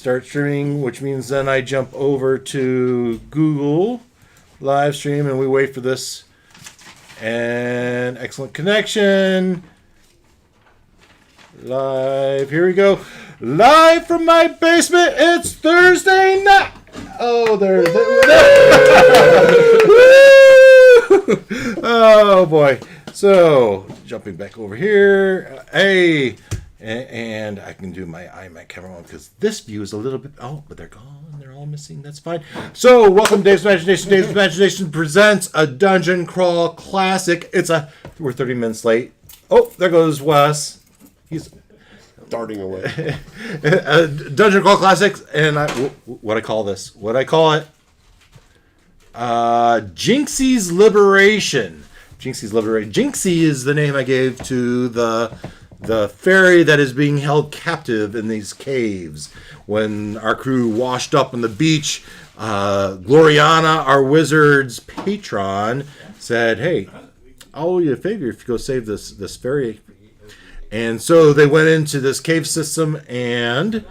start streaming, which means then I jump over to Google live stream and we wait for this. And excellent connection. Live. Here we go. Live from my basement. It's Thursday night. Oh, there. Oh, boy. So, jumping back over here. Hey. And I can do my iMac camera one because this view is a little bit... Oh, but they're gone. They're all missing. That's fine. So, welcome to Dave's Imagination. Dave's Imagination presents a Dungeon Crawl Classic. We're 30 minutes late. Oh, there goes Wes. He's darting away. Dungeon Crawl Classics. And what I call this? What I call it? Jinxie's Liberation. Jinxie's Liberation. Jinxie is the name I gave to the fairy that is being held captive in these caves. When our crew washed up on the beach, Gloriana, our wizard's patron, said, "Hey, I'll owe you a favor if you go save this fairy." And so they went into this cave system and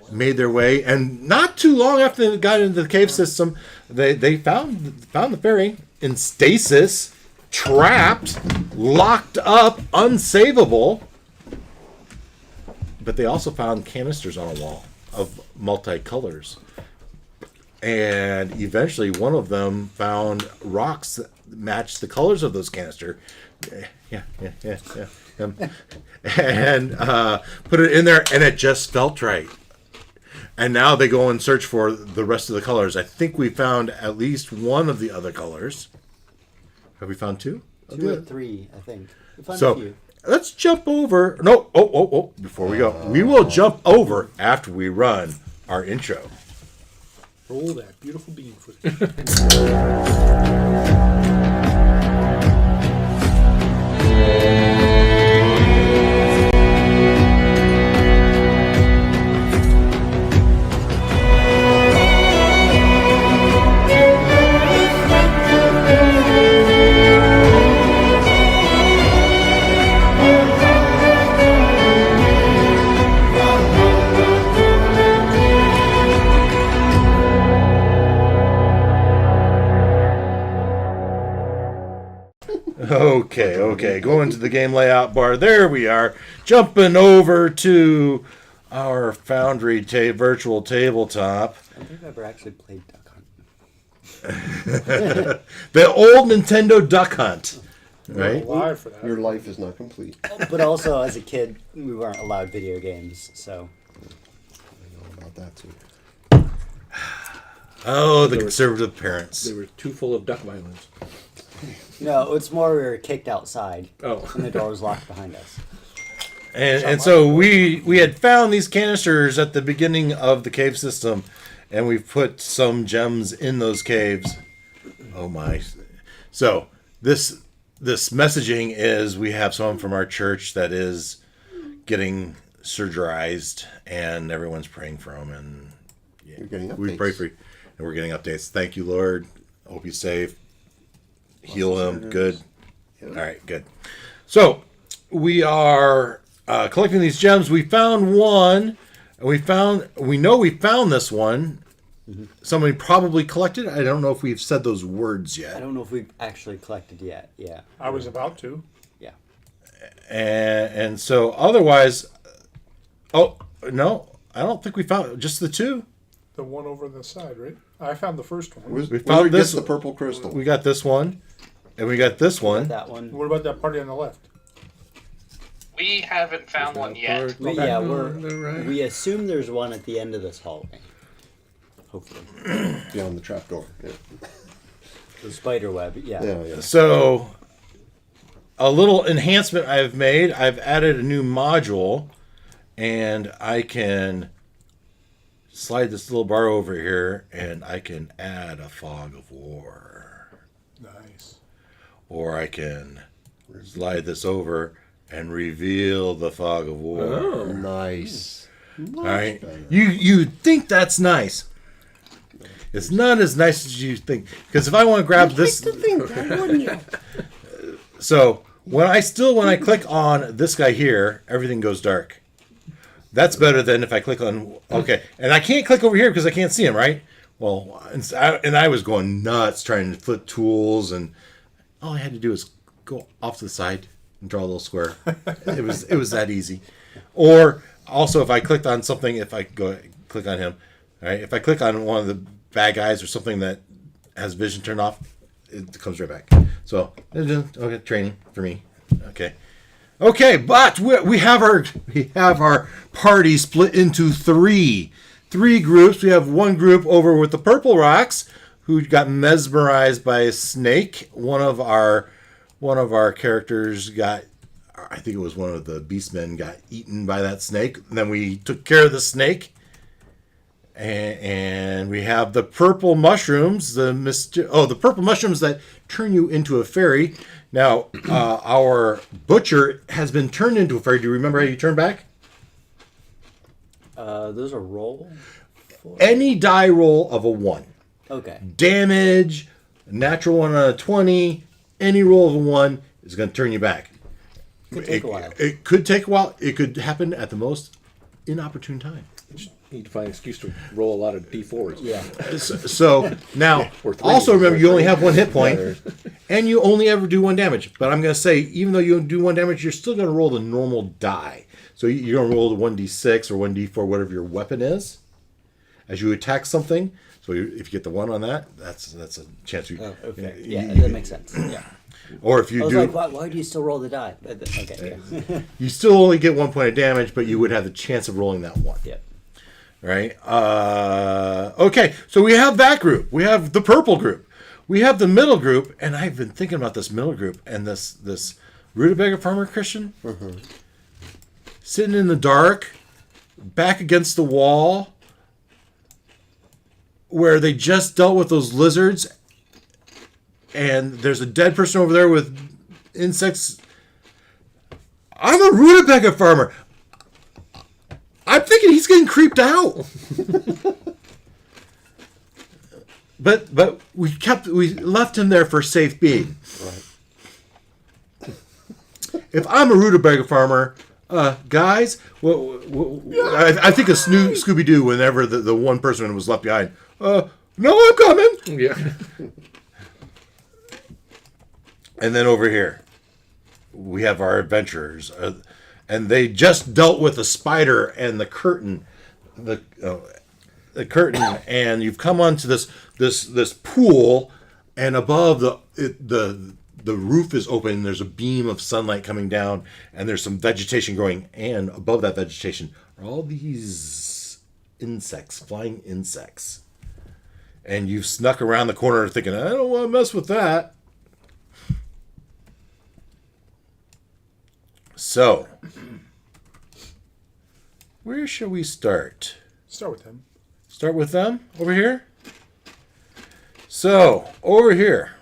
made their way. And not too long after they got into the cave system, they found the fairy in stasis, trapped, locked up, unsavable. But they also found canisters on a wall of multicolors. And eventually one of them found rocks that matched the colors of those canister. Yeah. And put it in there, and it just felt right. And now they go and search for the rest of the colors. I think we found at least one of the other colors. Have we found two? Two or three, I think. We found a few. Let's jump over. No, before we go. We will jump over after we run our intro. Roll that beautiful bean footage. Okay. Going to the game layout bar. There we are. Jumping over to our Foundry virtual tabletop. I think I've ever actually played Duck Hunt. The old Nintendo Duck Hunt. Right? Alive for that. Your life is not complete. But also, as a kid, we weren't allowed video games, so... I know about that, too. Oh, the conservative parents. They were too full of duck violence. No, it's more we were kicked outside. Oh. And the door was locked behind us. And so we had found these canisters at the beginning of the cave system, and we've put some gems in those caves. Oh my. So this messaging is we have someone from our church that is getting surgerized, and everyone's praying for him, and You're getting updates. we pray for you, and we're getting updates. Thank you, Lord. Hope he's safe. Heal him. Good. All right, good. So we are collecting these gems. We found one, and we know we found this one. Mm-hmm. Somebody probably collected it. I don't know if we've said those words yet. I don't know if we've actually collected yet. Yeah. I was about to. Yeah. And so otherwise, oh no, I don't think we found just the two. The one over the side, right? I found the first one. We found this. The purple crystal. We got this one, and we got this one. That one. What about that party on the left? We haven't found one yet. We assume there's one at the end of this hallway. Hopefully. Beyond the trapdoor. Yeah. The spider web, yeah. So, a little enhancement I've made. I've added a new module, and I can slide this little bar over here, and I can add a fog of war. Nice. Or I can slide this over and reveal the fog of war. Oh, nice. All right. You think that's nice. It's not as nice as you think. Because if I want to grab this... Like to think that, wouldn't you? So, when I click on this guy here, everything goes dark. That's better than if I click on, okay. And I can't click over here because I can't see him, right? Well, and I was going nuts trying to flip tools, and all I had to do was go off to the side and draw a little square. It was that easy. Or also, if I clicked on something, if I go click on him, all right? If I click on one of the bad guys or something that has vision turned off, it comes right back. So, okay, training for me. Okay, but we have our party split into three groups. We have one group over with the purple rocks who got mesmerized by a snake. One of our characters got, I think it was one of the beastmen, got eaten by that snake. And then we took care of the snake. And we have the purple mushrooms, the purple mushrooms that turn you into a fairy. Now, our butcher has been turned into a fairy. Do you remember how you turn back? There's a roll? Any die roll of a 1. Okay. Damage, natural 1 on a 20, any roll of a 1 is going to turn you back. Could take a while. It could take a while. It could happen at the most inopportune time. You need to find an excuse to roll a lot of d4s. Yeah. So now, also remember, you only have 1 hit point, and you only ever do 1 damage. But I'm going to say, even though you do 1 damage, you're still going to roll the normal die. So you're going to roll the 1d6 or 1d4, whatever your weapon is, as you attack something. So if you get the 1 on that, that's a chance. Okay. Yeah, that makes sense. Yeah. Or if you I was do, like, why do you still roll the die? Okay. Yeah. you still only get 1 point of damage, but you would have the chance of rolling that 1. Yep. Right? Okay, so we have that group. We have the purple group. We have the middle group, and I've been thinking about this middle group and this rutabaga farmer Christian sitting in the dark, back against the wall, where they just dealt with those lizards, and there's a dead person over there with insects. I'm a rutabaga farmer. I'm thinking he's getting creeped out. but we left him there for safe being. Right. If I'm a rutabaga farmer, guys, I think of Scooby Doo whenever the one person was left behind. No, I'm coming. Yeah. And then over here, we have our adventurers. And they just dealt with the spider and the curtain, the curtain, and you've come onto this pool, and above the roof is open. And there's a beam of sunlight coming down, and there's some vegetation growing, and above that vegetation are all these insects, flying insects. And you've snuck around the corner thinking, I don't want to mess with that. So, where shall we start? Start with him. Start with them over here? So, over here.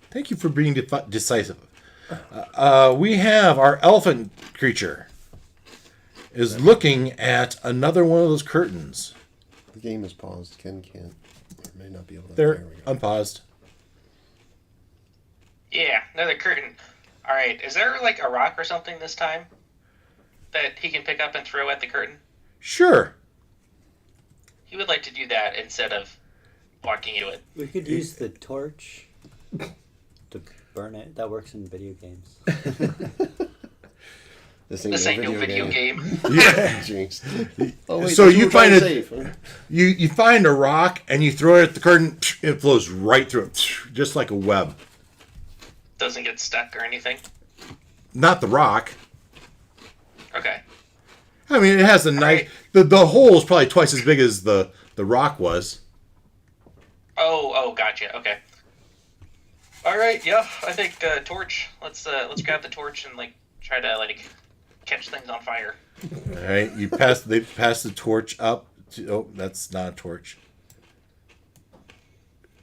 Thank you for being decisive. We have our elephant creature is looking at another one of those curtains. The game is paused. Ken can't, or may not be able to. They're There we go. unpaused. Yeah, another curtain. All right, is there like a rock or something this time that he can pick up and throw at the curtain? Sure. He would like to do that instead of walking into it. We could use the torch to burn it. That works in video games. This ain't no video game. Yeah. Jinx. So you find it. Safe, huh? You find a rock and you throw it at the curtain. It flows right through it, just like a web. Doesn't get stuck or anything. Not the rock. Okay. I mean, it has a nice. Right. The hole is probably twice as big as the rock was. Oh, gotcha. Okay. All right. Yeah, I think torch. Let's grab the torch and try to catch things on fire. All right, they pass the torch up. Oh, that's not a torch.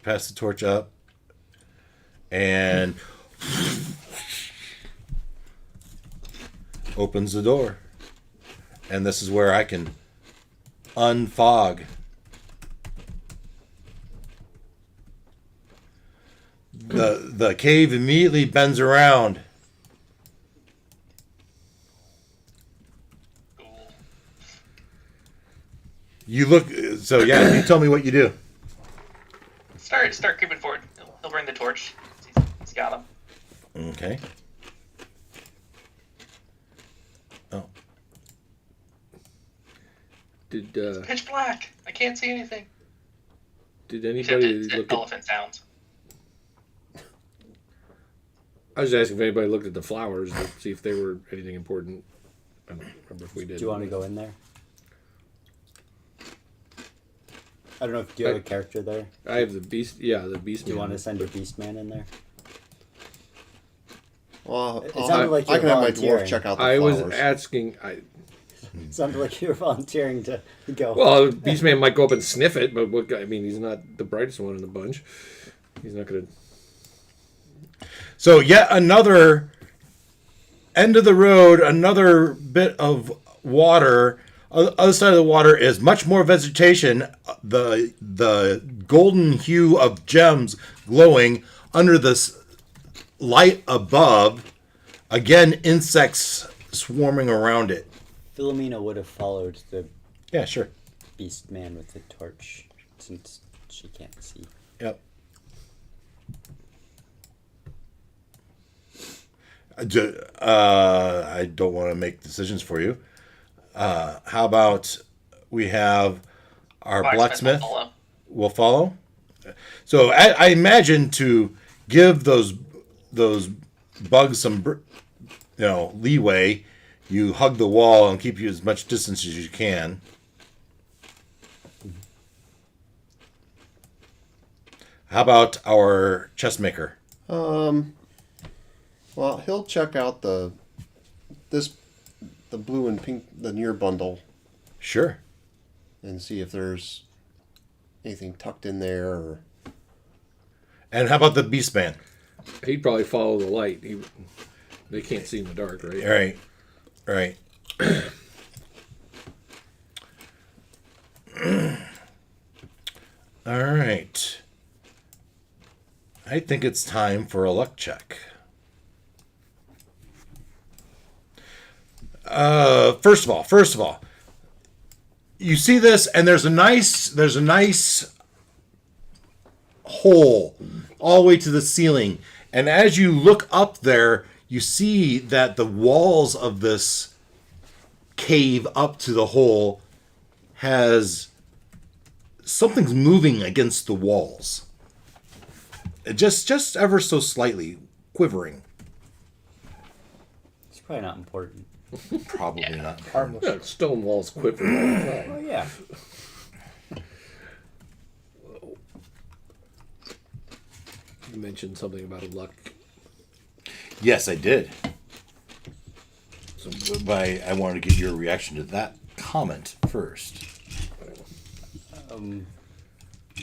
Pass the torch up, and opens the door. And this is where I can unfog. The cave immediately bends around. Cool. You look. So yeah, you tell me what you do. Start creeping forward. He'll bring the torch. He's got him. Okay. Oh. Did Pitch black. I can't see anything. did Except anybody it's look at? elephant sounds. I was asking if anybody looked at the flowers to see if they were anything important. I don't remember if we did. Do you want to go in there? I don't know if do you have a character there. I have the beast. Yeah, the beast. Do you man. want to send your beast man in there? Well, It sounded like you I were can have my dwarf volunteering. check out the I was flowers. asking. It sounded like you were volunteering to go. Well, Beastman might go up and sniff it, but what? I mean, he's not the brightest one in the bunch. He's not gonna. So yet another end of the road, another bit of water. Other side of the water is much more vegetation. The golden hue of gems glowing under this light above. Again, insects swarming around it. Philomena would have followed the Yeah, sure. beast man with the torch since she can't see. Yep. I don't want to make decisions for you. How about we have our blacksmith will follow? So I imagine to give those bugs some leeway, you hug the wall and keep you as much distance as you can. How about our chest maker? Well, he'll check out the blue and pink, the near bundle, Sure. and see if there's anything tucked in there. Or... And how about the beast man? He'd probably follow the light. They can't see in the dark, right? Right. All right. I think it's time for a luck check. First of all, you see this, and there's a nice hole all the way to the ceiling, and as you look up there, you see that the walls of this cave up to the hole has something's moving against the walls. Just ever so slightly quivering. It's probably not important. Probably not. Harmless. Yeah, stone walls quiver all the time. Oh yeah. You mentioned something about a luck. Yes, I did. So, but I wanted to get your reaction to that comment first.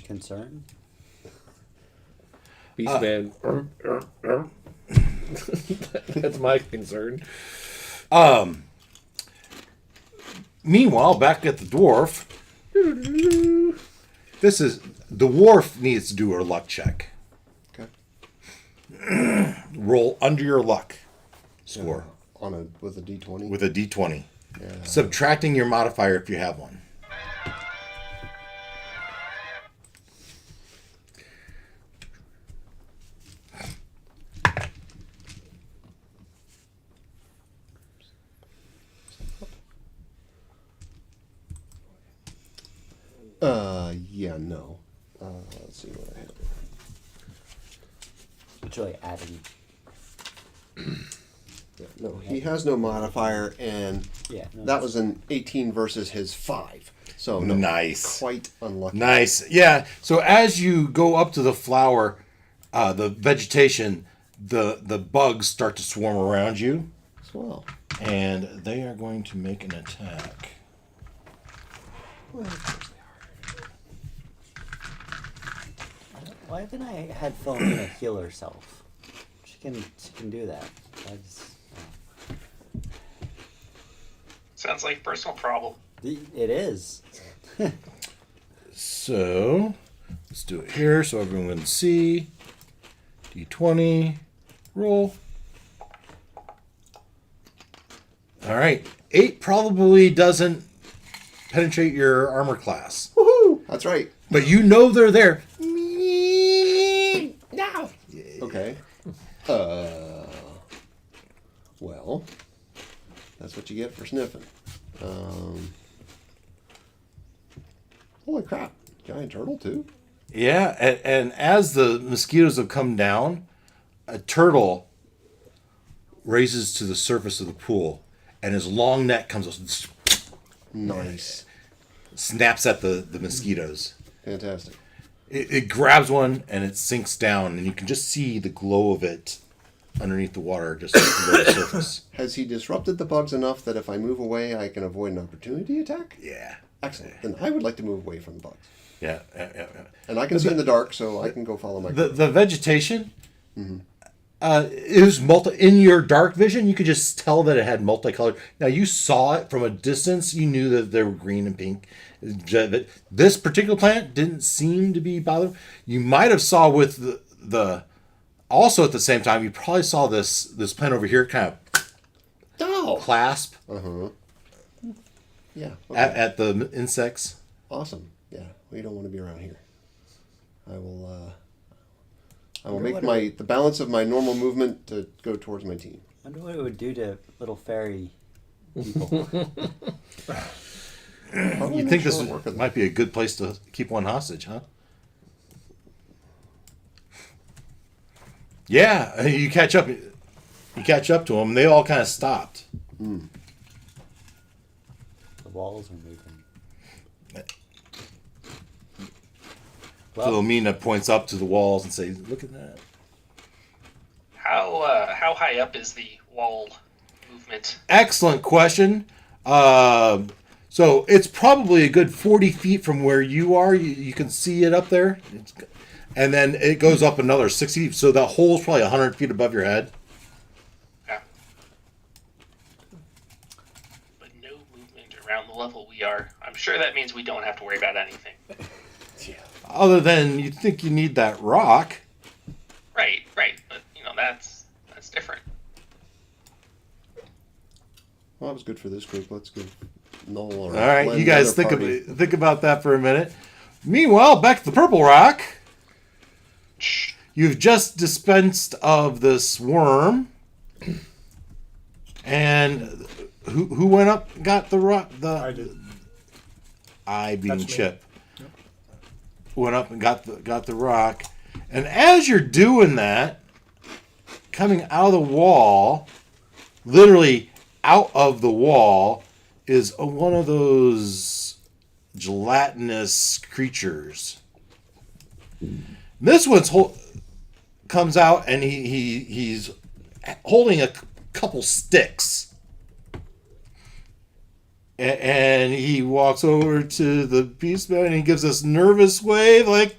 Concern? Beastman. That's my concern. Meanwhile, back at the dwarf, the dwarf needs to do her luck check. Okay. Roll under your luck score With a D20. with a D20, Yeah. subtracting your modifier if you have one. Yeah, no. Let's see what I have. It's really adding. Yeah, no, he has no modifier, and Yeah. No, that was an 18 versus his 5. So no, Nice. quite unlucky. Nice. Yeah. So as you go up to the flower, the vegetation, the bugs start to swarm around you, As well. and they are going to make an attack. Well, of course Why haven't I had Philomena heal herself? She can do that. I just, Sounds like a personal problem. it is. So let's do it here so everyone can see. D20, roll. All right, 8 probably doesn't penetrate your armor class. Woohoo! That's right. But you know they're there. No. Okay. Well, that's what you get for sniffing. Holy crap! Giant turtle too. Yeah, and as the mosquitoes have come down, a turtle raises to the surface of the pool, and his long neck comes up, Nice. snaps at the mosquitoes. Fantastic. It grabs one and it sinks down, and you can just see the glow of it underneath the water, just below the surface. Has he disrupted the bugs enough that if I move away, I can avoid an opportunity attack? Yeah. Excellent. Then I would like to move away from the bugs. Yeah. And I can see in the dark, so I can go follow my. The vegetation, it was in your dark vision, you could just tell that it had multicolored. Now, you saw it from a distance, you knew that they were green and pink. This particular plant didn't seem to be bothered. You might have saw with the also at the same time, you probably saw this plant over here kind of Oh. clasp Yeah. Okay. at the insects. Awesome. Yeah. We don't want to be around here. I will. I will Wonder make what the balance of my normal movement to go towards my team. I wonder what it would do to little fairy people. You think this might be a good place to keep one hostage, huh? Yeah, you catch up. You catch up to them. They all kind of stopped. The walls are moving. Well, Philomena points up to the walls and says, "Look at that." How high up is the wall movement? Excellent question. So it's probably a good 40 feet from where you are. You can see it up there. And then it goes up another 60 feet. So that hole's probably 100 feet above your head. Yeah. But no movement around the level we are. I'm sure that means we don't have to worry about anything. Other than you think you need that rock. Right. But, that's different. Well, that was good for this group. Let's give Noel or All right, Glenn you guys the other party. think about that for a minute. Meanwhile, back to the purple rock. You've just dispensed of this worm, and who went up and got the rock? I did. I being That's me. Chip went up and got the rock, and as you're doing that, coming out of the wall, literally out of the wall, is one of those gelatinous creatures. This one's comes out and he's holding a couple sticks, and he walks over to the beastman and he gives this nervous wave like,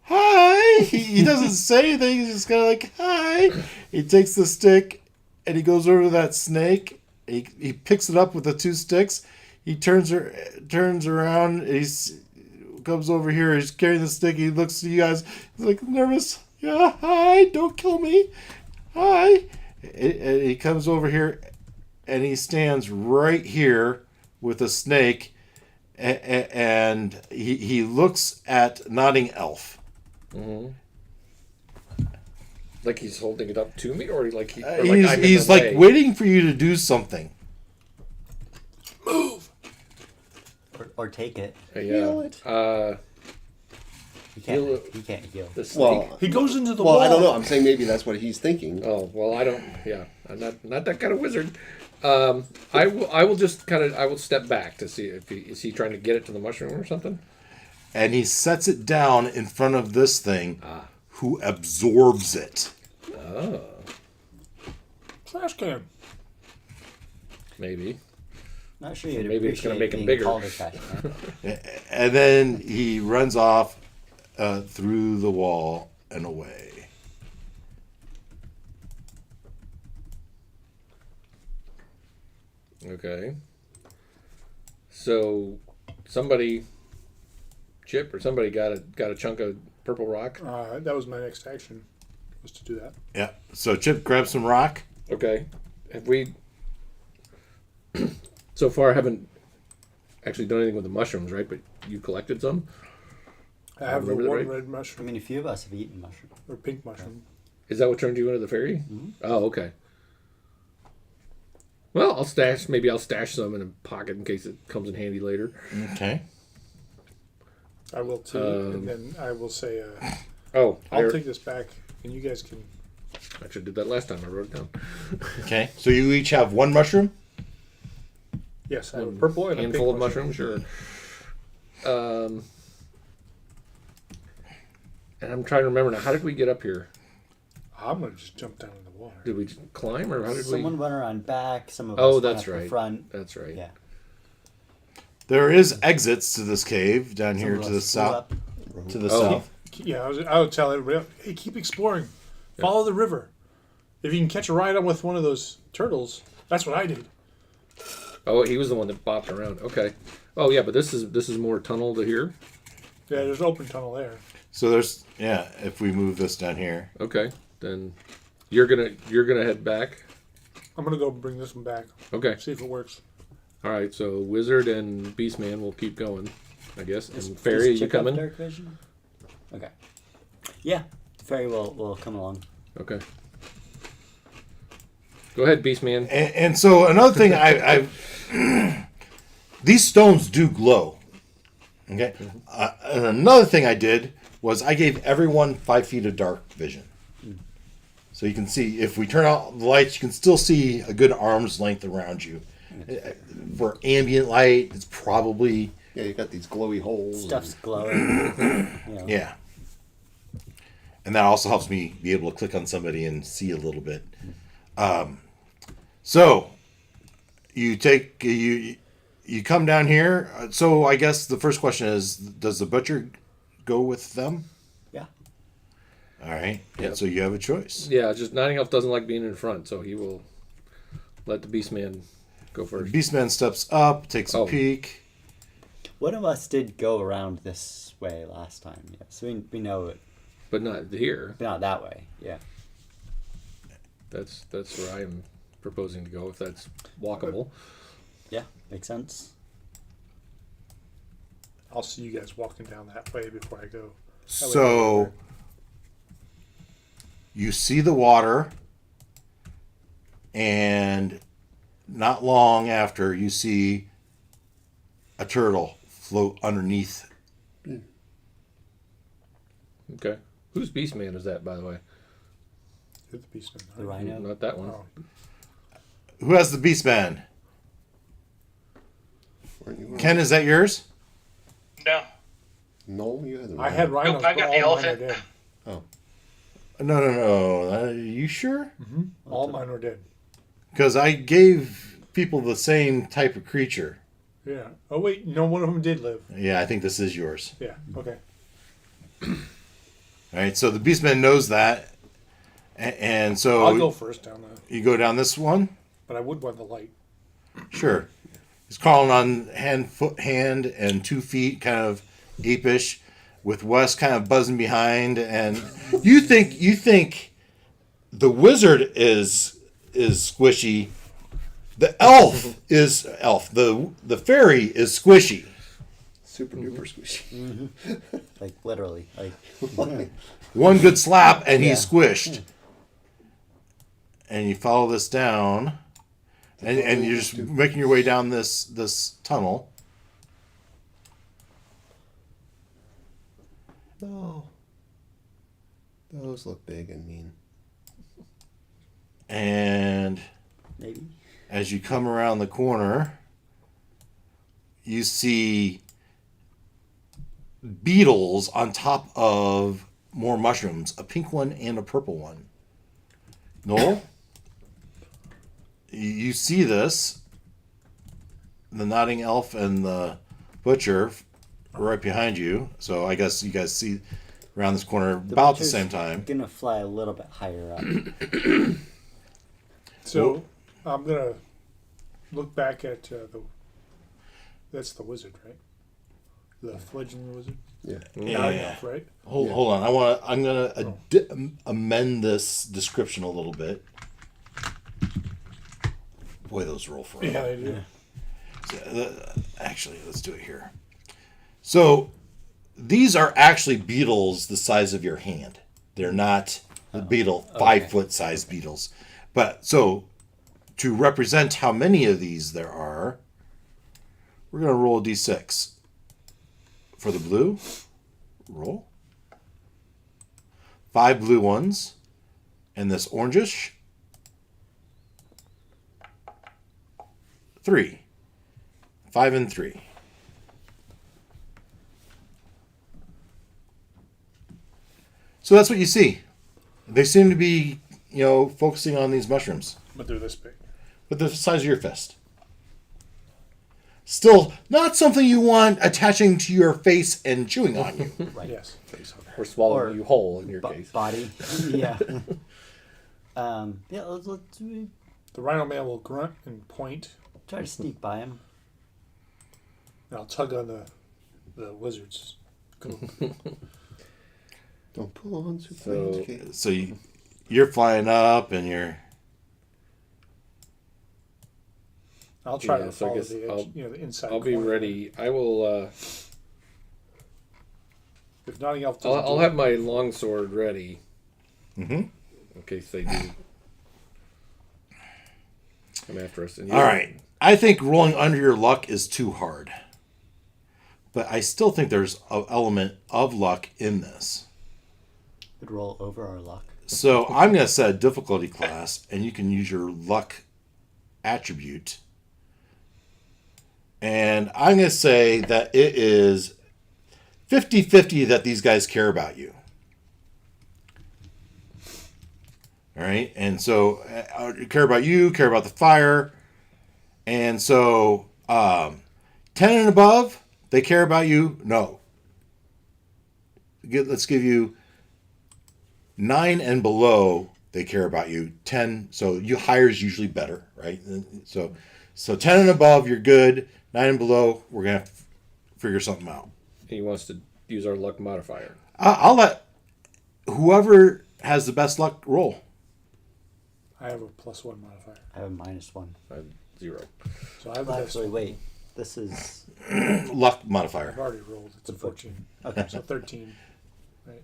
"Hi." He doesn't say anything. He's just kind of like, "Hi." He takes the stick and he goes over to that snake. He picks it up with the two sticks. He turns around. He comes over here. He's carrying the stick. He looks to you guys. He's like nervous. "Yeah, hi. Don't kill me. Hi." And he comes over here and he stands right here with a snake. And he looks at Nodding Elf. Mm-hmm. Like he's holding it up to me, or like He's like waiting for you to do something. Move. or take it. Heal it. He can't heal. The snake. Well, He goes into the well, wall. I don't know. I'm saying maybe that's what he's thinking. Oh well, I don't. Yeah, I'm not that kind of wizard. I will just kind of I will step back to see if is he trying to get it to the mushroom or something. And he sets it down in front of this thing, who absorbs it. Oh, Trash can. maybe. Not sure you'd Maybe it's gonna appreciate make him being bigger. called a trash can. And then he runs off through the wall and away. Okay. So somebody, Chip or somebody got a chunk of purple rock. That was my next action, was to do that. Yeah. So Chip grabs some rock. Okay. Have we so far haven't actually done anything with the mushrooms, right? But you collected some. I have the Remember that, one right? red I mushroom mean, a few of us have eaten mushroom. or pink mushroom. Is that what turned you into the fairy? Oh, okay. Well, I'll stash some in a pocket in case it comes in handy later. Okay. I will too, and then I will say, Oh, I'll take this back, and you guys can. actually did that last time. I wrote it down. Okay. So you each have one mushroom? Yes, I have a purple and a Handful pink of mushroom. mushrooms, sure. And I'm trying to remember now. How did we get up here? I'm gonna just jump down in the water. Did we climb or how did Someone we? went around back. Some of us Oh, went that's up the right. front. That's right. Yeah. There is exits to this cave down Some here of to us the flew south. up. To the Oh. south. Yeah, I would tell everybody, hey, keep exploring. Follow the river. If you can catch a ride on with one of those turtles, that's what I did. Oh, he was the one that bopped around. Okay. Oh yeah, but this is more tunnel to here. Yeah, there's an open tunnel there. So there's if we move this down here. Okay, then you're gonna head back. I'm gonna go bring this one back. Okay. See if it works. All right. So wizard and beastman will keep going, I guess. Does- And fairy, does you Chip have coming? Dark vision? Okay. Yeah, the fairy will come along. Okay. Go ahead, beastman. And so another thing I these stones do glow. Okay. And another thing I did was I gave everyone 5 feet of dark vision. So you can see, if we turn out the lights, you can still see a good arm's length around you. For ambient light, it's probably, Yeah, you got these glowy holes. Stuff's glowing. You know. yeah. And that also helps me be able to click on somebody and see a little bit. So you take, you come down here. So I guess the first question is, does the butcher go with them? Yeah. All right. Yep. And so you have a choice. Yeah, just Notting Elf doesn't like being in front, so he will let the beastman go first. Beastman steps up, takes a Oh. peek. One of us did go around this way last time. Yeah. So we know it. But not here. Not that way. Yeah. That's where I am proposing to go if that's walkable. Yeah. Makes sense. I'll see you guys walking down that way before I go. That way So you see the water, and not long after, you see a turtle float underneath. Okay. Whose beastman is that, by the way? Hit the beastman. The rhino. Not that one. Oh, Who has the Beastman? Weren't you? Ken, is that yours? No. No, you had the. I had rhinos. Nope, I got but the all mine are elephant. dead. Oh, No. Are you sure? All mine are dead. Because I gave people the same type of creature. Yeah. Oh wait, no, one of them did live. Yeah, I think this is yours. Yeah. Okay. All right, so the Beastman knows that. And so I'll go first down the. you go down this one? But I would want the light. Sure. He's crawling on hand, and 2 feet, kind of apish, with Wes kind of buzzing behind. And you think the wizard is squishy. The elf is elf. The fairy is squishy. super duper squishy. Like literally. Like. One good slap and he's Yeah. squished. And you follow this down, and you're just making your way down this tunnel. No. Those look big and mean. And Maybe. as you come around the corner, you see beetles on top of more mushrooms, a pink one and a purple one. Noel, you see this. The nodding elf and the butcher are right behind you. So I guess you guys see around this corner about the butcher's same time. Gonna fly a little bit higher up. So I'm gonna look back at the. That's the wizard, right? The fledgling wizard. Yeah. Not Yeah. enough, right? Hold on. I'm gonna amend this description a little bit. Boy, those roll for Yeah, they do. Actually, let's do it here. So these are actually beetles the size of your hand. They're not the beetle 5-foot size beetles. But so to represent how many of these there are, we're going to roll a d6. For the blue, roll. 5 blue ones. And this orangish, 3. 5 and 3. So that's what you see. They seem to be, focusing on these mushrooms. But they're this big. But they're the size of your fist. Still, not something you want attaching to your face and chewing on you. Right. Yes. Or swallowing you whole in your case. Body. Yeah. Let's The rhino man will grunt and point. try to sneak by him. And I'll tug on the wizard's cloak. Don't pull on So- So you're flying up and you're... I'll try Yeah, to so I follow guess the edge, I'll- the inside. I'll be corner. ready. I will. If nothing else, doesn't I'll do have it, my longsword ready Mm-hmm. in case they do come after us. And All right. I think rolling under your luck is too hard. But I still think there's an element of luck in this. Could roll over our luck. So I'm going to set a difficulty class, and you can use your luck attribute. And I'm going to say that it is 50-50 that these guys care about you. All right? And so care about you, care about the fire. And so 10 and above, they care about you? No. Let's give you 9 and below, they care about you. 10, so you higher is usually better, right? So 10 and above, you're good. 9 and below, we're gonna have to figure something out. He wants to use our luck modifier. I'll let whoever has the best luck roll. I have a +1 modifier. I have a -1. I have 0. So I have the Well, best actually, one. wait. This is Luck I've modifier. already rolled. It's a 14. okay. So 13. Right.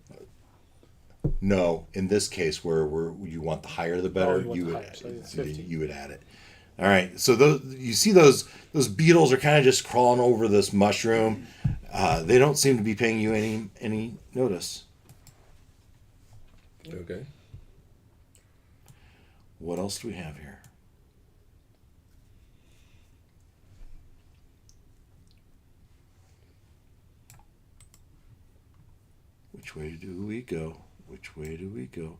No, in this case, where you want the higher the better, you want you the would higher, so it's 15. you would add it. All right. So you see those beetles are kind of just crawling over this mushroom. They don't seem to be paying you any notice. Okay. What else do we have here? Which way do we go? Which way do we go?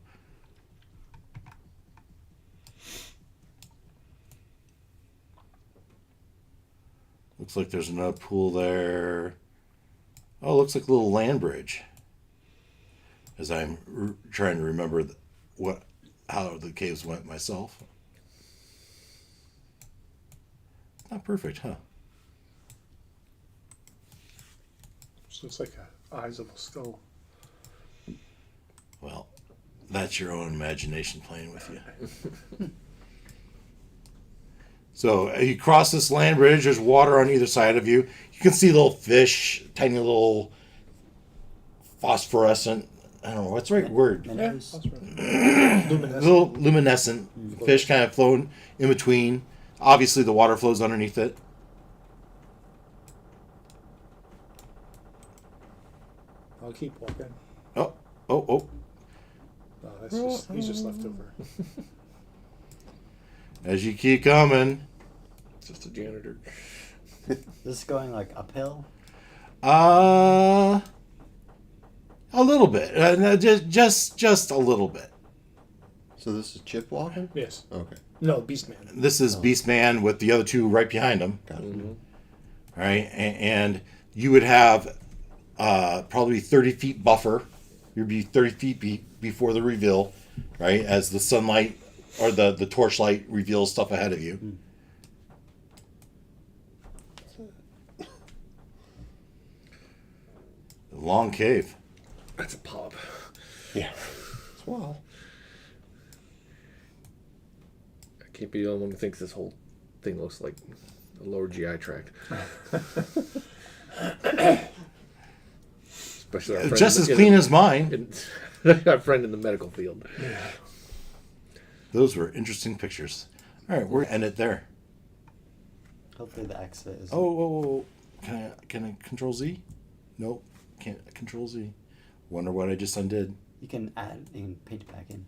Looks like there's another pool there. Oh, looks like a little land bridge. As I'm trying to remember how the caves went myself. Not perfect, huh? So it's like eyes of a skull. Well, that's your own imagination playing with you. So you cross this land bridge. There's water on either side of you. You can see little fish, tiny little phosphorescent. I don't know what's the right word. Minnows. That's right. Luminescent. Little luminescent fish kind of floating in between. Obviously, the water flows underneath it. I'll keep walking. Oh. No, that's just he's just left over. As you keep coming. It's just a janitor. This is going like uphill. A little bit. No, just a little bit. So this is Chip walking? Yes. Okay. No, Beastman. This is Beastman with the other two right behind him. Got it. All right, and you would have probably 30 feet buffer. You'd be 30 feet before the reveal, right? As the sunlight or the torchlight reveals stuff ahead of you. Long cave. That's a pub. Yeah. Swell. I can't be the only one who thinks this whole thing looks like the lower GI tract. Especially our friend Just as clean as mine. Our friend in the medical field. Those were interesting pictures. All right, we're end it there. Hopefully the exit is. Oh. Can I Control Z? Nope. Can't Control Z. Wonder what I just undid. You can add. You can paint it back in.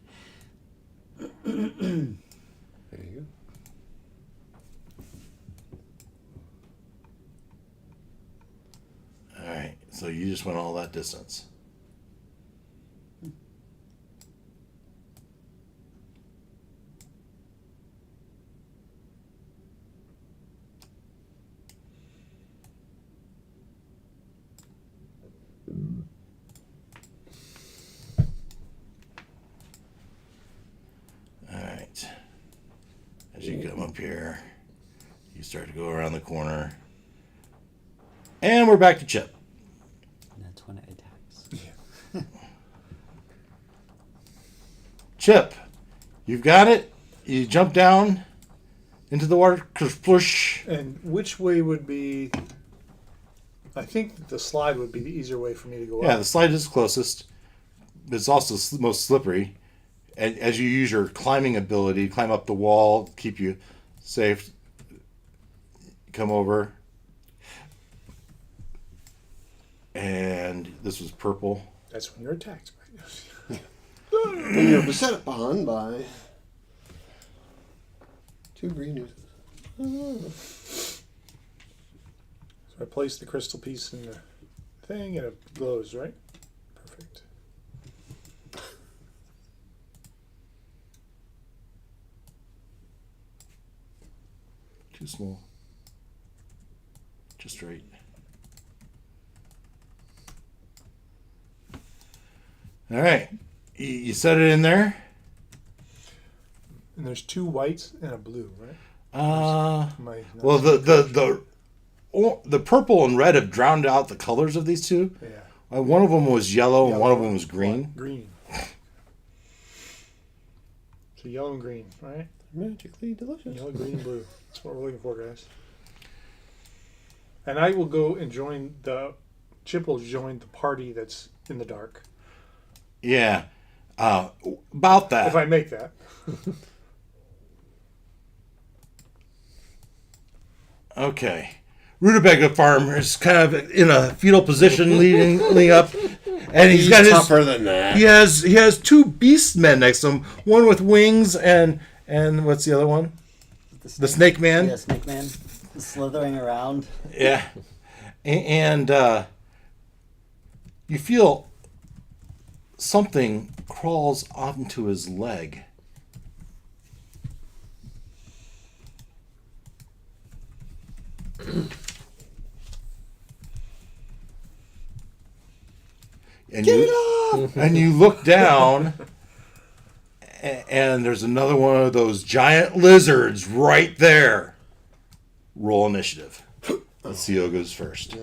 There you go. All right. So you just went all that distance. All right. As you come up here, you start to go around the corner. And we're back to Chip. And that's when it attacks. Chip, you've got it. You jump down into the water. Splush. And which way would be? I think the slide would be the easier way for me to go Yeah, up. the slide is closest. But it's also most slippery. And as you use your climbing ability, climb up the wall, keep you safe. Come over. And this was purple. That's when you're attacked. When you're beset upon by 2 green oozes. So I place the crystal piece in the thing, and it glows, right? Perfect. Too small. Just right. All right. You set it in there. And there's 2 whites and a blue, right? Am I not Well, seeing the purple and red have drowned out the colors of these two. Yeah. One of them was yellow and one of Yellow, them was green. Green. So yellow and green, right? Magically delicious. Yellow, green, blue. That's what we're looking for, guys. And I will go and join the. Chip will join the party that's in the dark. Yeah. About that. If I make that. Okay. Rutabaga Farmer is kind of in a fetal position leading up. And he's got tougher than that. He has 2 beast men next to him. One with wings and what's the other one? The snake man. Yeah, snake man. Slithering around. Yeah. And you feel something crawls onto his leg. And you look down, and there's another one of those giant lizards right there. Roll initiative. Let's see who goes first.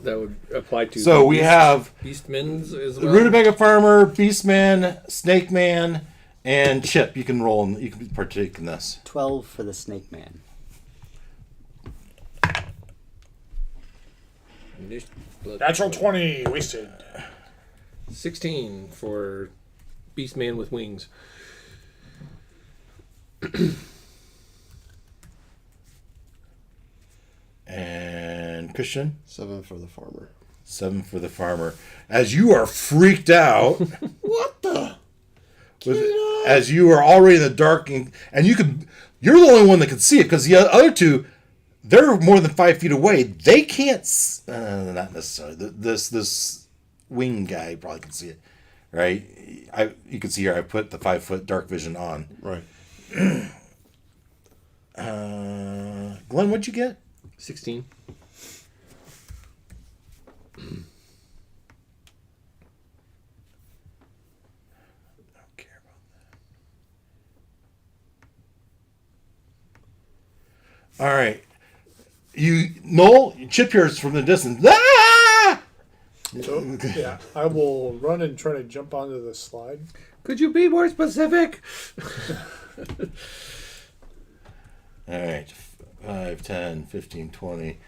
That would apply to. So we have Beastmen's as the well. Rutabaga Farmer, Beastman, Snake Man, and Chip. You can roll. You can partake in this. 12 for the snake man. Natural 20, wasted. 16 for Beastman with wings. And Christian, 7 for the farmer. 7 for the farmer. As you are freaked out, What the? as you are already in the dark, and you're the only one that can see it because the other 2, they're more than 5 feet away. They can't. Not necessarily. This wing guy probably can see it, right? You can see here. I put the 5-foot dark vision on. Right. Glenn, what'd you get? 16. Don't care about that. All right. Chip hears from the distance. Ah! So, yeah, I will run and try to jump onto the slide. Could you be more specific? All right. 5, 10, 15, 20.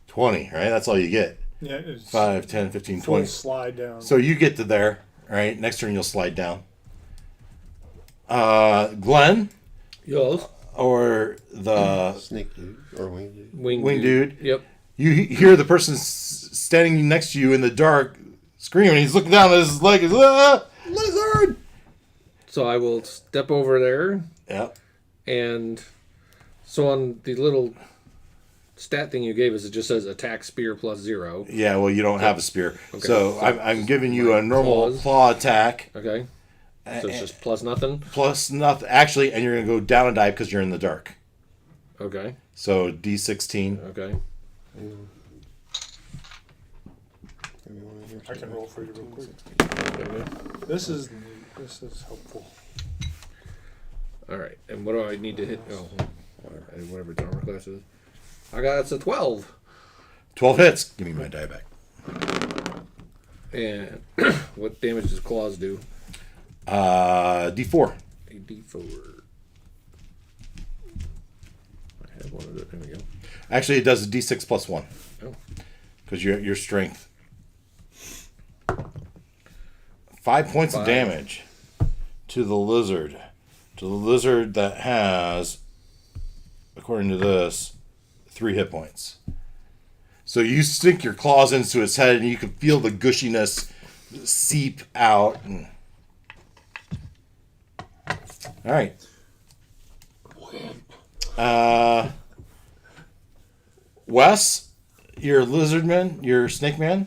20, right? That's all you get. Yeah, it's 5, 10, 15, full 20. slide down. So you get to there, right? Next turn you'll slide down. Glenn Yes. or the Snake dude or wing dude. wing dude. Yep. You hear the person standing next to you in the dark screaming. He's looking down at his leg. He's, lizard! So I will step over there, Yep. and so on the little stat thing you gave us, it just says attack spear plus 0. Yeah, well, you don't have a spear. Okay. So I'm giving you a normal Claws. claw attack. Okay. So it's just plus nothing. Plus nothing. Actually, and you're going to go down a die because you're in the dark. Okay. So D16. Okay. I can roll for you real quick. This is helpful. All right. And what do I need to hit? Oh, whatever its armor class is. I got it's a 12. 12 hits. Give me my die back. And what damage does claws do? D4. A D4. I have one of it. There we go. Actually, it does a D6 plus 1. Oh. Because your strength. 5 points of 5. damage to the lizard. To the lizard that has, according to this, 3 hit points. So you sink your claws into its head and you can feel the gushiness seep out. All right. Wes, your lizard man, your snake man.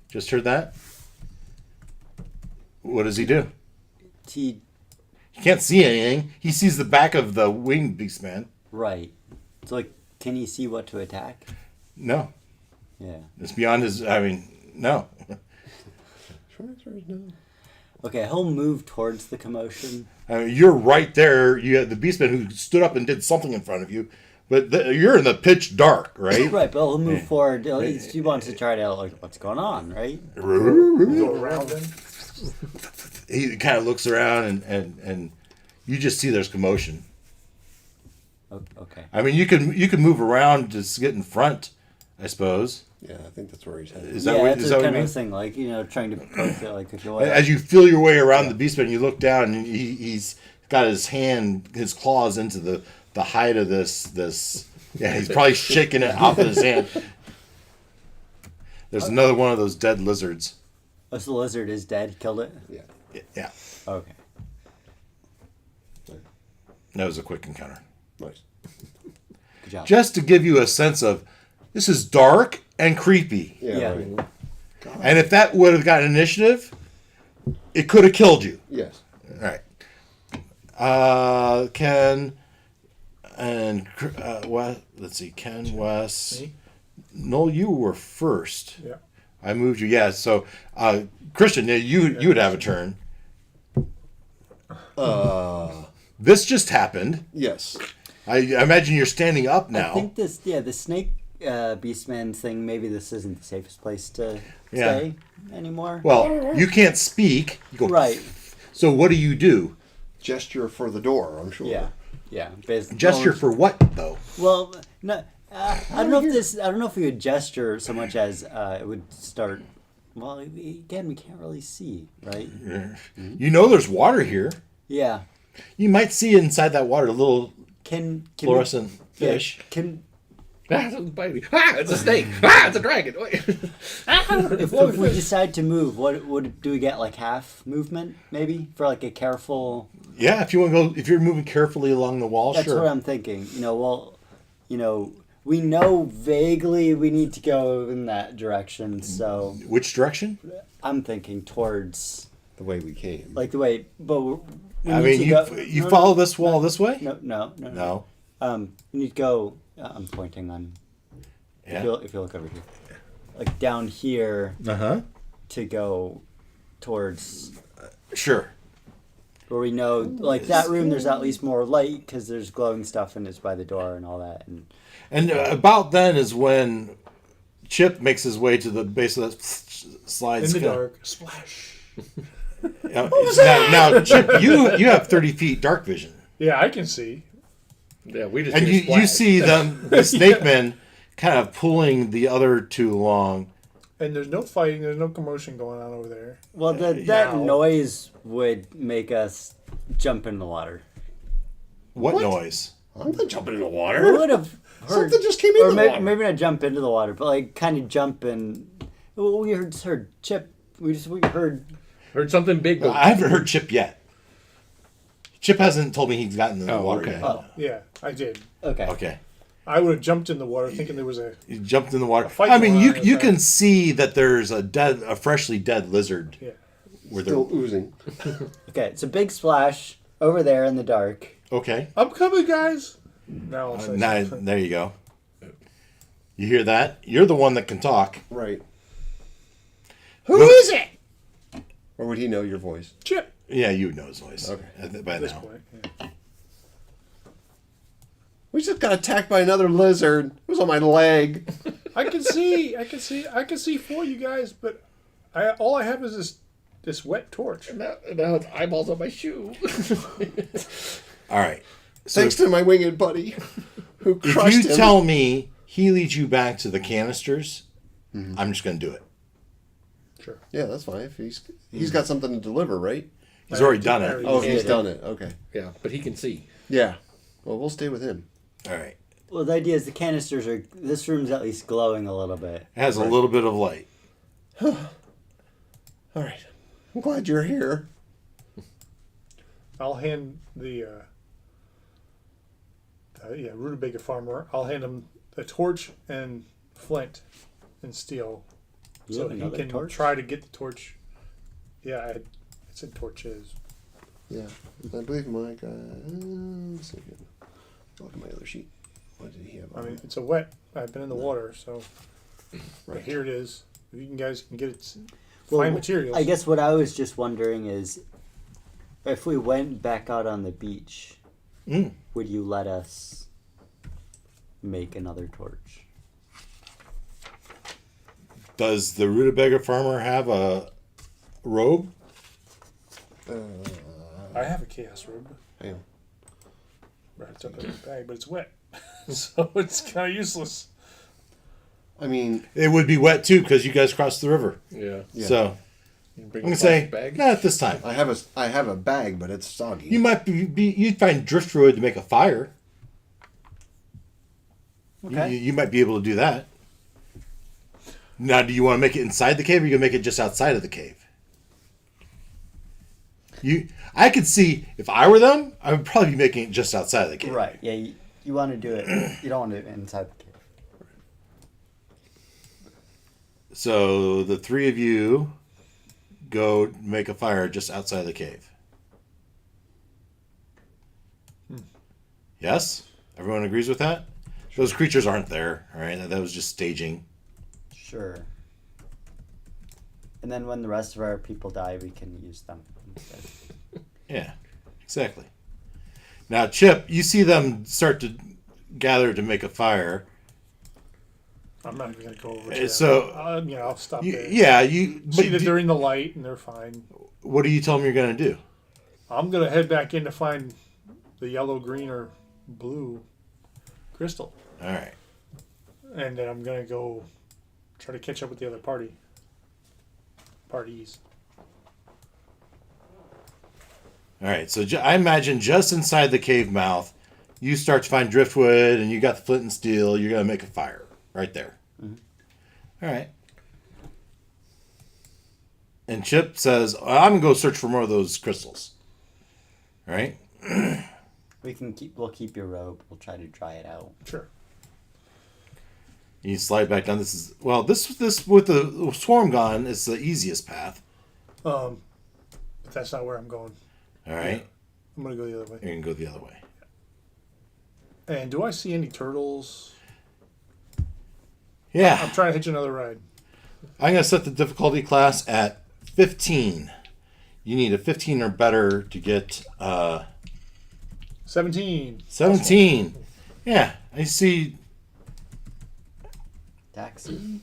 Just heard that? What does he do? He He can't see anything. He sees the back of the winged beast man. right. So like, can he see what to attack? No. Yeah. It's beyond his, no. Short answer is no. Okay, he'll move towards the commotion. You're right there. You had the beastman who stood up and did something in front of you, but you're in the pitch dark, right? Right, but he'll move forward. He wants to try to like, what's going on, right? Go around him. He kind of looks around and you just see there's commotion. Okay. I mean, you can move around to get in front, I suppose. Yeah, I think that's where he's headed. Is that Yeah, what, that's is the that what you kind mean? of thing, like, trying to poke it, like, if you want. As you feel your way around the beastman, you look down and he's got his claws into the hide of this. Yeah, he's probably shaking it off of his hand. There's another one of those dead lizards. Oh, so the lizard is dead. He killed it. Yeah. Yeah, Okay. that was a quick encounter. Nice. Good job. Just to give you a sense of, this is dark and creepy. Yeah. Yeah. Right. And if that would have gotten initiative, it could have killed you. Yes. All right. Ken and let's see, Ken, Wes, Me? Noel, you were first. Yeah. I moved you. Yeah. So, Christian, you would have a turn. This just happened. Yes. I imagine you're standing up now. I think the snake beastman thing, maybe this isn't the safest place to Yeah. stay anymore. Well, you can't speak. You go Right. So what do? Gesture for the door, I'm sure. Yeah. Yeah. Gesture for what though? Well, no, I don't know if this. I don't know if we would gesture so much as it would start. Well, again, we can't really see, right? You know, there's water here. Yeah. You might see inside that water a little Can fluorescent we, fish. Can Ah, something's biting me. Ah, it's a snake. Ah, it's a dragon. Wait. if we decide to move, what do we get? Like half movement, maybe, for like a careful. Yeah, if you want to go, if you're moving carefully along the wall, That's sure. what I'm thinking. We know vaguely we need to go in that direction, so Which direction? I'm thinking towards The way we came. like the way. But we I need mean, to you go, you no, follow this wall this way? No. No. You need to go. I'm pointing on. Yeah. If you look over here, like down here Uh huh. to go towards Sure. where we know, like that room. There's at least more light because there's glowing stuff and it's by the door and all that. And about then is when Chip makes his way to the base of that slides. In the dark. Splash. Now, Chip, you have 30 feet dark vision. Yeah, I can see. Yeah, we just And see a you splash. see them, the snake men, kind of pulling the other two along. And there's no fighting. There's no commotion going on over there. Well, that Now- noise would make us jump in the water. What, What? noise? I'm not jumping in the We water. would have heard, Something just came in or the maybe, water. maybe not jump into the water, but like kind of jump and. Well, we heard Chip. We heard. Heard something big go. I haven't heard Chip yet. Chip hasn't told me he's gotten in the Oh, water okay. yet. Oh, Yeah, I did. okay. Okay. I would have jumped in the water thinking there was a. He jumped in the water. fight I mean, going you on you outside. can see that there's a freshly dead lizard. Yeah. Where they're, Still oozing. Okay, it's a big splash over there in the dark. okay. I'm coming, guys. Now I'll say Now, something. there you go. You hear that? You're the one that can talk. Right. Who is it? Or would he know your voice? Chip. Yeah, you would know his voice. Okay. By At this now. point. Yeah. We just got attacked by another lizard. It was on my leg. I can see for you guys, but all I have is this wet torch. Now it's eyeballs on my shoe. All right. So Thanks to my winged buddy who if crushed you him. tell me he leads you back to the canisters, I'm just going to do it. Sure. Yeah, that's fine. If he's got something to deliver, right? He's already done I it. already Oh, did. he's done it. Okay. Yeah, but he can see. Yeah. Well, we'll stay with him. All right. Well, the idea is the canisters are. This room's at least glowing a little bit. It has a little bit of light. All right. I'm glad you're here. I'll hand the rutabaga farmer. I'll hand him a torch and flint and steel, You so have he another can torch? try to get the torch. Yeah, it said torches. Yeah. I believe my guy. Let's see here. Look at my other sheet. What did he have? I on mean, it? it's a wet. I've been in the water, so Right. here it is. If you guys can get it, Well, find materials. I guess what I was just wondering is, if we went back out on the beach, would you let us make another torch? Does the rutabaga farmer have a robe? I have a chaos robe. Hang on. Wrapped up in a bag, but it's wet, so it's kind of useless. I mean, It would be wet too because you guys crossed the river. Yeah. Yeah. So You I'm bring gonna a say plastic bag. not this time. I have a bag, but it's soggy. You might you'd find driftwood to make a fire. Okay. You might be able to do that. Now, do you want to make it inside the cave, or are you gonna make it just outside of the cave? I could see if I were them, I would probably be making it just outside of the cave. Right. Yeah. You want to do it. You don't want to do it inside the cave. So the three of you go make a fire just outside the cave. Yes? Everyone agrees with that? Those creatures aren't there, all right? That was just staging. Sure. And then when the rest of our people die, we can use them instead. Yeah, exactly. Now, Chip, you see them start to gather to make a fire. I'm not even gonna go over to So- them. I'll stop there. You See that but they're in the light and they're fine. what do you tell them you're going to do? I'm gonna head back in to find the yellow, green, or blue crystal, All right. and then I'm gonna go try to catch up with the other parties. All right, so I imagine just inside the cave mouth, you start to find driftwood, and you got the flint and steel. You're gonna make a fire right there. All right. And Chip says, "I'm gonna go search for more of those crystals." All right. We'll keep your robe. We'll try to dry it out. Sure. You slide back down. This with the swarm gone is the easiest path. But that's not where I'm going. All right. I'm gonna go the other way. You're gonna go the other way. And do I see any turtles? Yeah. I'm trying to hitch another ride. I'm going to set the difficulty class at 15. You need a 15 or better to get 17. 17. Yeah, I see. Taxi.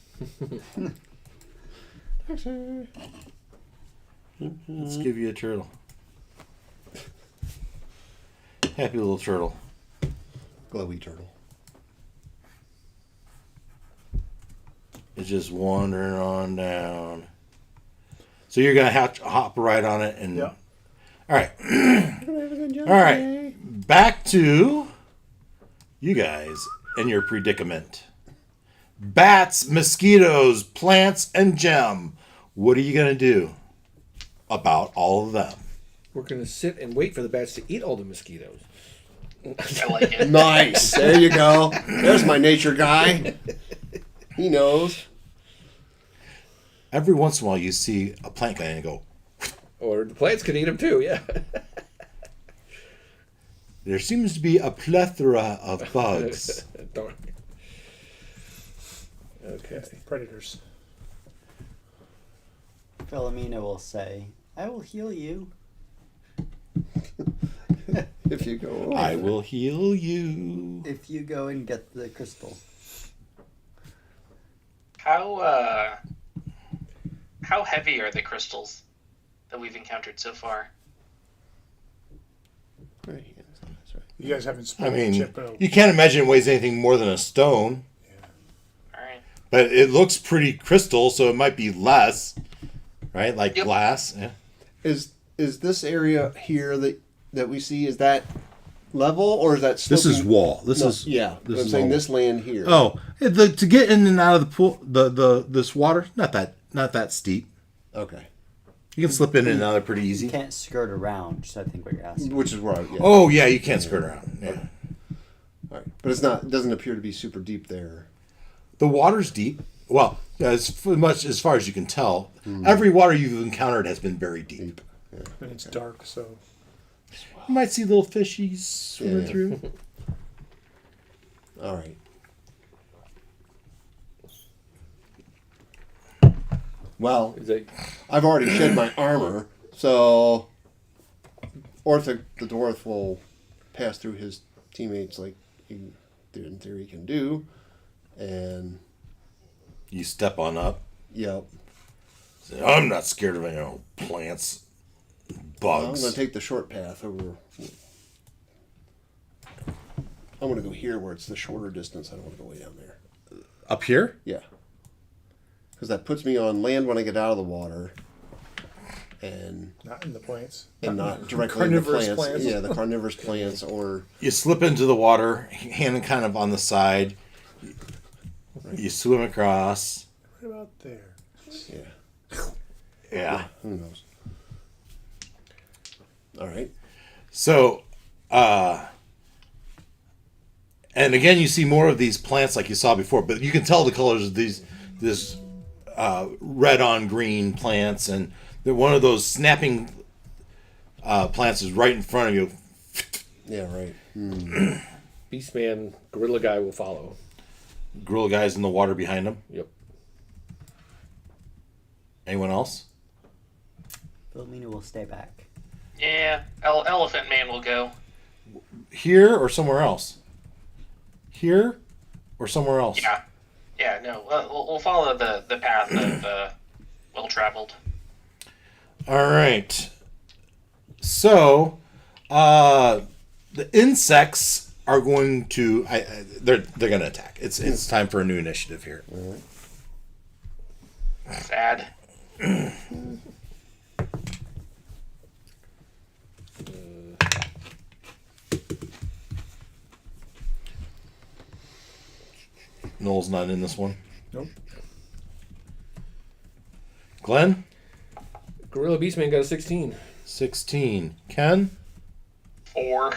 Let's give you a turtle. Happy little turtle. Glowy turtle. It's just wandering on down. So you're gonna have to hop right on it and. Yeah. All right. All right. Back to you guys and your predicament. Bats, mosquitoes, plants, and gem. What are you gonna do about all of them? We're going to sit and wait for the bats to eat all the mosquitoes. I like it. Nice. There you go. There's my nature guy. He knows. Every once in a while, you see a plant guy and go. Or the plants could eat them too, yeah. There seems to be a plethora of bugs. Darn. Okay. Predators. Philomena will say, I will heal you. If you go. I will heal you. If you go and get the crystal. How heavy are the crystals that we've encountered so far? Right, yeah, that's right. You guys haven't I split the mean, chip in a you can't imagine it weighs anything more than a stone. All right. But it looks pretty crystal, so it might be less, right? Like Yep. glass. Yeah. Is this area here that we see, is that level or is that This is sloping? wall. This No, is yeah. This I'm is saying all- this land here. Oh, to get in and out of the pool, this water, not that steep. Okay. You can slip in and out of it pretty You easy. can't skirt around, so I think what you're asking. Which is where I. Yeah. Oh yeah, you can't skirt around. Yeah. All right. But it's not. It doesn't appear to be super deep there. The water's deep. Well, as much as far as you can tell, every water you've encountered has been very deep. Deep. Yeah. and it's dark, so You might see little fishies swimming Yeah. through. All right. Well, Is that, I've already shed my armor, so Orthic the dwarf will pass through his teammates like he, in theory, can do, and You step on up. yep. Say, I'm not scared of any old plants, I'm bugs. going to take the short path over. I'm going to go here where it's the shorter distance. I don't want to go way down there. Up here? Yeah. Because that puts me on land when I get out of the water. And not in the plants. not directly in the Carnivorous plants. plants. Yeah, the carnivorous plants or You slip into the water, hand kind of on the side. You swim across. Right about there. yeah. Yeah. Who knows? All right. So, and again, you see more of these plants like you saw before, but you can tell the colors of this red on green plants, and one of those snapping plants is right in front of you. Yeah, right. Beastman, Gorilla Guy will follow. Gorilla guys in the water behind them. Yep. Anyone else? Philomena will stay back. Yeah, Elephant Man will go. Here or somewhere else? Here or somewhere else? Yeah. Yeah, no, we'll follow the path of well-traveled. All right. So, the insects are going to. They're going to attack. It's time for a new initiative here. Sad. Noel's not in this one. Nope. Glenn, Gorilla Beastman got a 16. 16. Ken, 4.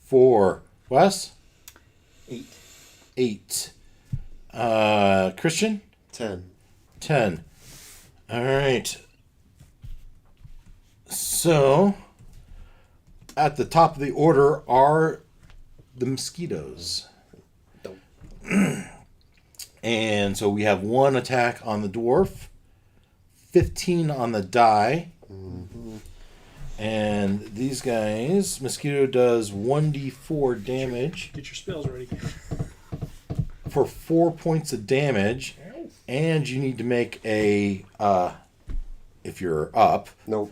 4. Wes, 8. 8. Christian, 10. 10. All right. So, at the top of the order are the mosquitoes. And so we have 1 attack on the dwarf, 15 on the die. And these guys, mosquito does 1d4 damage Get your spells ready. for 4 points of damage. And you need to make a, if you're up. Nope.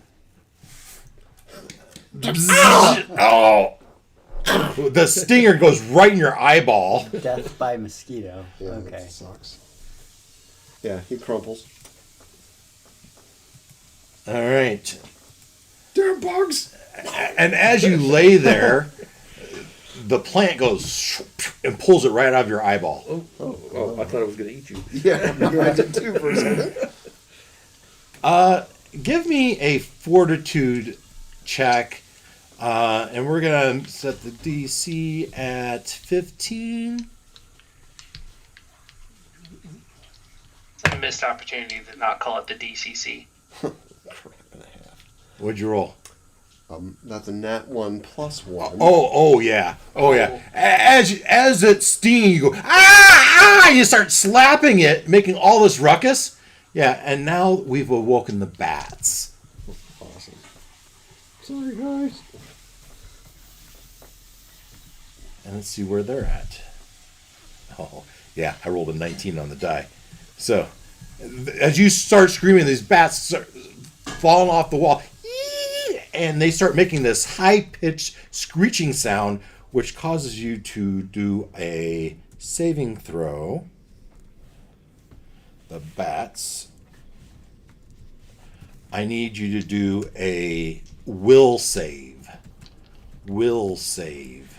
Oh! The stinger goes right in your eyeball. Death by mosquito. Yeah, Okay. that sucks. Yeah, he crumples. All right. Damn bugs! And as you lay there, the plant goes and pulls it right out of your eyeball. Oh, I thought it was going to eat you. Yeah, I did too for a second. Give me a fortitude check, and we're going to set the DC at 15. It's a missed opportunity to not call it the DCC. Crap and a half. What'd you roll? That's a nat 1 plus 1. Oh yeah. As it's stinging, you go, ah! You start slapping it, making all this ruckus. Yeah, and now we've awoken the bats. Awesome. Sorry, guys. And let's see where they're at. Oh, yeah, I rolled a 19 on the die. So, as you start screaming, these bats start falling off the wall. And they start making this high-pitched screeching sound, which causes you to do a saving throw. The bats. I need you to do a will save. Will save.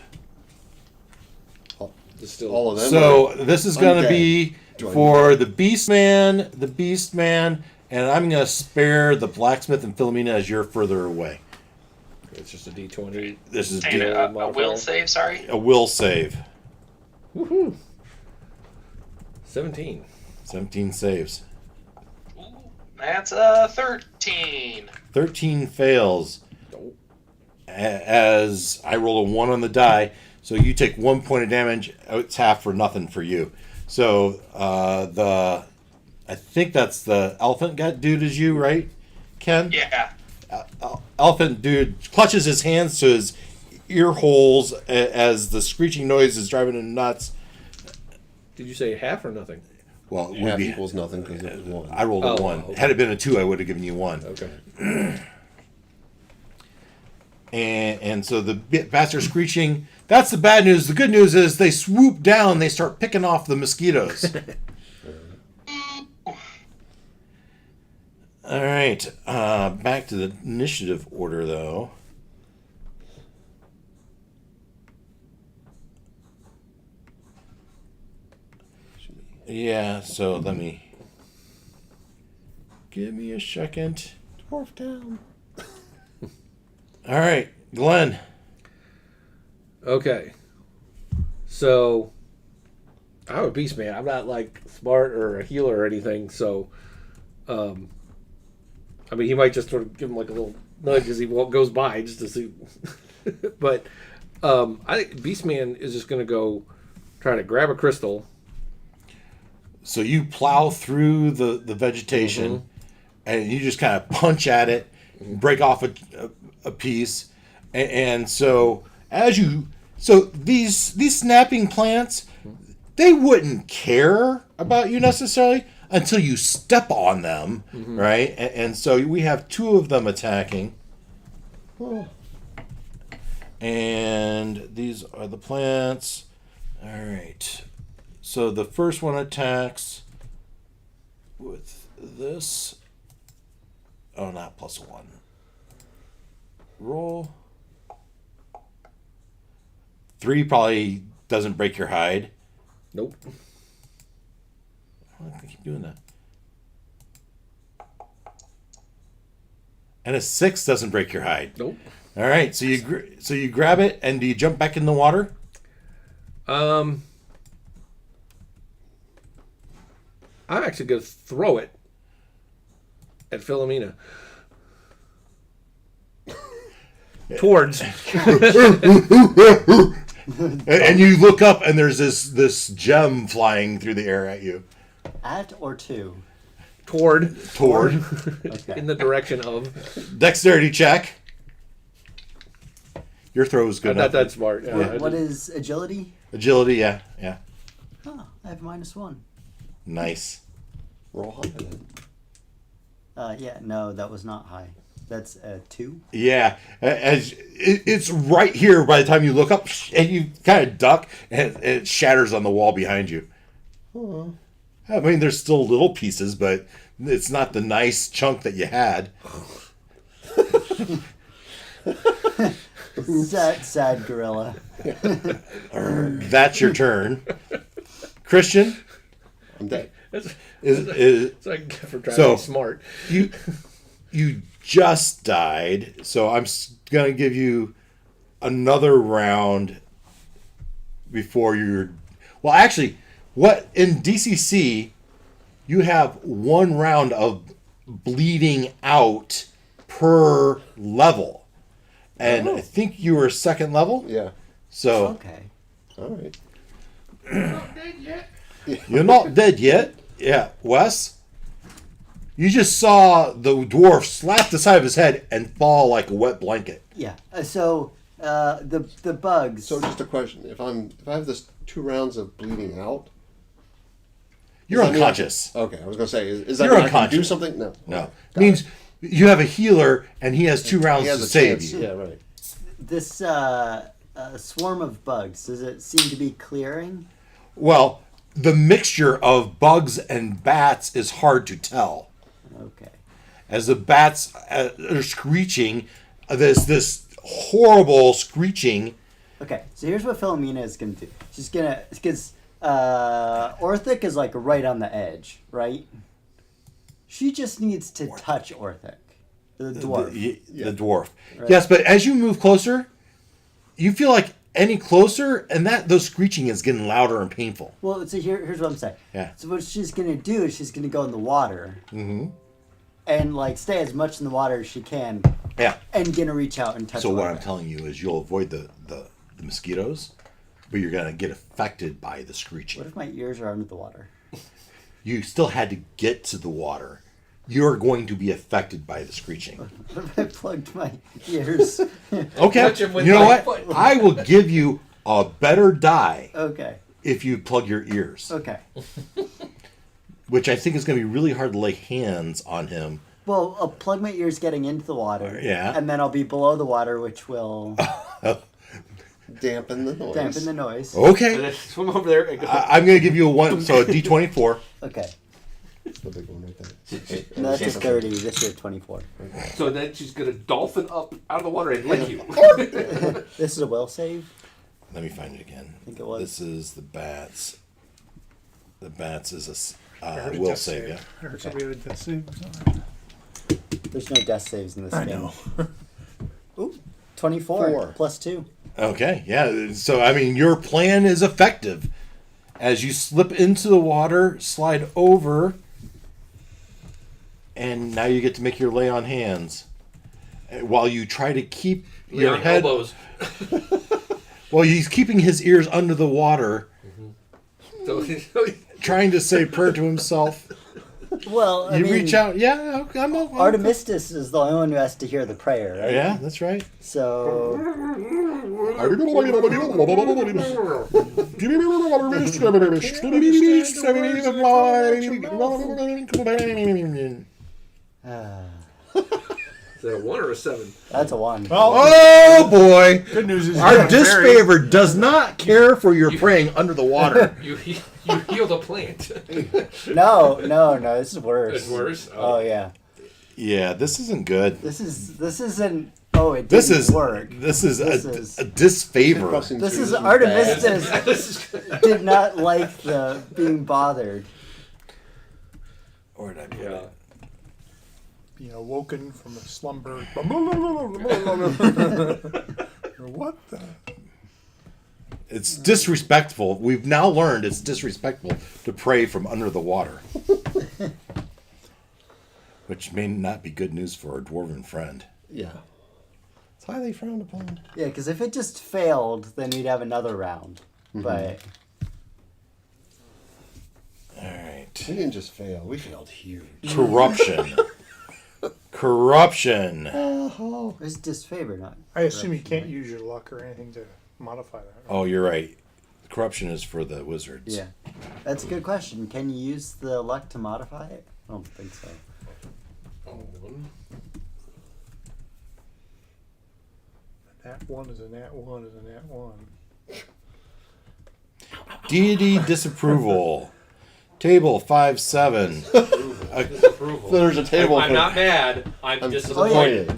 All of them. So this is going to undead. be for the Beastman, and I'm going to spare the blacksmith and Philomena as you're further away. It's just a D20. This is And a will save, sorry. a will save. Woohoo! 17. 17 saves. Ooh, that's 13. 13 fails. Oh. As I roll a 1 on the die, so you take 1 point of damage. It's half for nothing for you. So I think that's the elephant dude is you, right, Ken? Yeah. Elephant dude clutches his hands to his ear holes as the screeching noise is driving him nuts. Did you say half or nothing? Well, it would Half be. equals nothing because it was 1. I rolled a 1. Okay. Had it been a 2, I would have given you 1. Okay. And so the bats are screeching. That's the bad news. The good news is they swoop down. They start picking off the mosquitoes. All right. Back to the initiative order, though. Yeah, so let me... Give me a second. Dwarf down. All right, Glenn. Okay. So, I'm a beast man. I'm not like smart or a healer or anything. So, I mean, he might just sort of give him like a little nudge as he goes by just to see. But I think beast man is just going to go try to grab a crystal. So you plow through the vegetation, and you just kind of punch at it, break off a piece, and so these snapping plants, they wouldn't care about you necessarily until you step on them, right? And so we have 2 of them attacking, and these are the plants. All right. So the first one attacks with this. Oh, not +1. Roll. 3 probably doesn't break your hide. Nope. I can keep doing that. And a 6 doesn't break your hide. Nope. All right, so you grab it, and do you jump back in the water? I'm actually going to throw it at Philomena. Towards. And you look up, and there's this gem flying through the air at you. At or to? Toward. Okay. In the direction of. Dexterity check. Your throw is good I'm not enough. that smart. Yeah. What is agility? Agility, yeah. Oh, I have -1. Nice. Roll high then. Yeah, no, that was not high. That's a 2. Yeah, as it's right here by the time you look up, and you kind of duck, and it shatters on the wall behind you. I mean, there's still little pieces, but it's not the nice chunk that you had. Sad gorilla. That's your turn. Christian, I'm dead. is It's like for trying So- to be smart. you just died, so I'm gonna give you another round before you're. Well, actually, what in DCC you have 1 round of bleeding out per level, and I think you were 2nd level. Yeah. So Okay. All right. you're not dead yet. Yeah, Wes. You just saw the dwarf slap the side of his head and fall like a wet blanket. Yeah. So the bugs. So just a question: if I have this 2 rounds of bleeding out, You're does that mean unconscious. okay, I was gonna say, is that You're mean I can do unconscious. something? No. No, means you have a healer and he has 2 rounds He has to a save chance. you. Yeah, right. This swarm of bugs. Does it seem to be clearing? Well, the mixture of bugs and bats is hard to tell. Okay. As the bats are screeching, there's this horrible screeching. Okay. So here's what Philomena is gonna do. She's gonna because Orthic is like right on the edge, right? She just needs to touch Orthic, the dwarf. The dwarf. Right. Yes, but as you move closer, you feel like any closer, and those screeching is getting louder and painful. Well, so here's what I'm saying. Yeah. So what she's gonna do is she's gonna go in the water. And like stay as much in the water as she can, Yeah. and gonna reach out and touch. So what I'm Orthic. telling you is you'll avoid the mosquitoes, but you're gonna get affected by the screeching. What if my ears are under the water? You still had to get to the water. You're going to be affected by the screeching. What if I plugged my ears? Okay. Touch him with You know my what? foot. I will give you a better die Okay. if you plug your ears, Okay. which I think is going to be really hard to lay hands on him. Well, I'll plug my ears getting into the water. Yeah. And then I'll be below the water, which will Dampen the noise. dampen the noise. And Okay. then swim over there and go. I'm going to give you a 1, so a D24. Okay. The big one right there. No, that's a 30. This is a 24. So then she's gonna dolphin up out of the water and lick you. This is a will save. Let me find it again. I think it was. This is the bats. The bats is I a heard a will death save, yeah. I heard somebody had a death save or something. There's no death saves in this I game. know. Ooh, 24 4. plus 2. Okay, yeah. So, I mean, your plan is effective. As you slip into the water, slide over, and now you get to make your lay on hands. While you try to keep your on head. elbows. Well, he's keeping his ears under the water, So trying to say prayer to himself. Well, I You mean, reach out. Yeah, I'm Artemistus is the only one who has to hear the prayer, right? Yeah, that's right. So, is that a 1 or a 7? that's a 1. Well, Oh boy! good news is Our you're very- disfavor does not care for your praying under the water. You heal the plant. No, this is worse. It's worse. Oh yeah. Yeah, this isn't good. This isn't. Oh, it didn't This is work. This is This a, is- a disfavor. Crossing This through is some Artemistus This is- did not like the being bothered. Or did I put yeah. it? Being awoken from a slumber. What the? It's disrespectful. We've now learned it's disrespectful to pray from under the water. Which may not be good news for our dwarven friend. Yeah. It's highly frowned upon. Yeah, because if it just failed, then we'd have another round. But Alright. We didn't just fail. We failed huge. Corruption. Corruption. it's disfavor, not. I assume you can't use your luck or anything to modify that. Right? Oh, you're right. Corruption is for the wizards. Yeah, that's a good question. Can you use the luck to modify it? I don't think so. Nat 1 is a nat 1 is a nat 1. Deity disapproval. Table 5-7. Disapproval. There's a table. I'm not mad. I'm I'm disappointed.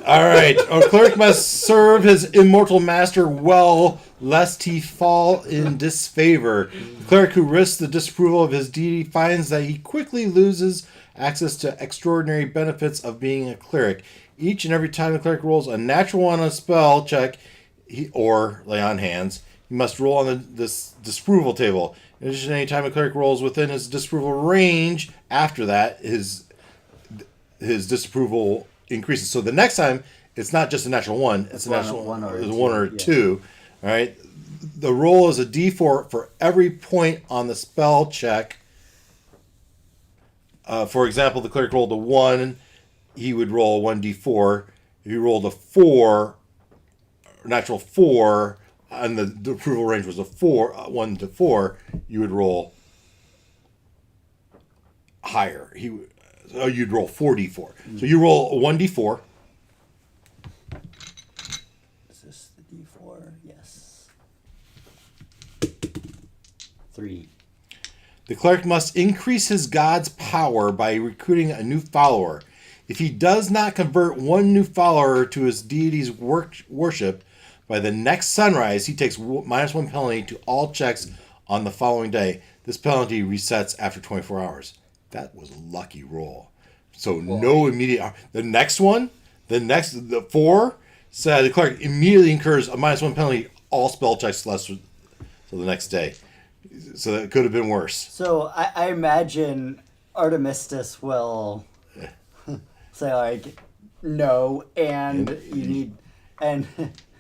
All right. A cleric must serve his immortal master well, lest he fall in disfavor. The cleric who risks the disapproval of his deity finds that he quickly loses access to extraordinary benefits of being a cleric. Each and every time the cleric rolls a natural one on a spell check, or lay on hands, he must roll on this disapproval table. In addition, any time a cleric rolls within his disapproval range, after that, his disapproval increases. So the next time, it's not just a natural one; it's a natural one or it's two, one or yeah. two. All right. The roll is a D4 for every point on the spell check. For example, the cleric rolled a 1, he would roll 1d4. If he rolled a 4, natural 4, and the approval range was a 1 to 4, you would roll higher. You'd roll 4d4. So you roll a 1d4. Is this the D4? Yes. 3. The cleric must increase his god's power by recruiting a new follower. If he does not convert one new follower to his deity's worship by the next sunrise, he takes -1 penalty to all checks on the following day. This penalty resets after 24 hours. That was a lucky roll. So no immediate. The 4 said the cleric immediately incurs a -1 penalty all spell checks less so the next day. So that could have been worse. So I imagine Artemistus will say like, no, and you need, and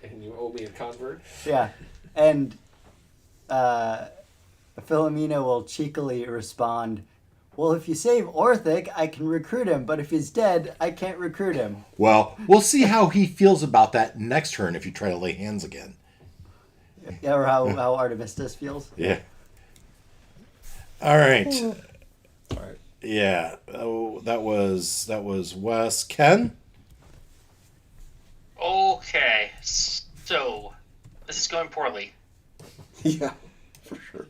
And you owe me a convert? yeah, and Philomena will cheekily respond, well, if you save Orthic, I can recruit him, but if he's dead, I can't recruit him. Well, we'll see how he feels about that next turn if you try to lay hands again. Yeah, or how Artemistus feels. Yeah. All right. All right. Yeah. Oh, that was Wes. Ken? Okay, so this is going poorly. Yeah, for sure.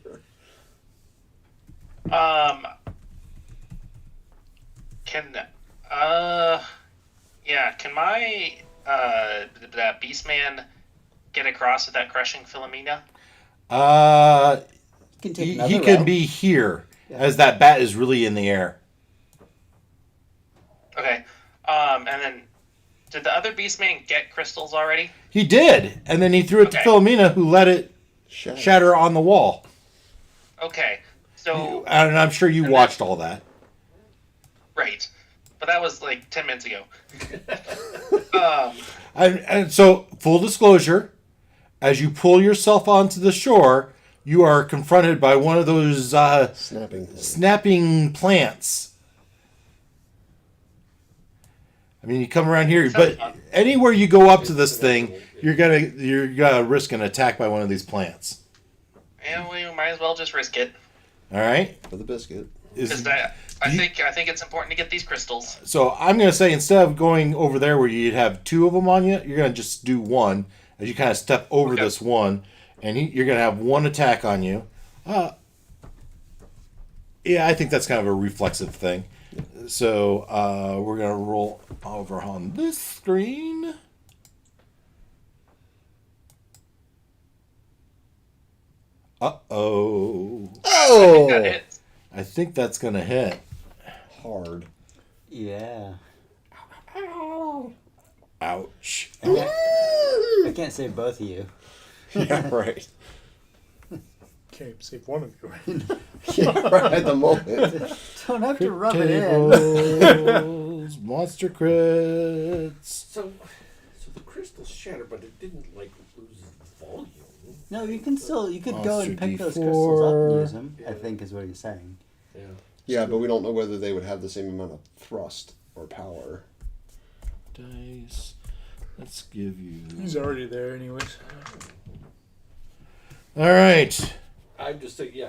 Can my that Beastman get across without crushing Philomena? You can take He another can route. be here, as that bat is really in the air. Okay, and then did the other Beastman get crystals already? He did, and then he threw it to Okay. Philomena, who let it shatter on the wall. Okay, so And I'm sure you And watched all that. right, but that was like 10 minutes ago. And so, full disclosure, as you pull yourself onto the shore, you are confronted by one of those snapping plants. I mean, you come around here, but anywhere you go up to this thing, you're gonna risk an attack by one of these plants. And we might as well just risk it. All right. For the biscuit. Because I think it's important to get these crystals. So I'm gonna say instead of going over there where you'd have 2 of them on you, you're gonna just do one as you kind of step over this one, and you're gonna have one attack on you. Yeah, I think that's kind of a reflexive thing. So we're gonna roll over on this screen. Uh-oh. Oh! Got it. I think that's gonna hit. Hard. Yeah. Ouch. I can't save both of you. Yeah, right. Can't even save one of you. Yeah, right at the moment. Don't have to rub it in. Tables, monster crits. So the crystals shattered, but it didn't like lose volume. No, you could go Monster and pick those D4. crystals up and use them, I think is what he's saying. Yeah. Yeah, but we don't know whether they would have the same amount of thrust or power. Dice. Let's give you. He's already there, anyways. All right. I'm Thinking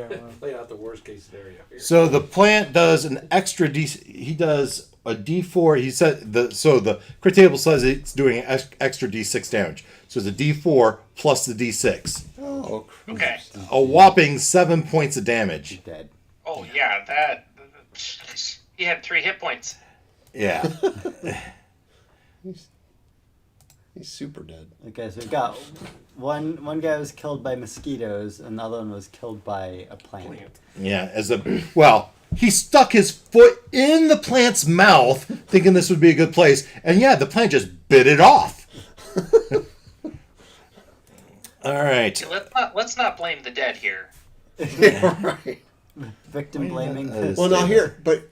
out loud. playing out the worst case scenario here. So the plant does an extra D. He does a D4. He said the crit table says it's doing extra D6 damage. So it's a D4 plus the D6. Oh, Okay. A whopping 7 points of damage. Dead. Oh yeah, that. He had 3 hit points. Yeah. he's super dead. Okay, so we got one guy was killed by mosquitoes, and the other one was killed by a plant. Yeah. He stuck his foot in the plant's mouth, thinking this would be a good place, and yeah, the plant just bit it off. All right. Let's not blame the dead here. Yeah, right. Victim blaming. Well, now here, but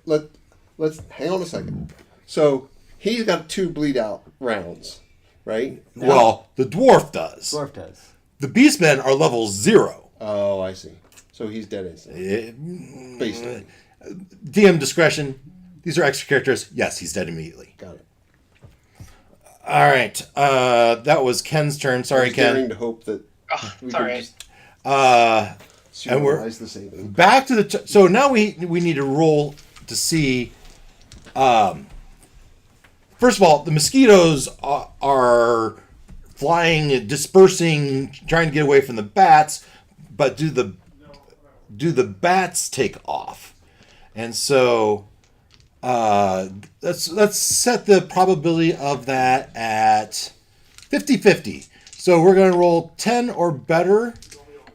let's hang on a second. So he's got 2 bleed out rounds, right? Well, the dwarf does. Dwarf does. The beastmen are level 0. Oh, I see. So he's dead instantly. Basically. DM discretion. These are extra characters. Yes, he's dead immediately. Got it. All right. That was Ken's turn. Sorry, I was daring Ken. to hope that Oh, we it's all could right. just And we're supervise the saving. back to the. So now we need to roll to see. First of all, the mosquitoes are flying, dispersing, trying to get away from the bats. But do the bats take off? And so let's set the probability of that at 50-50. So we're going to roll 10 or better.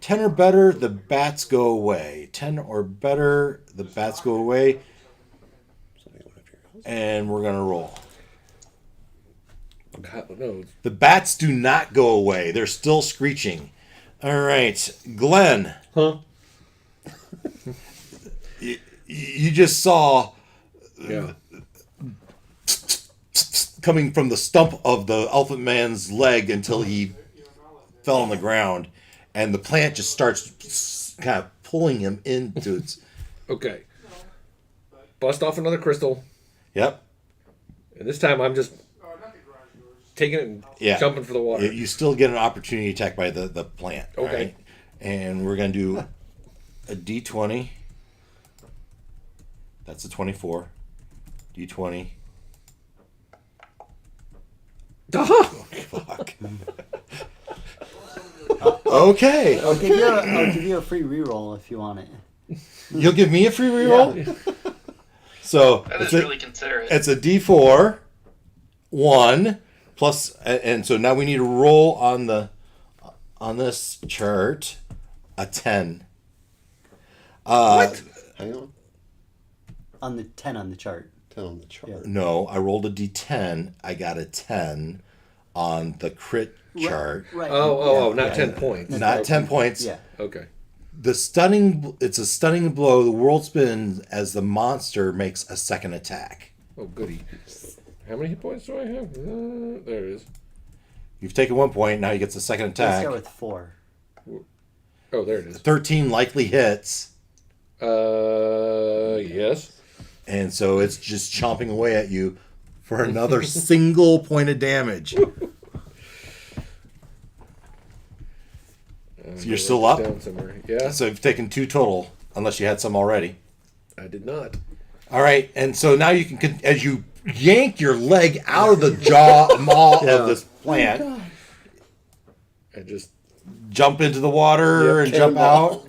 10 or better, the bats go away. 10 or better, the bats go away. And we're going to roll. God, no. The bats do not go away. They're still screeching. All right, Glenn. Huh? You just saw Yeah. coming from the stump of the elephant man's leg until he fell on the ground, and the plant just starts kind of pulling him into its. Okay. Bust off another crystal, Yep. and this time I'm just taking it and Yeah. jumping for the water. You still get an opportunity attack by the plant. Okay. Right? And we're going to do a D20. That's a 24. D20. Fuck. Okay. I'll give you a free reroll if you want it. You'll give me a free reroll? So That it's is a, really considerate. it's a D4, 1, plus, and so now we need to roll on this chart a 10. What? Hang on. On the 10 on the chart. 10 on the chart. No, I rolled a D10. I got a 10 on the crit chart. Right. Oh, not Yeah. 10 points. Not 10 points. Yeah. Okay. It's a stunning blow. The world spins as the monster makes a second attack. Oh, goody. How many hit points do I have? There it is. You've taken 1 point. Now he gets a second Let's attack. start with 4. Oh, there it is. 13 likely hits. Yes. And so it's just chomping away at you for another single point of damage. So you're still up? Down somewhere. Yeah. So you've taken 2 total, unless you had some already. I did not. All right, and so now you can, as you yank your leg out of the jaw maw of this plant, I just. jump into the water Yep, and jump out.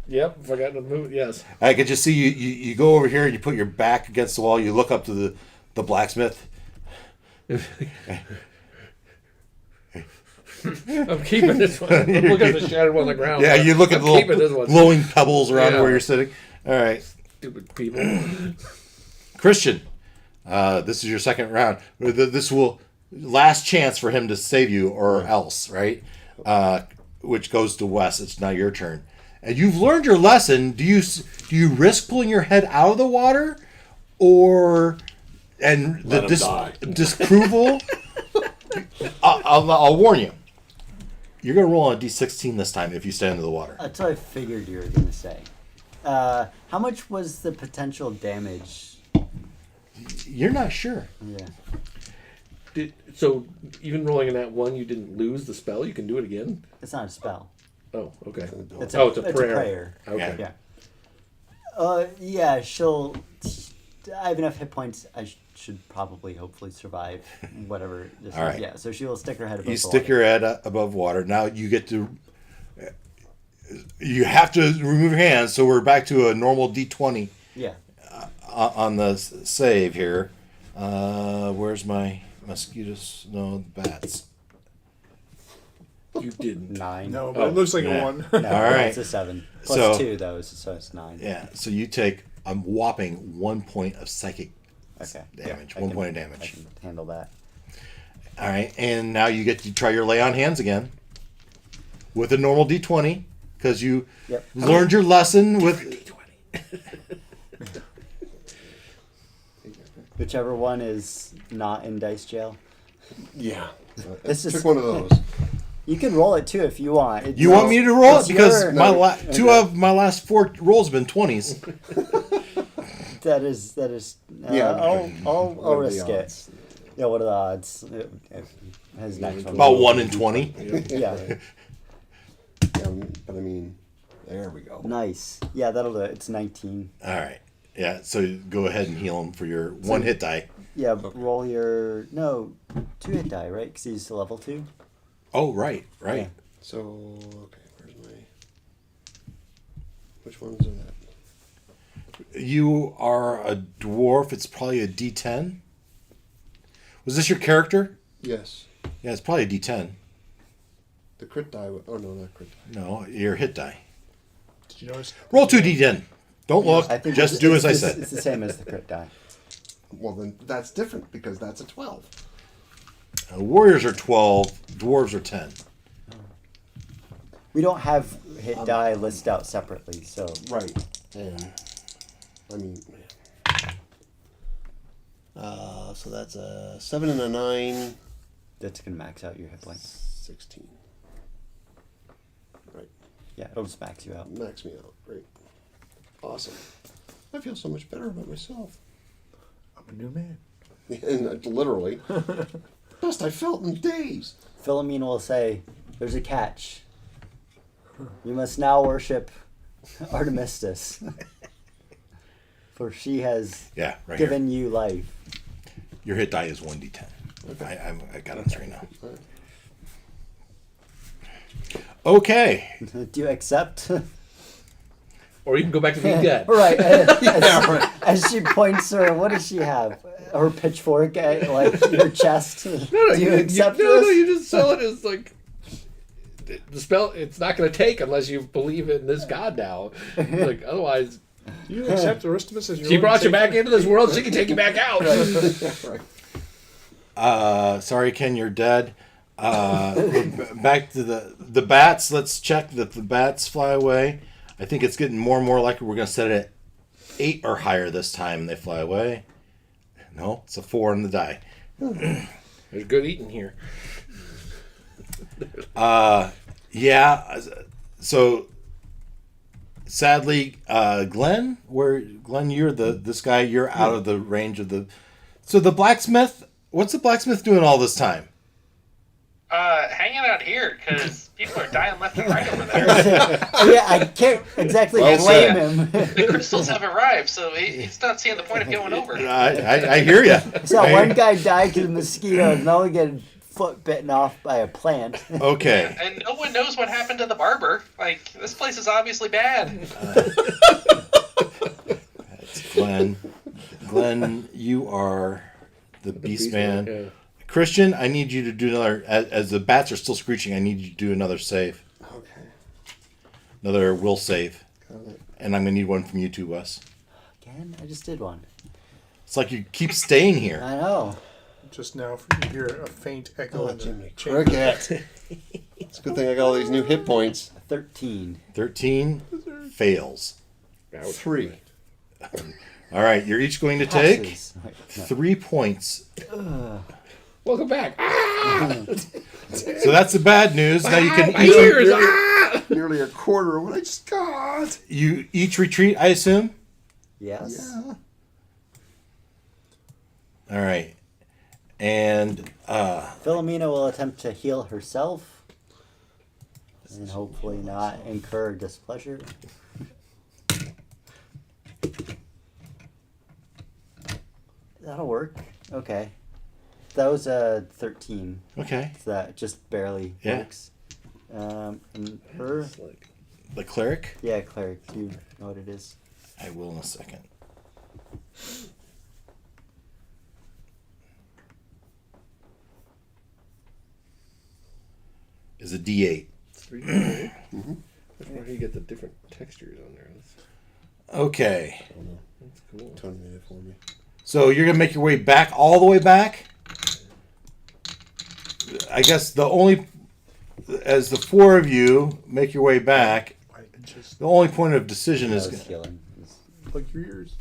Yep. Forgot to move. Yes. I could just see you go over here and you put your back against the wall. You look up to the blacksmith. I'm keeping this one. I'm looking at the shattered one on the ground. Yeah, you look at the keeping this little one. glowing pebbles around Yeah. where you're sitting. All right, Stupid people. Christian, this is your second round. This will last chance for him to save you or else, right? Which goes to Wes. It's now your turn, and you've learned your lesson. Do you risk pulling your head out of the water, or Let him die. disapproval? I'll warn you. You're gonna roll on a D16 this time if you stay under the water. That's what I figured you were going to say. How much was the potential damage? You're not sure. Yeah. So even rolling in that one, you didn't lose the spell. You can do it again. It's not a spell. Oh, okay. It's Oh, it's a it's prayer. a prayer. Okay. Yeah. Yeah. Yeah, she'll I have enough hit points. I should probably, hopefully, survive whatever this All is. right. Yeah, so she will stick her head above You the stick water. your head above water. Now you get to. You have to remove your hands, so we're back to a normal D20 Yeah. on the save here. Where's my mosquitoes? No, bats. You didn't. 9. No, but it looks like yeah. a 1. No, All right. It's a 7. Plus So- 2, though, so it's 9. Yeah, so you take a whopping 1 point of psychic Okay. damage. I 1 can- point of I damage. can handle that. All right, and now you get to try your lay on hands again with a normal D20 because you Yep. learned your lesson with. Whichever one is not in dice jail. Yeah. This is- Took one of those. You can roll it too if you want. It's- You want me to roll it it's because your- two of my last 4 rolls have been 20s. that is Yeah. I'll What are the risk it. odds? Yeah, what are the odds? His next one. About 1 in 20. Yeah. Yeah, but I mean, there we go. Nice. Yeah, that'll do it. It's 19. All right, yeah. So go ahead and heal him for your 1 hit die. Yeah, roll your 2 hit die, right? Because he's level 2. Oh, right. Yeah. So, okay, where's my... Which ones are that? You are a dwarf. It's probably a D10. Was this your character? Yes. Yeah, it's probably a D10. The crit die... Oh, no, not crit die. No, your hit die. Did you notice? Roll 2 D10. Don't look. I think Just it's- do as I it's- said. It's the same as the crit die. Well, then that's different because that's a 12. Warriors are 12. Dwarves are 10. We don't have hit die listed out separately, so Right. And, I mean... so that's a 7 and a 9, that's gonna max out your hit points. 16. Right. Yeah, it'll just max you out. Max me out. Great. Awesome. I feel so much better about myself. I'm a new man. And literally, best I felt in days. Philomene will say, "There's a catch. You must now worship Artemistus, for she has Yeah, right here. given you life." Your hit die is 1d10. I got it right now. Okay. Do you accept? Or you can go back to being dead. Right. As she points her, what does she have? Her pitchfork at like your chest. No, Do you accept no, this? you just sell it as like the spell. It's not going to take unless you believe in this god now. Like otherwise, Do you accept Aristimus as your she own brought you back savior? into this world. She can take you back out. Right. Sorry, Ken, you're dead. Back to the bats. Let's check that the bats fly away. I think it's getting more and more likely we're going to set it at 8 or higher this time and they fly away. No, it's a 4 on the die. There's good eating here. Yeah. So sadly, Glenn, you're this guy. You're out of the range of the. So the blacksmith. What's the blacksmith doing all this time? Hanging out here because people are dying left and right over there. Yeah, I can't exactly Well blame said. him. The crystals have arrived, so he's not seeing the point of going over. I hear you. So one guy died because of mosquitoes, and only getting foot bitten off by a plant. Okay. And no one knows what happened to the barber. Like, this place is obviously bad. That's Glenn. Glenn, you are the beast man. Yeah. Christian, I need you to do another. As the bats are still screeching, I need you to do another save. Okay. Another will save. Got it. And I'm going to need one from you too, Wes. Again, I just did one. It's like you keep staying here. I know. Just now, you hear a faint echo Oh, in the Jimmy chamber. Cricket. It's a good thing I got all these new hit points. 13. 13 fails. 3. All right, you're each going to take Passes. Wait, no. 3 points. Welcome back. So that's the bad news. Now you can My each, ears. Nearly a quarter of what I just got. you each retreat, I assume. Yes. Yeah. All right, and Philomena will attempt to heal herself and hopefully not incur displeasure. That'll work. Okay. That was a 13. Okay. So that just barely Yeah. works. And her, It's like, The cleric? yeah, cleric. Do you know what it is? I will in a second. Is a D8. 3 D8. Where do you get the different textures on there? Okay. That's cool. Tony made it for me. So you're going to make your way back, all the way back? I guess the only... As the four of you make your way back, I just the only point of decision That is... was healing. like your ears.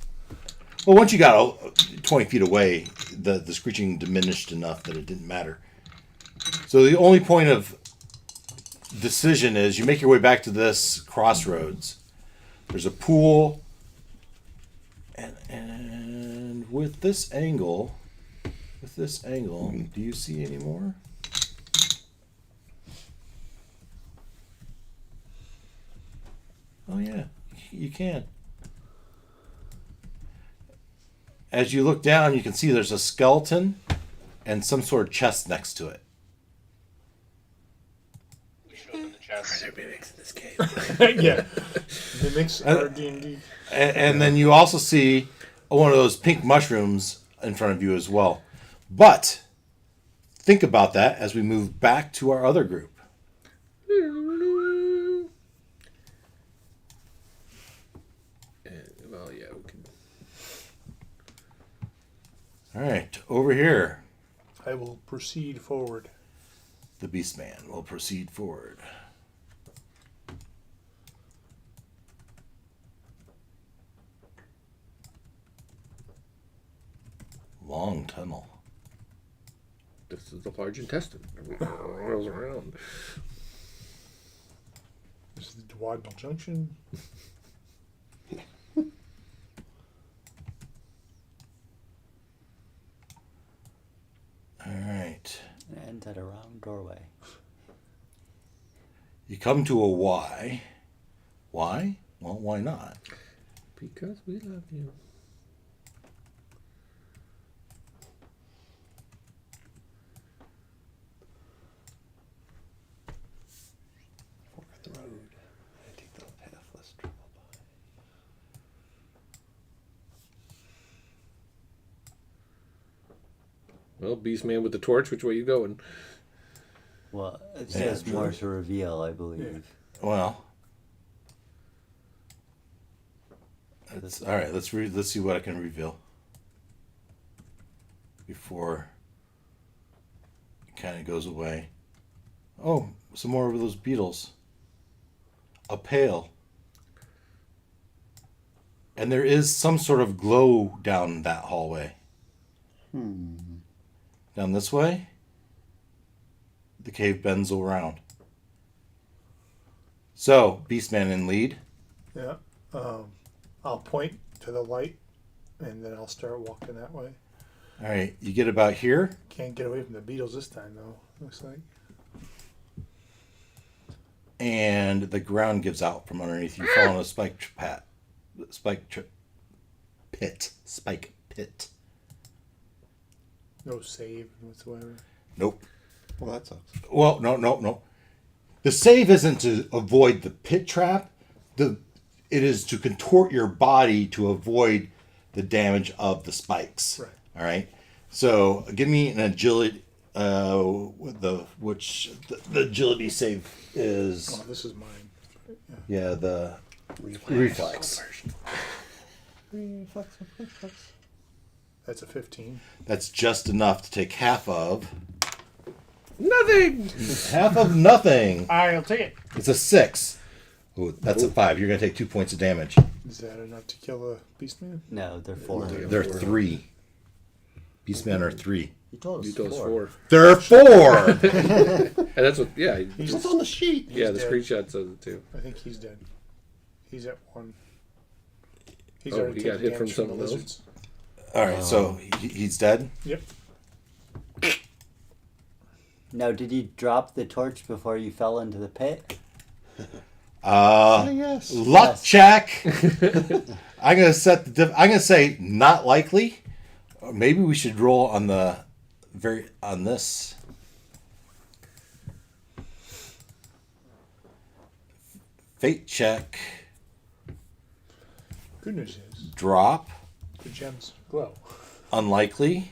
Well, once you got 20 feet away, the screeching diminished enough that it didn't matter. So the only point of decision is you make your way back to this crossroads. There's a pool, and with this angle, do you see any more? Oh yeah, you can. As you look down, you can see there's a skeleton and some sort of chest next to it. We should open the chest. Yeah. Mimics our D&D. And then you also see one of those pink mushrooms in front of you as well. But think about that as we move back to our other group. Well, yeah, we can. All right, over here, I will proceed forward. the Beastman will proceed forward. Long tunnel. This is the large intestine. It rolls around. This is the duodenal junction. All right. It ends at a round doorway. You come to a Y. Why? Well, why not? Because we love you. Fork the road. I take the path less traveled by. Well, Beastman with the torch, which way you going? Well, it Yeah, says more George. to reveal, I believe. Well, it's all right. Let's see what I can reveal before it kind of goes away. Oh, some more of those beetles. A pail, and there is some sort of glow down that hallway. Down this way, the cave bends around. So, Beastman in lead. Yeah. I'll point to the light, and then I'll start walking that way. All right, you get about here. Can't get away from the beetles this time, though. Looks like. And the ground gives out from underneath you. Fall in a spike pit. No save whatsoever. Nope. Well, that sucks. Well, no. The save isn't to avoid the pit trap. It is to contort your body to avoid the damage of the spikes. Right. All right. So give me an agility. The agility save is Oh, this is mine. the reflex. That's a 15. That's just enough to take half of Nothing! nothing. I'll take it. It's a 6. Ooh, that's a 5. You're gonna take 2 points of damage. Is that enough to kill a beastman? No, they're 4. They're 3. Beastmen are 3. You told us You told us 4. They're 4. And that's what, yeah. It's on the sheet. Yeah, the dead. screenshot says it too. I think he's dead. He's at 1. He's Oh, already he got taken hit from damage from the something else? lizards. All right, so he's dead. Yep. Now, did you drop the torch before you fell into the pit? Yes. Luck Yes. check. I'm gonna say not likely. Maybe we should roll on this. Fate check. Good news is Drop. the gems glow. Unlikely.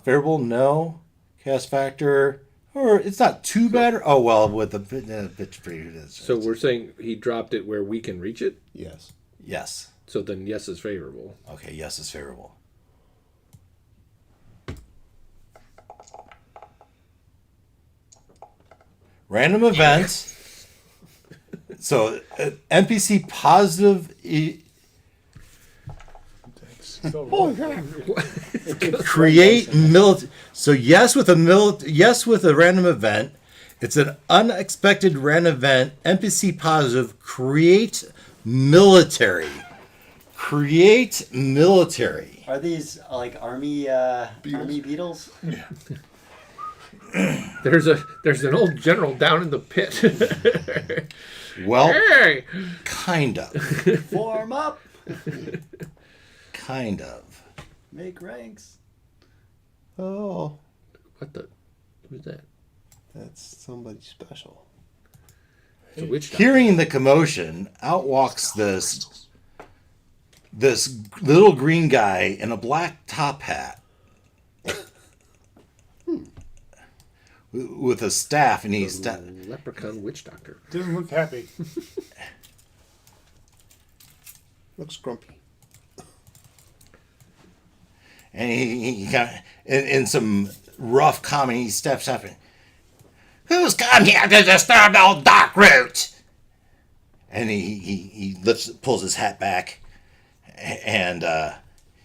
Variable, no. Cast factor, or it's not too bad. Oh well, with the bit it is. So we're saying he dropped it where we can reach it. Yes. Yes. So then yes is favorable. Okay. Yes is favorable. Random event. So NPC positive. Thanks. So, Create So yes with a random event. It's an unexpected random event. NPC positive. Create military. Are these like army beetles? yeah. There's an old general down in the pit. Well, Hey! kind of. Form up. Kind of. Make ranks. Oh, What the? Who's that? that's somebody special. It's a witch doctor. Hearing the commotion, out walks this little green guy in a black top hat with a staff, and he's Leprechaun witch doctor. Doesn't look happy. Looks grumpy. and he kind of, in some rough comment, he steps up and, "Who's come here to disturb old Dark Root?" And he pulls his hat back, and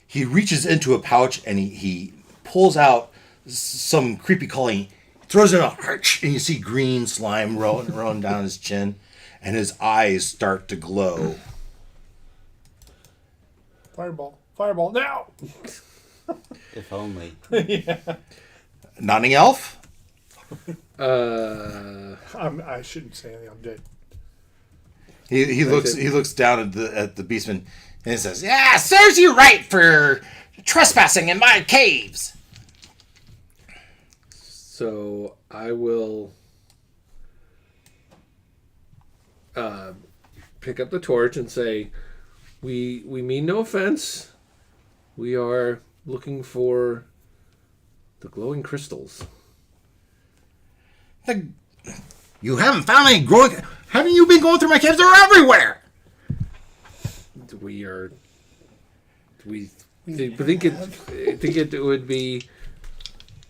he reaches into a pouch and he pulls out some creepy calling, throws it out, and you see green slime rolling down his chin, and his eyes start to glow. Fireball now. If only. Yeah. Nodding elf. I shouldn't say anything. I'm dead. He looks down at the beastman and he says, "Yeah, serves you right for trespassing in my caves." So I will pick up the torch and say, "We mean no offense. We are looking for the glowing crystals." You haven't found any growing. Haven't you been going through my caves? They're everywhere. We think it would be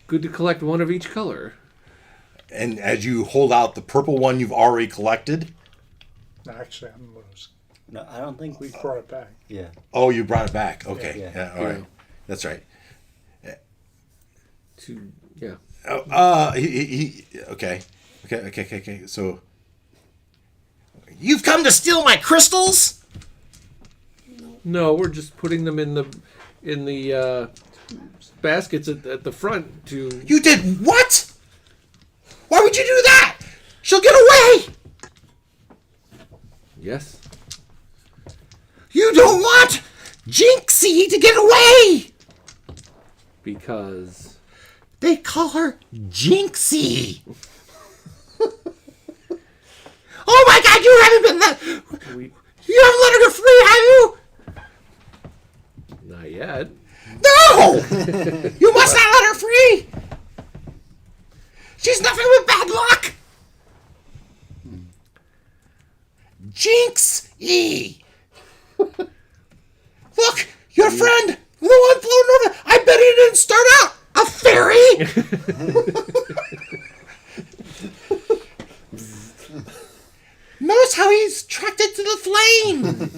good to collect one of each color. And as you hold out the purple one you've already collected. No, actually, I'm Moose. No, I don't think we. Brought it back. Yeah. Oh, you brought it back. Okay. Yeah. Yeah. All right. That's right. Yeah. Okay. So, you've come to steal my crystals? No, we're just putting them in the baskets at the front to. You did what? Why would you do that? She'll get away. Yes. You don't want Jinxie to get away. Because. They call her Jinxie. Oh my God! You haven't been You haven't let her go free, have you? Not yet. No! You must not let her free. She's nothing but bad luck. Jinxie. Look, your friend, the one floating over. I bet he didn't start out a fairy. Notice how he's attracted to the flame.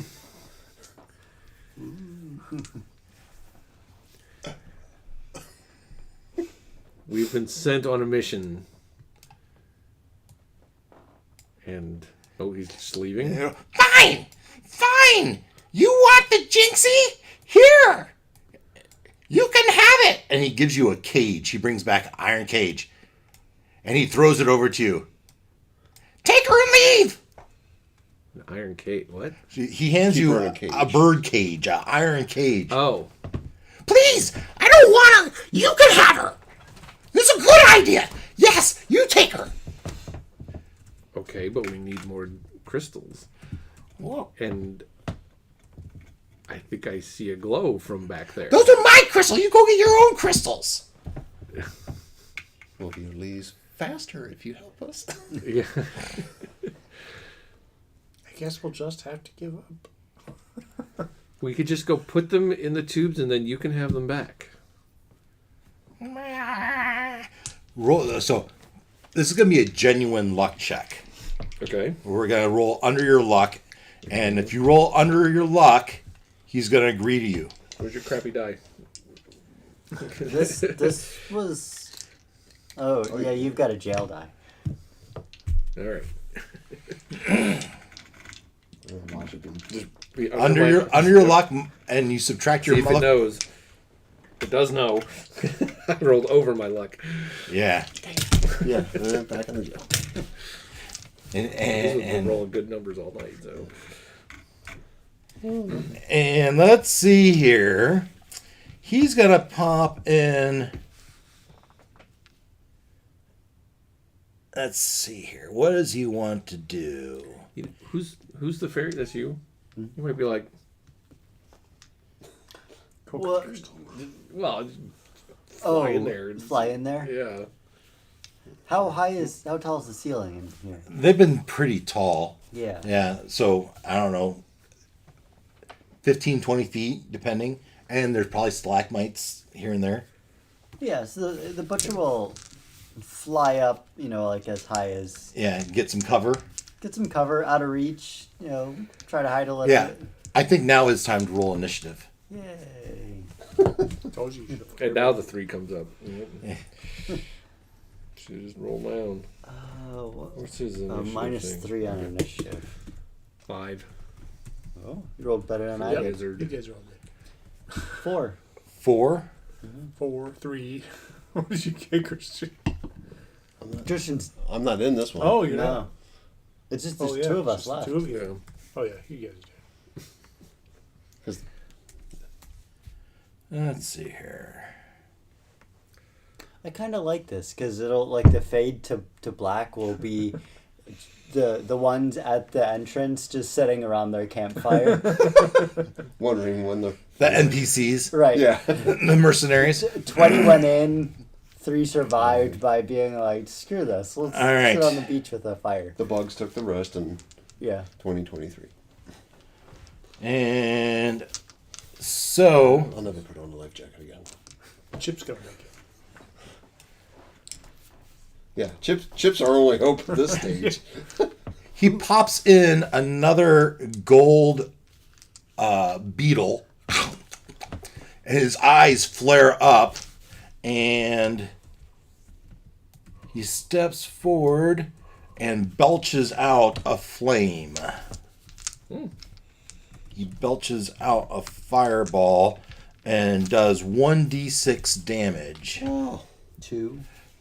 We've been sent on a mission. And he's just leaving. Fine. You want the Jinxie? Here. You can have it. And he gives you a cage. He brings back an iron cage. And he throws it over to you. Take her and leave. Iron cage. What? He hands Keep you her in a cage. a bird cage, an iron cage. Oh. Please, I don't want her. You can have her. It's a good idea. Yes, you take her. Okay, but we need more crystals. Whoa. And I think I see a glow from back there. Those are my crystals. You go get your own crystals. We'll be leaves faster if you help us. Yeah. I guess we'll just have to give up. We could just go put them in the tubes and then you can have them back. Roll. So this is going to be a genuine luck check. Okay. We're going to roll under your luck. And if you roll under your luck, he's going to agree to you. Where's your crappy die? This was. Oh yeah, you've got a jail die. All right. Just Be Under my- your luck, and you subtract your See if it luck. knows. It does know. I rolled over my luck. Yeah. yeah, back in the jail. This has been And rolling good numbers all night, so. and let's see here. He's going to pop in. Let's see here. What does he want to do? Who's the fairy? That's you? You might be like, Well, well, oh, fly in there. Fly in there. Yeah. How tall is the ceiling in here? They've been pretty tall. Yeah. Yeah, so I don't know, 15, 20 feet, depending. And there's probably stalagmites here and there. Yeah. So the butcher will fly up, like as high as Yeah, get some cover. get some cover out of reach. Try to hide a little Yeah, bit. I think now is time to roll initiative. Yay. Told you. should have- And now the 3 comes up. Should just roll down. What's his initiative minus thing? 3 on initiative. 5. Oh, you rolled better than I Yeah. did. Wizard. You guys are all good. 4. 4. 4, 3. What did you get, Christian? Christian's I'm not in this one. Oh, you're no. not. It's just Oh, there's yeah, 2 of us just the left. 2 of you. Yeah. Oh, yeah, you guys do. 'Cause Let's see here. I kind of like this because it'll like the fade to black will be the ones at the entrance just sitting around their campfire. wondering when the NPCs, Right. yeah. the mercenaries. 20 went in, 3 survived by being like, screw this. Let's All right. sit on the beach with a fire. The bugs took the rest in Yeah. 2023. And so I'll never put on a life jacket again. Chip's gonna make it. Yeah, chips are only hope at this stage. he pops in another gold beetle. His eyes flare up, and he steps forward and belches out a flame. He belches out a fireball and does 1d6 damage Oh, 2.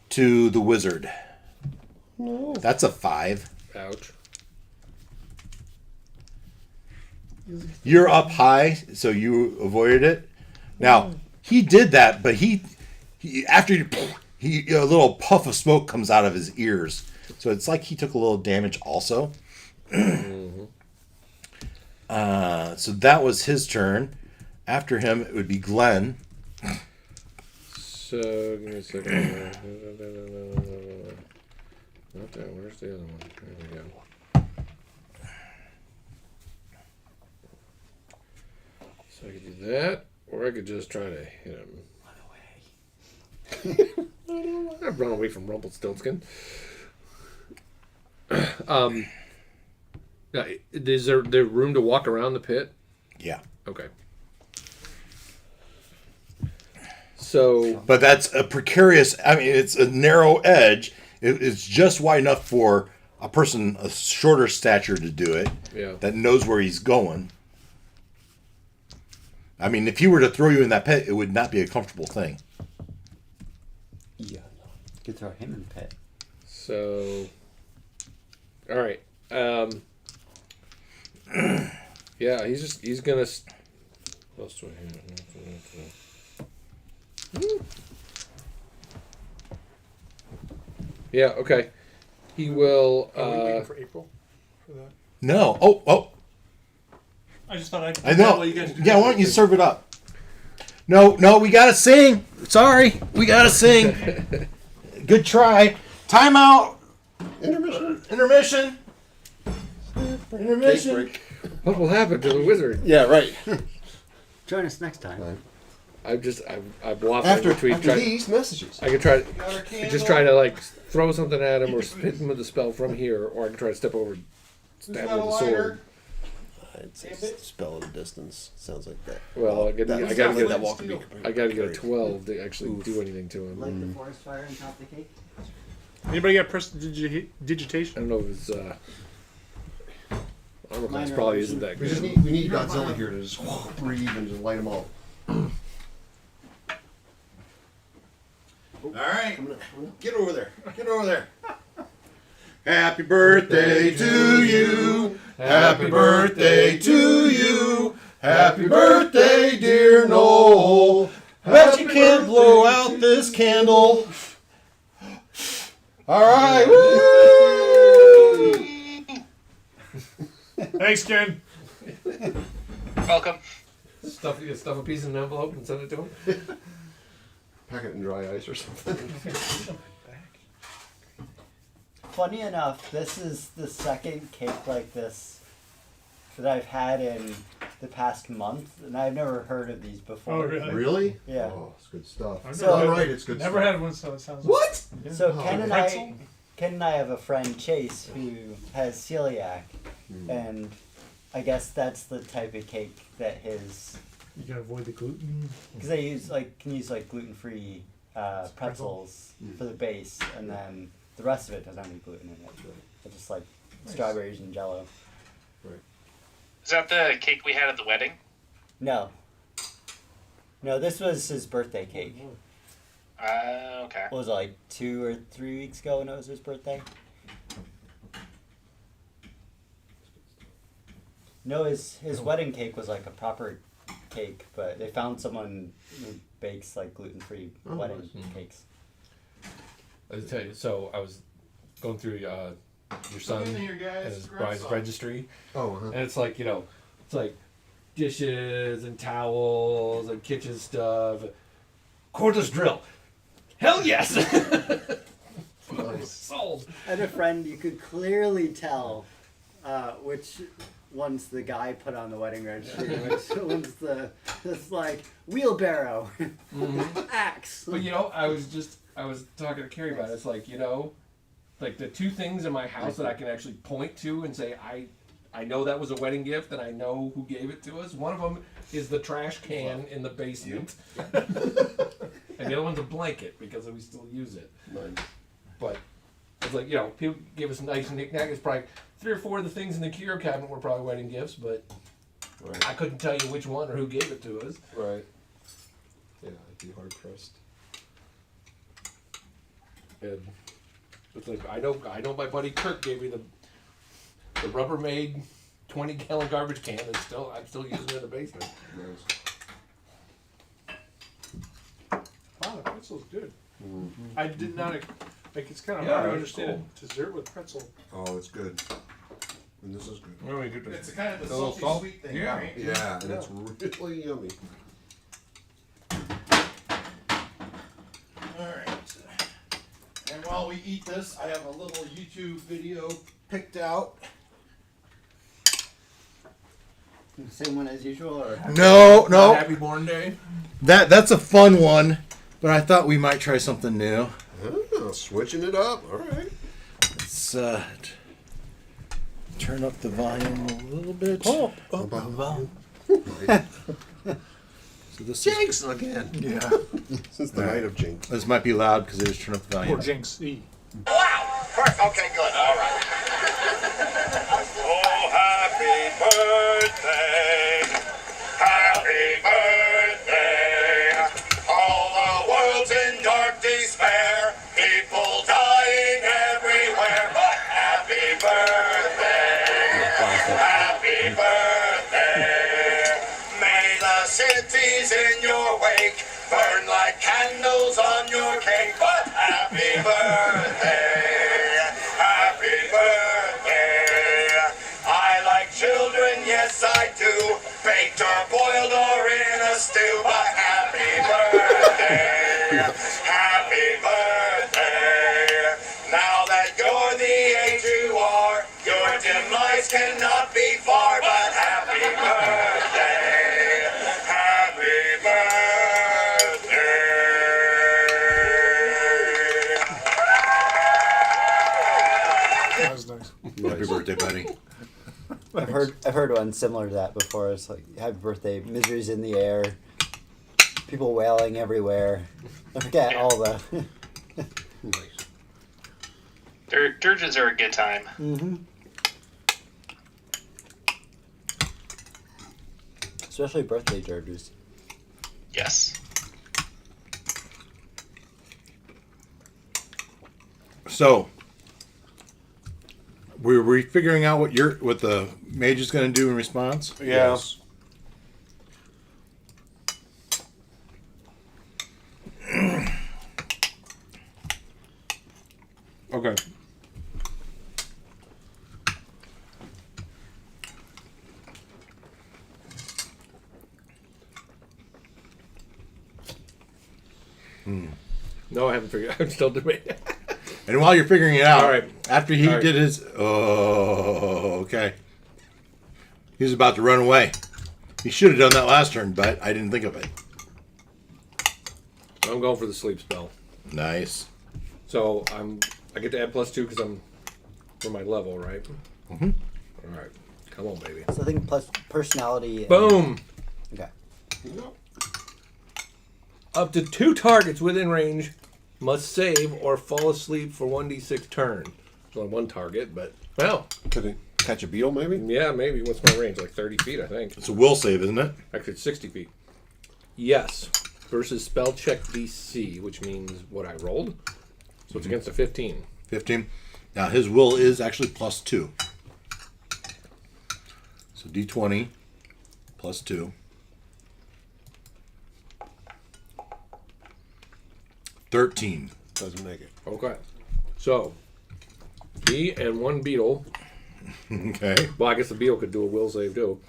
to the wizard. no. That's a 5. Ouch. You're up high, so you avoided it. Now, he did that, but he after he a little puff of smoke comes out of his ears. So it's like he took a little damage also. So that was his turn. After him, it would be Glenn. So, give me a second. Not that. Where's the other one? There we go. So I could do that, or I could just try to hit him. I've run away from Rumpelstiltskin. Yeah, is there room to walk around the pit? Yeah. Okay. So But that's a precarious, I mean, it's a narrow edge. It's just wide enough for a person of shorter stature to do it. Yeah. That knows where he's going. I mean, if he were to throw you in that pit, it would not be a comfortable thing. Yeah. You could throw him in the pit. So, all right. Yeah, he's gonna. What else do I have? Yeah. Okay. He will. Are we waiting for April for that? No. Oh. I just thought I'd I know. while you guys do Yeah, that. why don't you serve it up? No, we gotta sing. Sorry, we gotta sing. Good try. Timeout. Intermission. Intermission. Cake Intermission. break. What will happen to the wizard? Yeah, right. Join us next time. I'm waffling After between. these messages. I could try. Just try to like throw something at him or hit him with a spell from here, or I can try to step over, and stab him with a sword. I'd say spell at a distance. Sounds like that. Well, I gotta get that walk be. I gotta get a 12 to actually do anything to him. Light the forest fire on top of the cake. Anybody got digitation? I don't know if it's armor class Minor probably illusion. isn't that We just good. need Godzilla here to just breathe and just light them all. All right, get over there. Get over there. Happy birthday to you. Happy birthday to you. Happy birthday, dear Noel. Bet you can't blow out this candle. All right. Woo! Thanks, Ken. Welcome. Stuff a piece in an envelope and send it to him. Pack it in dry ice or something. Funny enough, this is the second cake like this that I've had in the past month, and I've never heard of these before. Oh, really? Really? Yeah. Oh, it's good stuff. I've So- never had- All right, it's good Never stuff. had one, so it sounds What? Yeah. So Oh, Ken pretzel? and I have a friend Chase who has celiac, and I guess that's the type of cake that his You can avoid the gluten. because they can use gluten-free pretzels for the base, and then the rest of it doesn't have any gluten in it. It's just like strawberries and Jello. Is that the cake we had at the wedding? No, this was his birthday cake. Okay. What was it, like 2 or 3 weeks ago when it was his birthday? No, his wedding cake was like a proper cake, but they found someone who bakes like gluten-free wedding cakes. I'll tell you. So I was going through your son in here, guys. and his Grab bride's some. registry, Oh, and it's like it's like dishes and towels and kitchen stuff, cordless drill. Hell yes. nice. Sold. I had a friend, you could clearly tell which one's the guy put on the wedding registry, which one's this like wheelbarrow, axe. But I was talking to Carrie about it. It's like like the two things in my house that I can actually point to and say I know that was a wedding gift and I know who gave it to us. One of them is the trash can in the basement, and the other one's a blanket because we still use it. Nice. But it's like people gave us nice knickknack. It's probably 3 or 4 of the things in the curio cabinet were probably wedding gifts, but Right. I couldn't tell you which one or who gave it to us. Right. Yeah, I'd be hard pressed. And it's like I know my buddy Kirk gave me the Rubbermaid 20-gallon garbage can. I'm still using it in the basement. Nice. Wow, the pretzel's good. I did not it's kind of Yeah, hard to it's understand a dessert with pretzel. Oh, it's good. And this is good. Really good. It's kind of the little salty salt? sweet thing, Yeah. right? Yeah, and it's really yummy. All right. And while we eat this, I have a little YouTube video picked out. Same one as usual, or No. Happy Born Day. That's a fun one, but I thought we might try something new. Oh, switching it up. All right. Let's turn up the volume a little bit. Oh, So this Jinx again. yeah. Since the night of Jinx. This might be loud because I just turned up the Or volume. Jinxie. Wow! Okay, good. All right. Oh, happy birthday! Happy birthday! All the world's in dark despair. People dying everywhere. But happy birthday! Happy birthday! yes I do. Baked or boiled or in a stew, but happy birthday. Happy birthday. Now that you're the age you are, your demise cannot be far, but happy birthday. Happy birthday. That was nice. Happy birthday, buddy. I've heard one similar to that before. It's like happy birthday, misery's in the air, people wailing everywhere. I forget all the. Dirges are a good time. Mm-hmm. Especially birthday dirges. Yes. So, were we figuring out what the mage is going to do in response? Yeah. Okay. No, I haven't figured. I'm still debating. And while you're figuring it out, All right. after he All right. did his, okay, he was about to run away. He should have done that last turn, but I didn't think of it. I'm going for the sleep spell. Nice. So I get to add +2 because I'm for my level, right? Mhm. All right. Come on, baby. So I think plus personality. Boom. Okay. Up to 2 targets within range must save or fall asleep for 1d6 turn. There's only one target, but well, Could it catch a beetle, maybe? yeah, maybe. What's my range? Like 30 feet, I think. It's a will save, isn't it? Actually, it's 60 feet. Yes. Versus spell check DC, which means what I rolled. So it's against a 15. 15. Now his will is actually +2. So D20 +2. 13. Doesn't make it. Okay. So, he and one beetle. Okay. Well, I guess the beetle could do a will save too.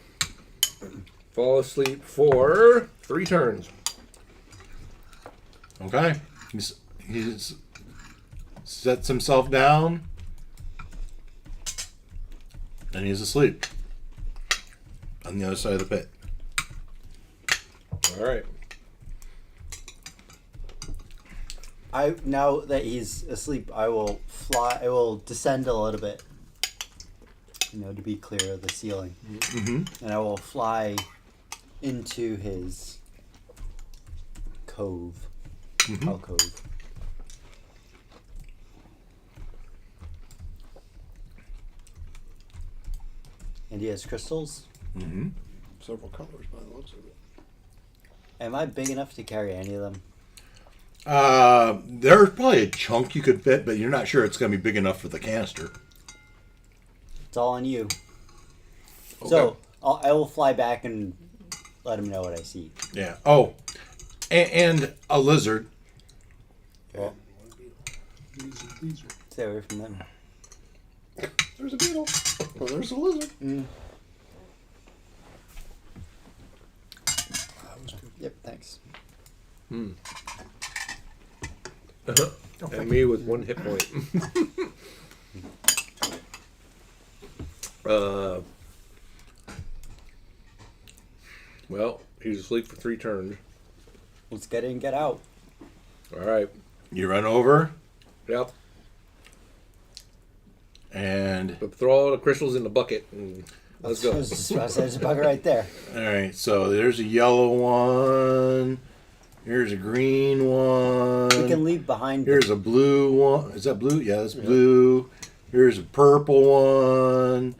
Fall asleep for 3 turns. Okay. He's sets himself down. And he's asleep. On the other side of the pit. All right. Now that he's asleep, I will fly. I will descend a little bit, to be clear of the ceiling, and I will fly into his cove, alcove. And he has crystals. Several colors by the looks of it. Am I big enough to carry any of them? There's probably a chunk you could fit, but you're not sure it's going to be big enough for the canister. It's all on you. So I will fly back and let him know what I see. Yeah. Oh, and a lizard. Well, stay away from them. There's a beetle. Oh, there's a lizard. Yep, thanks. And me with 1 hit point. Well, he's asleep for 3 turns. Let's get in, get out. All right. You run over Yep. and But throw all the crystals in the bucket and let's go. There's a bugger right there. all right. So there's a yellow one. Here's a green one. We can leave behind. Here's a blue one. Is that blue? Yeah, that's blue. Here's a purple one.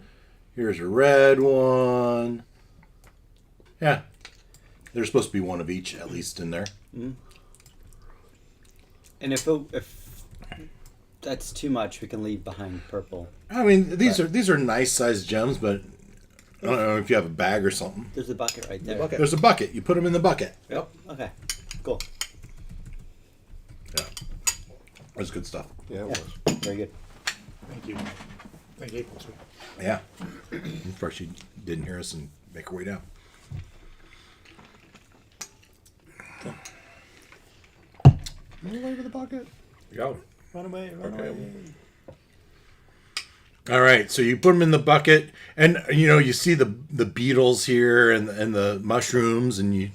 Here's a red one. Yeah. There's supposed to be one of each at least in there. And if that's too much, we can leave behind purple. I mean, these are nice sized gems, but I don't know if you have a bag or something. There's a bucket right there. bucket. There's a bucket. You put them in the bucket. Yep. Okay, cool. Yeah. That's good stuff. Yeah, it Yeah, was. very good. Thank you. think able to. Yeah. Of course, she didn't hear us and make her way down. Run away with the bucket. Go. Run away, run Okay. away. All right, so you put them in the bucket, and you see the beetles here and the mushrooms, and you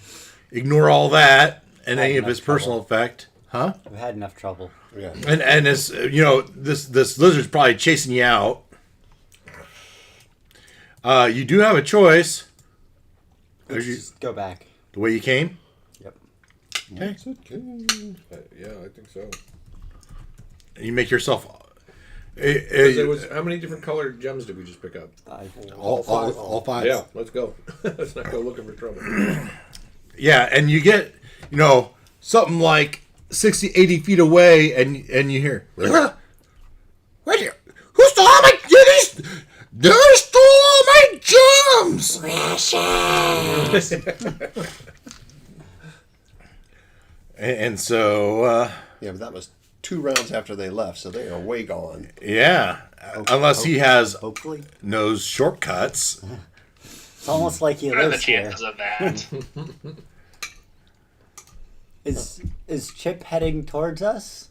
ignore all that and any of his personal effect, huh? We've had enough trouble. Yeah. And as this lizard's probably chasing you out. You do have a choice. Let's just go back. The way you came. Yep. Okay. Yeah, I think so. You make yourself. There was how many different colored gems did we just pick up? All five. Yeah, let's go. Let's not go looking for trouble. Yeah, and you get, something like 60, 80 feet away, and you hear, who stole all my goodies? They stole all my gems! and so, Yeah, but that was 2 rounds after they left, so they are way gone. yeah, unless he has Hopefully. knows shortcuts. It's almost like he What are the lives here. chances of that? Is Chip heading towards us?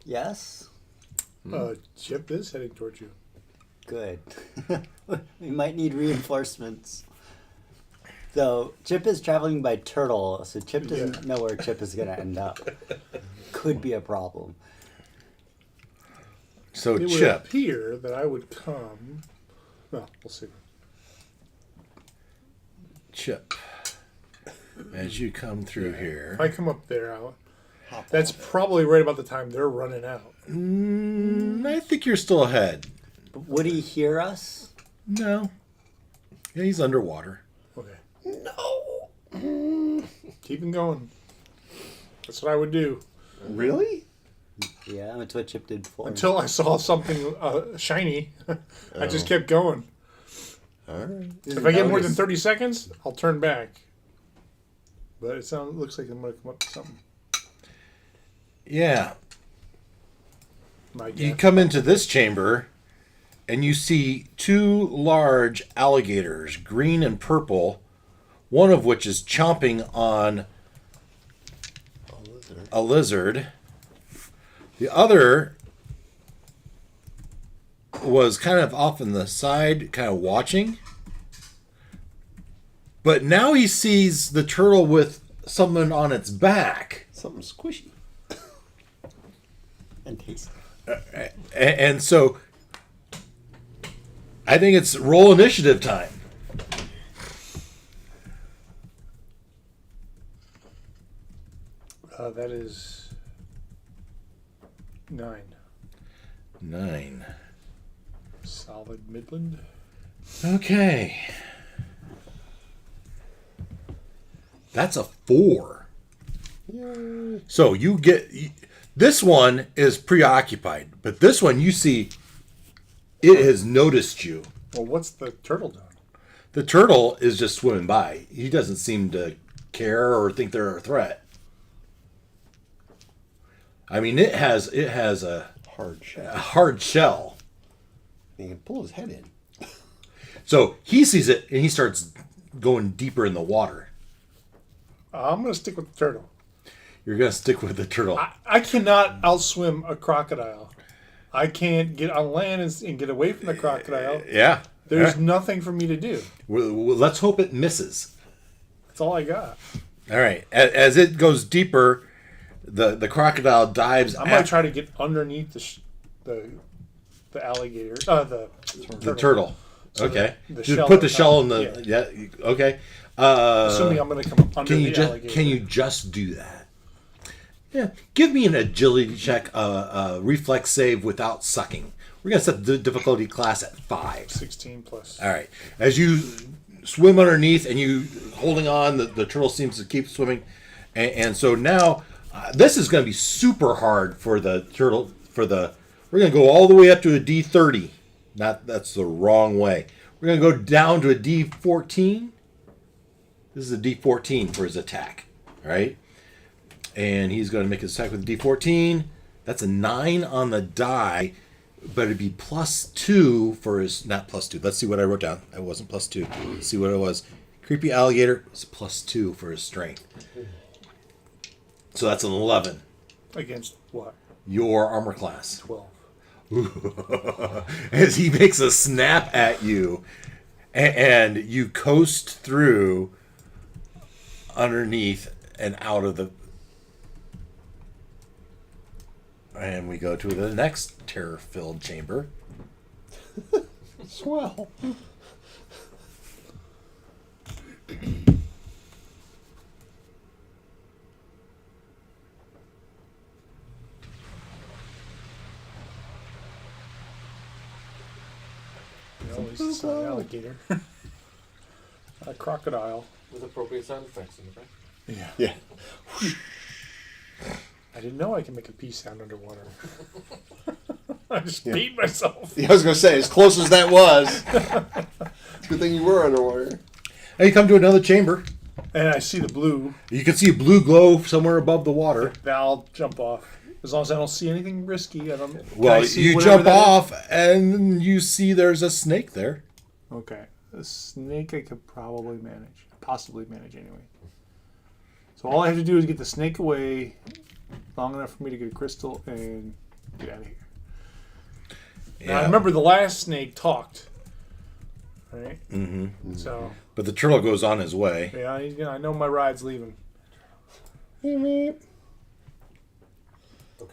Yes? Chip is heading towards you. Good. We might need reinforcements. Though Chip is traveling by turtle, so Chip doesn't know where Chip is going to end up. Could be a problem. So It would Chip, appear that I would come. Well, we'll see. as you come through here. If I come up there, that's probably right about the time they're running out. I think you're still ahead. But would he hear us? No. Yeah, he's underwater. Okay. No. Keep him going. That's what I would do. Really? Yeah, that's what Chip did before. Until I saw something shiny, I just kept going. All right. If I get more than 30 seconds, I'll turn back. But it looks like I'm going to come up with something. Yeah. My You guess. come into this chamber, and you see 2 large alligators, green and purple, one of which is chomping on a lizard. The other was kind of off on the side, kind of watching. But now he sees the turtle with someone on its back. Something squishy. And taste. And so I think it's roll initiative time. That is 9. 9. Solid Midland. Okay. That's a 4. Yay. So you get... This one is preoccupied, but this one you see it has noticed you. Well, what's the turtle doing? The turtle is just swimming by. He doesn't seem to care or think they're a threat. I mean, it has a Hard shell. hard shell. He can pull his head in. So he sees it and he starts going deeper in the water. I'm going to stick with the turtle. You're going to stick with the turtle. I cannot outswim a crocodile. I can't get on land and get away from the crocodile. Yeah. There's All right. nothing for me to do. Well, let's hope it misses. That's all I got. All right. As it goes deeper, the crocodile dives. I'm going to try to get underneath the alligator. the turtle. So Okay. the Just shell put the on shell top. in the. Yeah. Yeah. Okay. Assuming I'm going to come under the alligator. Can you just do that? Yeah. Give me an agility check, reflex save without sucking. We're gonna set the difficulty class at 5. 16 plus. All right. As you swim underneath and you holding on, the turtle seems to keep swimming, and so now this is going to be super hard for the turtle. We're going to go all the way up to a D30. That's the wrong way. We're going to go down to a D14. This is a D14 for his attack. All right. And he's going to make his attack with a D14. That's a 9 on the die. but it'd be +2 for his, not +2. Let's see what I wrote down. It wasn't +2. Let's see what it was. Creepy alligator is +2 for his strength. So that's an 11. Against what? Your armor class. 12. As he makes a snap at you, and you coast through underneath and out of the. And we go to the next terror-filled chamber. Swell. He's an alligator. A crocodile. With appropriate sound effects in the back. Yeah. I didn't know I could make a pee sound underwater. I just beat myself. Yeah, I was gonna say, as close as that was, it's a good thing you were underwater. And you come to another chamber. And I see the blue. You can see a blue glow somewhere above the water. I'll jump off. As long as I don't see anything risky. I don't. Can I Well, see you whatever jump that is? off, and you see there's a snake there. Okay. A snake I could probably manage. Possibly manage anyway. So all I have to do is get the snake away long enough for me to get a crystal and get out of here. Now, I remember the last snake talked. Right? Mm-hmm. So, But the turtle goes on his way. yeah, I know my ride's leaving. Okay,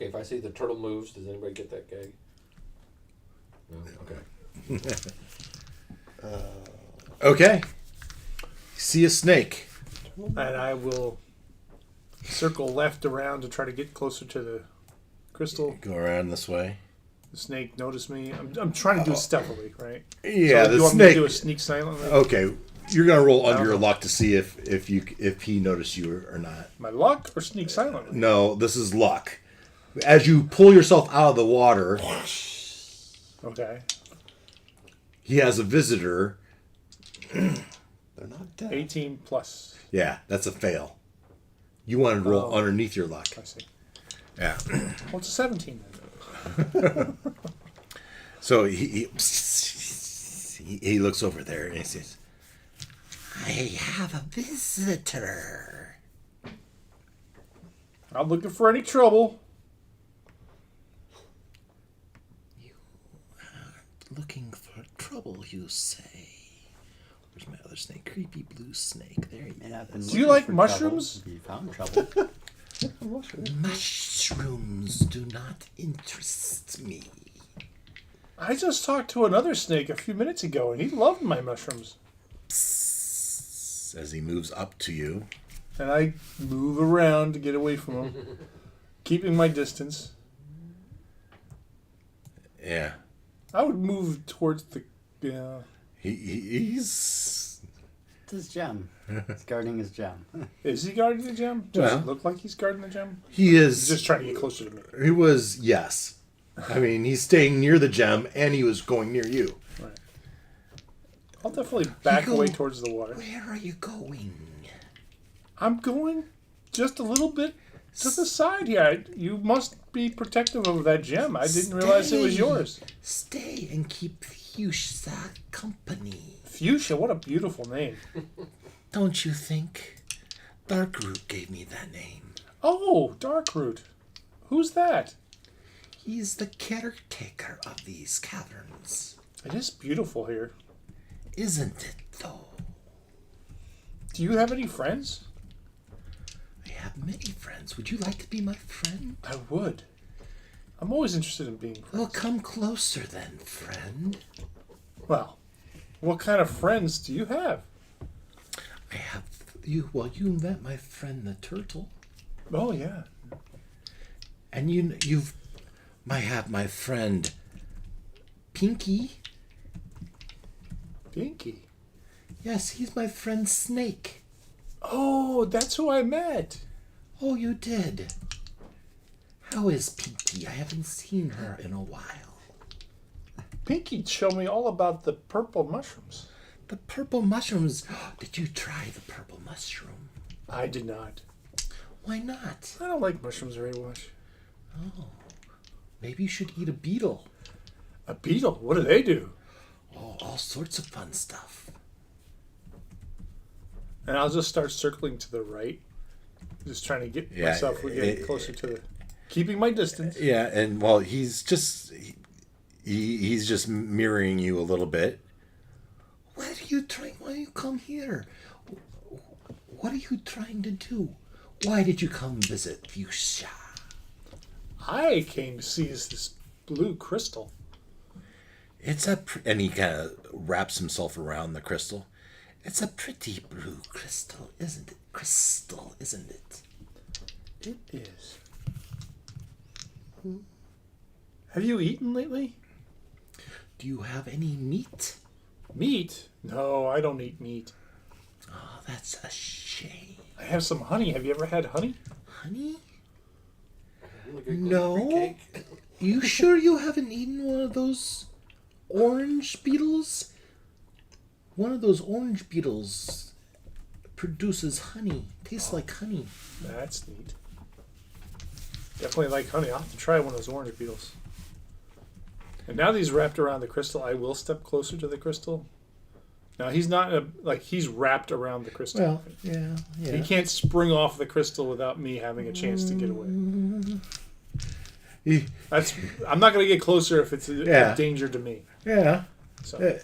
if I see the turtle moves, does anybody get that gag? No? Okay. Okay. See a snake. And I will circle left around to try to get closer to the crystal. Go around this way. The snake noticed me. I'm trying to do it stealthily, right? Yeah, So the you want me to snake. do a sneak silently? Okay, you're gonna roll under don't your know. luck to see if he noticed you or not. My luck or sneak silently? No, this is luck. As you pull yourself out of the water, Okay. he has a visitor. They're not dead. 18 plus. Yeah, that's a fail. You want to roll underneath your luck. I see. Yeah. Well, it's a 17 then. So he looks over there and he says, "I have a visitor." Not looking for any trouble. Looking for trouble, you say? Where's my other snake? Creepy blue snake. There he is. Do you like mushrooms? You found trouble. Mushrooms do not interest me. I just talked to another snake a few minutes ago, and he loved my mushrooms. As he moves up to you. And I move around to get away from him, keeping my distance. Yeah. I would move towards the. He's... It's his gem. He's guarding his gem. Is he guarding the gem? Does Well. it look like he's guarding the gem? He He's is... just trying to get closer to me. He was, yes. I mean, he's staying near the gem, and he was going near you. Right. I'll definitely back go- away towards the water. Where are you going? I'm going just a little bit to the side here. You must be protective of that gem. I didn't realize it was Stay. yours. Stay and keep Fuchsia company. Fuchsia, what a beautiful name. Don't you think? Darkroot gave me that name. Oh, Darkroot. Who's that? He's the caretaker of these caverns. It is beautiful here. Isn't it, though? Do you have any friends? I have many friends. Would you like to be my friend? I would. I'm always interested in being friends. Well, come closer then, friend. Well, what kind of friends do you have? I have you. Well, you met my friend the turtle, Oh, yeah. and you've have my friend Pinky. Pinky. Yes, he's my friend Snake. Oh, that's who I met. Oh, you did. How is Pinky? I haven't seen her in a while. Pinky showed me all about the purple mushrooms. The purple mushrooms. Did you try the purple mushroom? I did not. Why not? I don't like mushrooms very much. Oh, maybe you should eat a beetle. A beetle? What do they do? Oh, all sorts of fun stuff. And I'll just start circling to the right. Just trying to get myself getting closer to the... Keeping my distance. Yeah, and well, he's just he's just mirroring you a little bit. What are you trying? Why you come here? What are you trying to do? Why did you come visit Fuchsia? I came to see this blue crystal. It's and he kind of wraps himself around the crystal. It's a pretty blue crystal, isn't it? Crystal, isn't it? It is. Have you eaten lately? Do you have any meat? Meat? No, I don't eat meat. Oh, that's a shame. I have some honey. Have you ever had honey? Honey? Really good No. cake. You sure you haven't eaten one of those orange beetles? One of those orange beetles produces honey. Tastes like honey. That's neat. Definitely like honey. I'll have to try one of those orange beetles. And now that he's wrapped around the crystal, I will step closer to the crystal. Now he's not he's wrapped around the crystal. Well, yeah. He can't spring off the crystal without me having a chance to get away. I'm not going to get closer if it's a danger to me. Yeah. So.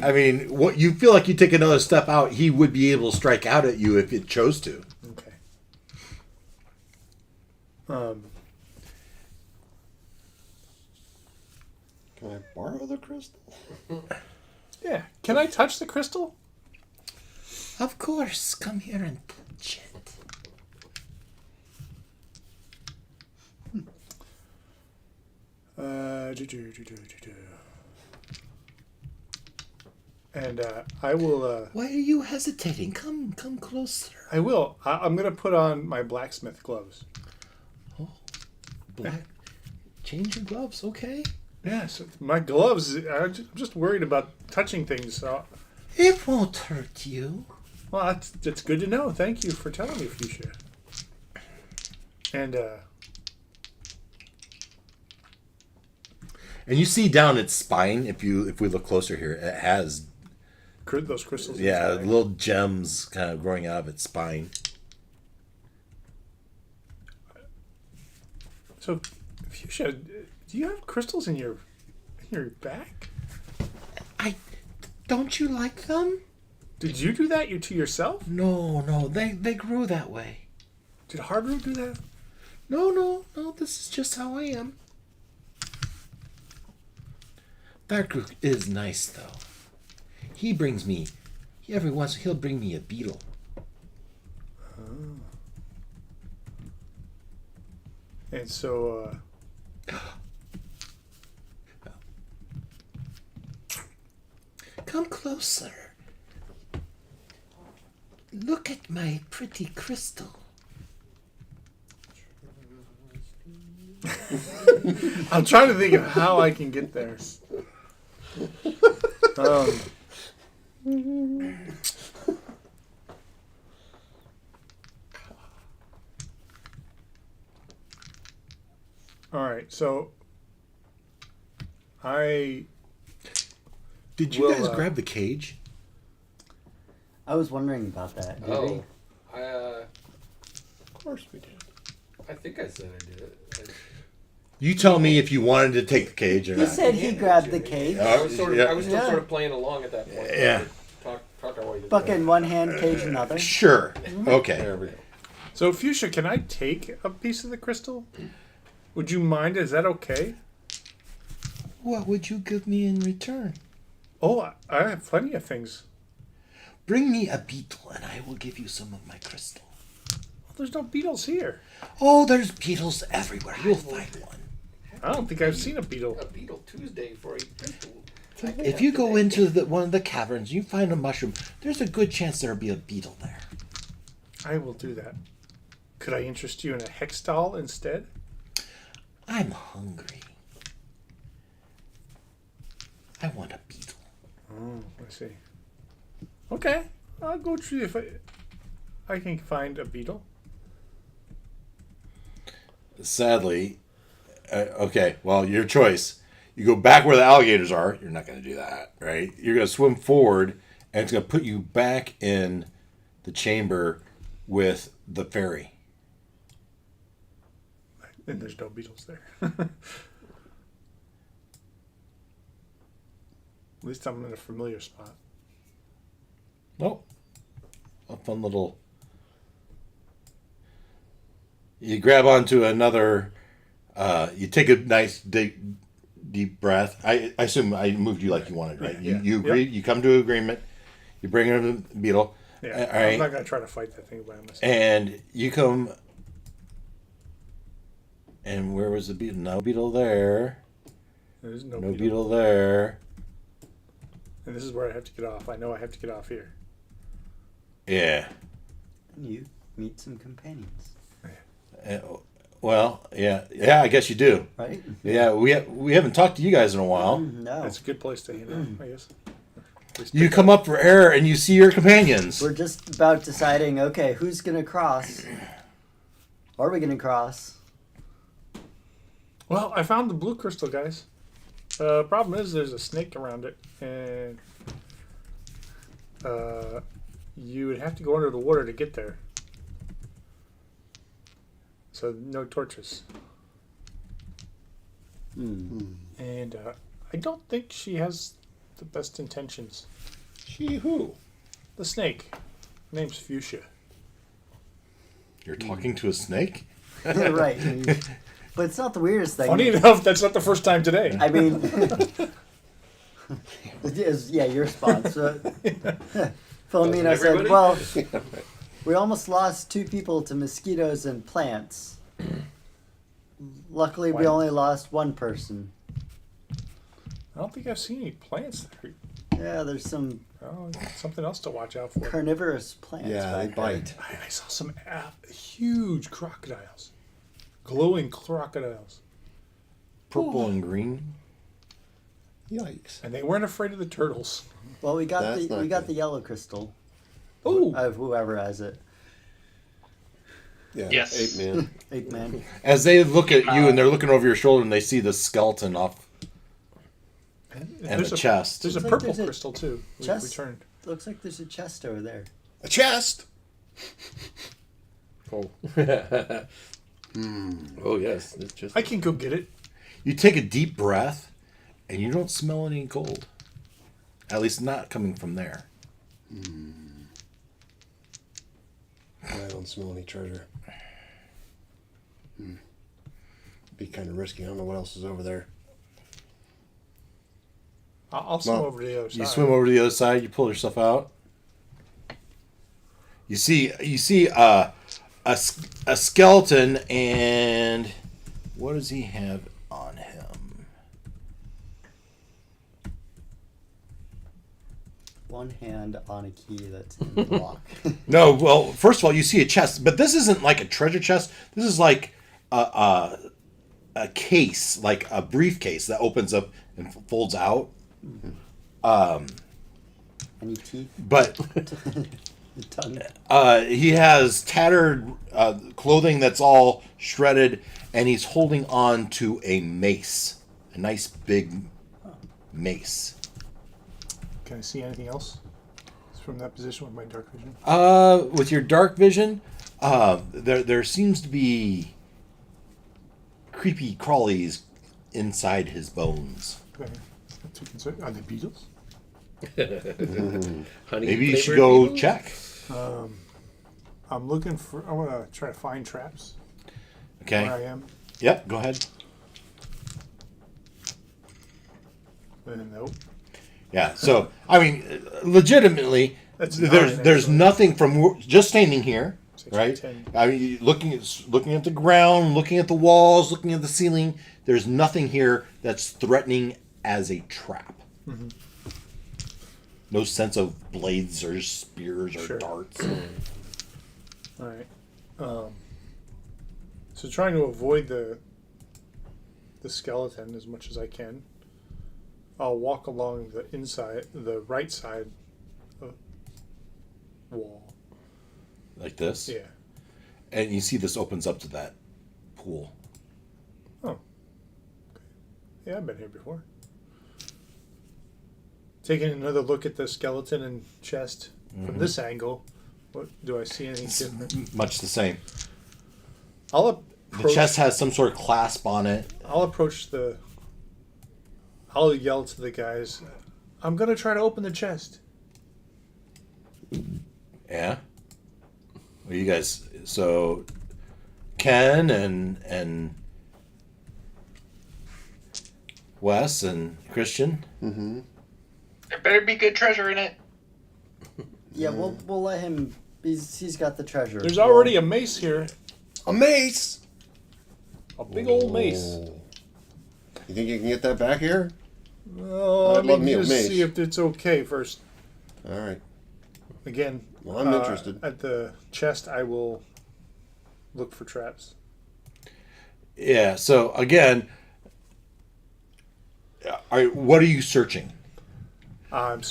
I mean, what you feel like you take another step out, he would be able to strike out at you if it chose to. Okay. Can I borrow the crystal? Yeah. Can I touch the crystal? Of course. Come here and touch it. And I will. Why are you hesitating? Come closer. I will. I'm going to put on my blacksmith gloves. Oh, black. Change your gloves, okay? Yes, my gloves. I'm just worried about touching things. So. It won't hurt you. Well, that's good to know. Thank you for telling me, Fuchsia. And you see down its spine, if we look closer here, it has those crystals. inside. Little gems kind of growing out of its spine. So, Fuchsia, do you have crystals in your back? Don't you like them? Did you do that to yourself? No, they grew that way. Did Hardroot do that? No, this is just how I am. Darkroot is nice, though. He brings me, every once he'll bring me a beetle. Oh. And so, Come closer. Look at my pretty crystal. I'm trying to think of how I can get there. All right, so Did you guys grab the cage? I was wondering about that. Did we? Of course we did. I think I said I did it. You tell me if you wanted to take the cage or He not. said he grabbed the cage. I was still sort of playing along at that point. Yeah. Talk our way to Buck in one hand, cage in another. Sure. Okay. There we go. So, Fuchsia, can I take a piece of the crystal? Would you mind? Is that okay? What would you give me in return? Oh, I have plenty of things. Bring me a beetle and I will give you some of my crystal. Well, there's no beetles here. Oh, there's beetles everywhere. You'll find one. I don't think I've seen a beetle. A Beetle Tuesday for a crystal. If you go into one of the caverns, you find a mushroom, there's a good chance there'll be a beetle there. I will do that. Could I interest you in a hex doll instead? I'm hungry. I want a beetle. Oh, I see. Okay, I'll go see if I can find a beetle. Sadly, okay, well, your choice. You go back where the alligators are. You're not going to do that, right? You're going to swim forward, and it's going to put you back in the chamber with the fairy. And there's no beetles there. At least I'm in a familiar spot. Nope. A fun little. You grab onto another. You take a nice deep breath. I assume I moved you like you wanted, right? Yeah. You agree. Yep. You come to an agreement. You bring in the beetle. Yeah. All right. I'm not gonna try to fight that thing by myself. And you come. And where was the beetle? No beetle there. There's no beetle there. And this is where I have to get off. I know I have to get off here. Yeah. And you meet some companions. Well, yeah. I guess you do. Right? Yeah, we haven't talked to you guys in a while. No. That's a good place to hang out, I guess. You come up for air and you see your companions. We're just about deciding, okay, who's going to cross? Are we going to cross? Well, I found the blue crystal, guys. Problem is, there's a snake around it, and you would have to go under the water to get there. So no torches. And I don't think she has the best intentions. She who? The snake. Her name's Fuchsia. You're talking to a snake? Right. But it's not the weirdest thing. Funny enough, that's not the first time today. I mean, yeah, your response. Philomena said, well, we almost lost 2 people to mosquitoes and plants. Luckily, we only lost 1 person. I don't think I've seen any plants there. Yeah, there's some Something else to watch out for. carnivorous plants. Yeah, they back there. bite. I saw some huge crocodiles. Glowing crocodiles. Purple and green. Yikes. And they weren't afraid of the turtles. Well, we got That's not good. the yellow crystal Oh, of whoever has it. Yeah. Yes. 8 man. 8 man. As they look at you and they're looking over your shoulder and they see the skeleton off and there's the chest. There's a Looks like purple there's a crystal too. We chest. returned. Looks like there's a chest over there. A chest. Oh. Oh yes, it's just. I can go get it. You take a deep breath and you don't smell any gold. At least not coming from there. I don't smell any treasure. Be kind of risky. I don't know what else is over there. I'll swim Well, over to the other side. You swim over to the other side. You pull yourself out. You see a skeleton, and what does he have on him? One hand on a key that's in the lock. No, well, first of all, you see a chest, but this isn't like a treasure chest. This is like a case, like a briefcase that opens up and folds out. Any teeth? But Tongue? he has tattered clothing that's all shredded, and he's holding on to a mace, a nice big mace. Can I see anything else from that position with my dark vision? With your dark vision, there seems to be creepy crawlies inside his bones. Okay. Not too concerned. Are they beetles? Honey Maybe you should flavored go beetles? check. I'm looking for. I want to try to find traps Okay. where I am. Yep. Go ahead. Nope. Yeah. So I mean, legitimately, That's there's 9, there's actually. nothing from just standing here, Section right? 10. I mean, looking at the ground, looking at the walls, looking at the ceiling. There's nothing here that's threatening as a trap. Mm-hmm. No sense of blades or spears or Sure. darts. All right. So trying to avoid the skeleton as much as I can. I'll walk along the right side wall. Like this. Yeah. And you see this opens up to that pool. Oh. Okay. Yeah, I've been here before. Taking another look at the skeleton and chest from this angle, what do I see anything different? Much the same. I'll The chest has some sort of clasp on it. I'll yell to the guys, I'm gonna try to open the chest. Yeah. Well, you guys. So, Ken and Wes and Christian. Mm-hmm. There better be good treasure in it. Yeah, we'll let him. He's got the treasure. There's already a mace here, A mace. a big old mace. Oh. You think you can get that back here? Well, I'd let love me me a just mace. see if it's okay first. All right. Again, Well, I'm interested. At the chest, I will look for traps. Yeah. So again, what are you searching? I'm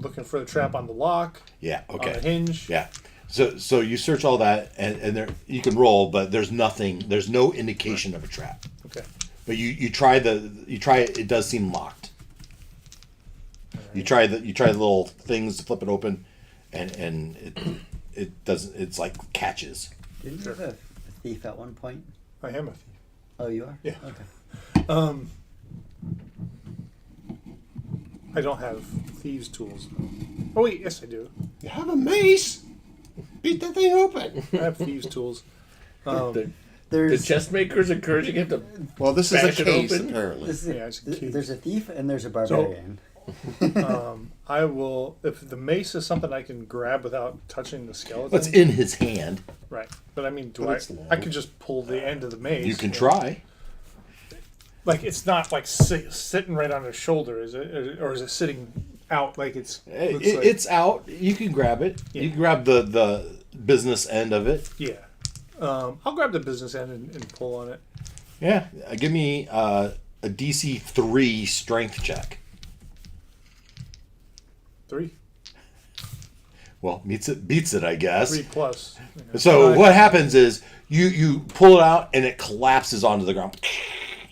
looking for the trap on the lock, Yeah. Okay. on the hinge. Yeah. So you search all that, and there you can roll, but there's nothing. There's no indication of a trap. Okay. But you try it. It does seem locked. You try the little things to flip it open, and it doesn't. It's like catches. Didn't you have a thief at one point? I am a thief. Oh, you are? Yeah. Okay. I don't have thieves' tools. Oh wait, yes I do. You have a mace. Beat that thing open. I have thieves' tools. The There's chest maker's encouraging him to. Well, this is a Bash it case, open. apparently. this is Yeah, it's a key. there's a thief and there's a barbarian. I will, if the mace is something I can grab without touching the skeleton. What's in his hand? Right, but I mean, But it's long. I could just pull the end of the mace. You can try. Like it's not like sitting right on his shoulder, is it? Or is it sitting out like it's? looks like- It's out. You can grab it. Yeah. You can grab the business end of it. Yeah. I'll grab the business end and pull on it. Yeah. Give me a DC 3 strength check. 3. Well, beats it, I guess. 3 plus. So what happens is you pull it out and it collapses onto the ground.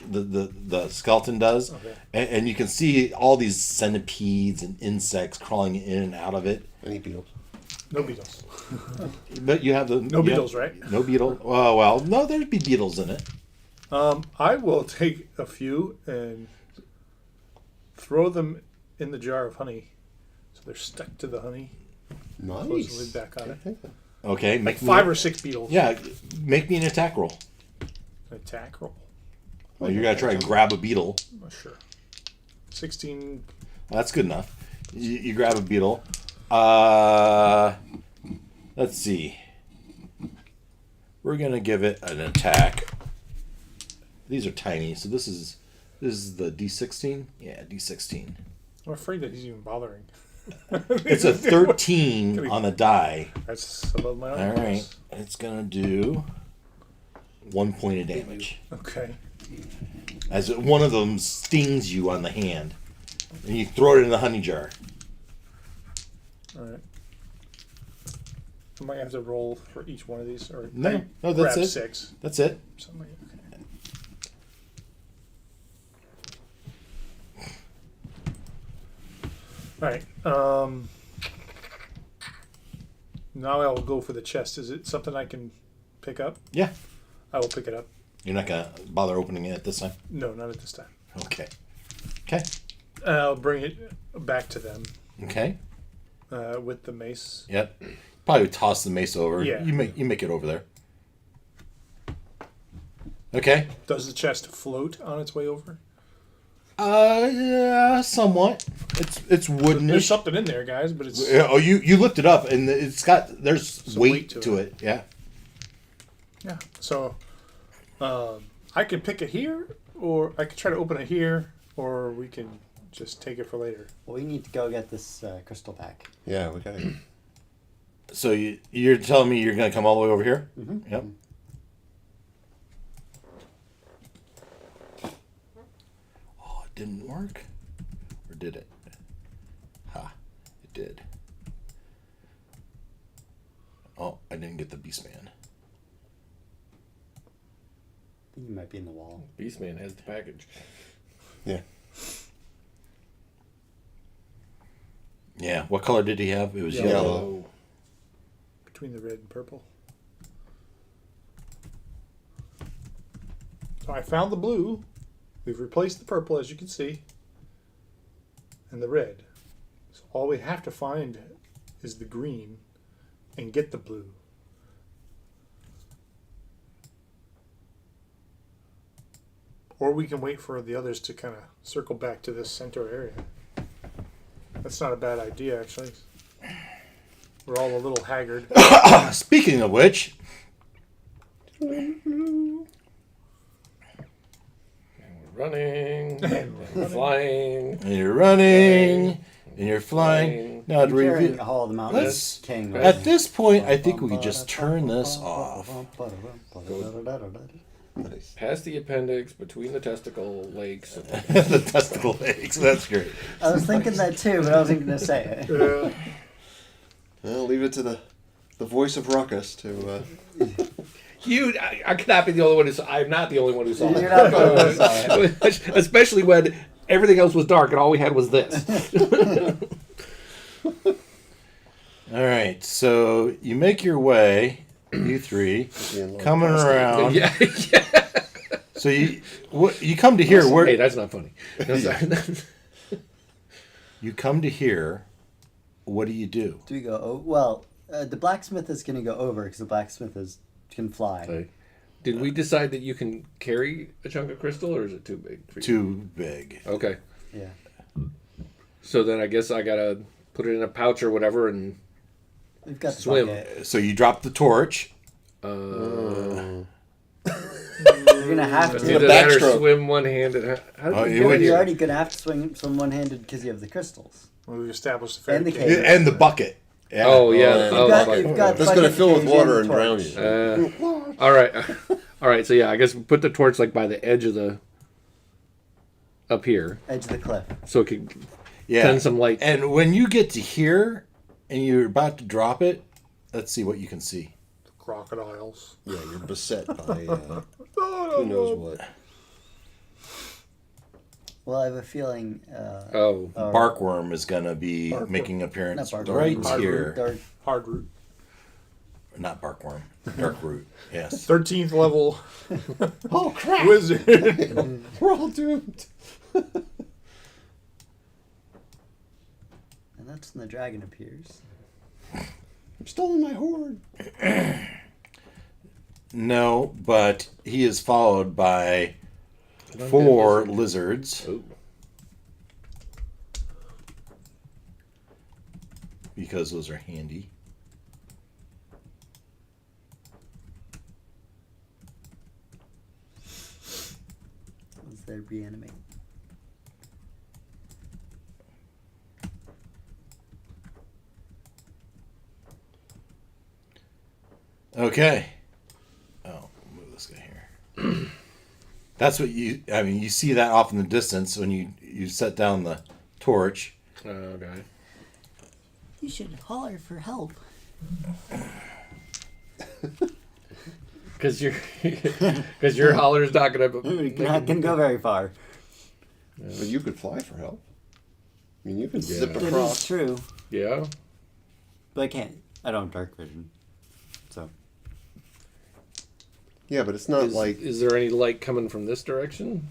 The skeleton does, Okay. and you can see all these centipedes and insects crawling in and out of it. Any beetles? No beetles. But you have No beetles, right? No beetle. Oh well, no, there'd be beetles in it. I will take a few and throw them in the jar of honey, so they're stuck to the honey. Close the Nice. lid back on it. Okay, Like make me- 5 or 6 beetles. Yeah, make me an attack roll. Attack roll. Well, you're gonna try and grab a beetle. Oh, sure. 16. That's good enough. You grab a beetle. Let's see. We're gonna give it an attack. These are tiny, so this is the D16. Yeah, D16. I'm afraid that he's even bothering. It's a 13 on the die. That's above my All arm. right, it's gonna do 1 point of damage Okay. as one of them stings you on the hand, and you throw it in the honey jar. All right. I might have to roll for each one of these, or No, I no, that's grab it. 6. That's it. Something like that. Okay. All right. Now I will go for the chest. Is it something I can pick up? Yeah, I will pick it up. you're not gonna bother opening it this time. No, not at this time. Okay. Okay. I'll bring it back to them Okay. with the mace. Yep. Probably toss the mace over. Yeah. You make it over there. Okay. Does the chest float on its way over? Yeah, somewhat. It's There's woodenish. something in there, guys, but it's Yeah, oh, you lift it up and there's Some weight to it. Yeah. yeah. So I can pick it here, or I could try to open it here, or we can just take it for later. Well, we need to go get this crystal back. Yeah, we got it. So you're telling me you're gonna come all the way over here? Mm-hmm. Yep. Oh, it didn't work, or did it? Ha! It did. Oh, I didn't get the Beastman. I think you might be in the wall. Beastman has the package. Yeah. Yeah. What color did he have? It was Yellow. yellow. Between the red and purple. So I found the blue. We've replaced the purple, as you can see, and the red. So all we have to find is the green and get the blue. Or we can wait for the others to kind of circle back to this center area. That's not a bad idea, actually. We're all a little haggard. Speaking of which, Running, and flying. and you're running, and you're flying. Now to Carrying review. Hall of the Mountain Let's- King. At this point, I think we could just turn this off. Nice. Past the appendix, between the testicle lakes. The testicle eggs. That's great. I was thinking that too, but I wasn't going to say it. I'll leave it to the voice of Ruckus to. I cannot be the only one who saw. I'm not the only one who saw You're not the only one who saw it. Especially when everything else was dark and all we had was this. All right, so you make your way, you three, coming around. yeah. So you come to here. Where Hey, that's not funny. No, sorry. you come to here. What do you do? Do we go? Oh, well, the blacksmith is going to go over because the blacksmith can fly. Like, did we decide that you can carry a chunk of crystal, or is it too big for you? Too big. Okay. Yeah. So then I guess I gotta put it in a pouch or whatever and We've got the swim. bucket. So you drop the torch. You're going to have to. Either that or backstroke. swim one-handed. How did Oh, we you get would- here? You're already going to have to swim one-handed because you have the crystals. Well, we established the fairy And the cave. cave. And the bucket. Yeah. Oh yeah. Oh, Oh, You've got That's going to bucket, fill with cage, water and and drown torch. you. all right. All right. So yeah, I guess we put the torch like by the edge of the up here, Edge of the cliff. so it could Yeah. send some light. And when you get to here and you're about to drop it, let's see what you can see. Crocodiles. Yeah, you're beset by who knows what. Well, I have a feeling. Oh, Barkworm is going to be making an appearance Not right barkworm. here. Dark. Hard root. Not barkworm. Dark root. Yes. 13th level Oh crap! wizard. We're all doomed. And that's when the dragon appears. I'm stolen my hoard. No, but he is followed by 4 lizards. Oh. Because those are handy. Was there reanimate? Okay. Oh, move this guy here. That's what you see that off in the distance when you set down the torch. Okay. You should holler for help. Because your holler's not gonna. You're not going to go very far. But you could fly for help. I mean, you can zip It is across. true, Yeah. but I can't. I don't have dark vision. So. Yeah, but it's not like Is there any light coming from this direction?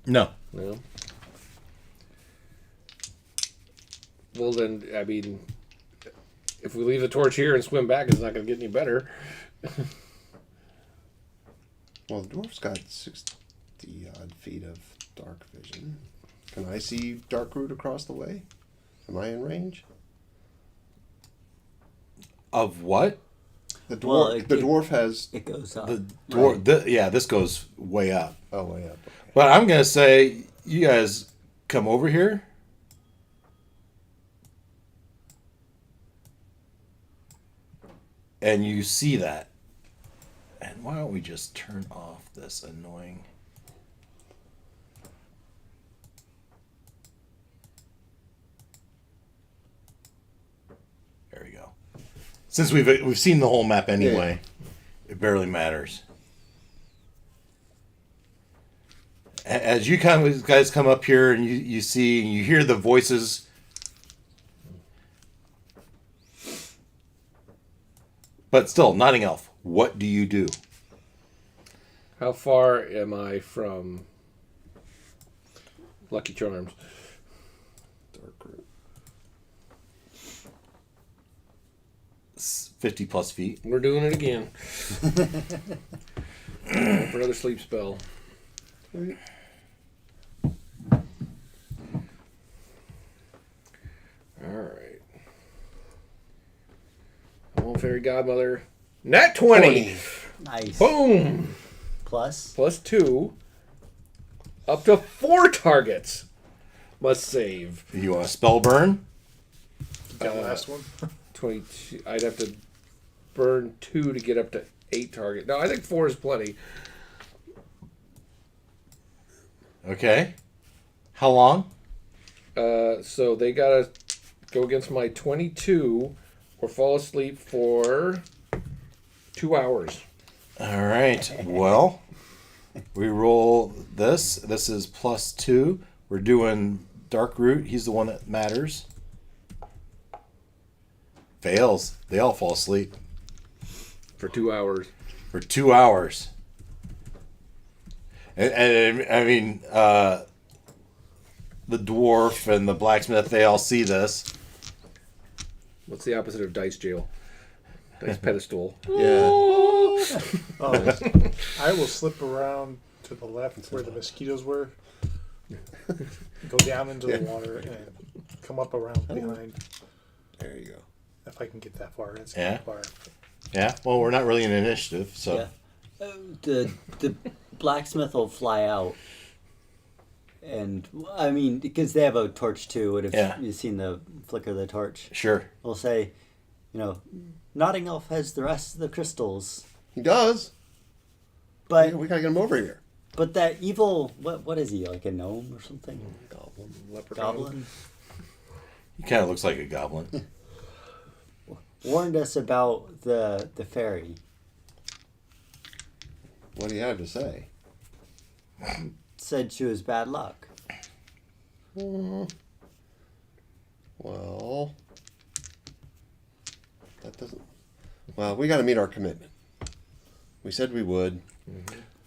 No. No. Well then, I mean, if we leave the torch here and swim back, it's not going to get any better. well, the dwarf's got 60 odd feet of dark vision. Can I see dark root across the way? Am I in range? Of what? The dwarf. Well, the dwarf has. It goes up. The dwarf. Yeah, this goes way up. Oh, way up. Okay. But I'm gonna say you guys come over here. And you see that. And why don't we just turn off this annoying... There we go. Since we've seen the whole map anyway, it barely matters. as you guys come up here and you see and you hear the voices, but still, Notting Elf, what do you do? How far am I from Lucky Charms? Dark root. 50 plus feet. We're doing it again. For another sleep spell. Alright. Come on, Fairy Godmother. Nat 20! Nice. Boom! Plus. Plus 2. Up to 4 targets must save. You want a spell burn? That last one. 22. I'd have to burn 2 to get up to 8 target. No, I think 4 is plenty. Okay. How long? So they gotta go against my 22 or fall asleep for 2 hours. All right. Well, we roll this. This is plus 2. We're doing Dark Root. He's the one that matters. Fails. They all fall asleep For 2 hours. for 2 hours. And I mean, the dwarf and the blacksmith, they all see this. What's the opposite of dice jail? Dice pedestal. Yeah. Oh, I will slip around to the left where the mosquitoes were, go down into the water, and come up around behind. There you go. If I can get that far, it's Yeah. far. Yeah. Well, we're not really in initiative, so. Yeah. The blacksmith will fly out, and I mean because they have a torch too. What if you've seen the flicker of the torch? Sure. We'll say, Notting Elf has the rest of the crystals, He does. but We gotta get him over here. but that evil what is he, like a gnome or something? Goblin. Leprechaun. Goblin He kind of looks like a goblin. warned us about the fairy. What do you have to say? Said she was bad luck. Well, that doesn't. Well, we got to meet our commitment. We said we would.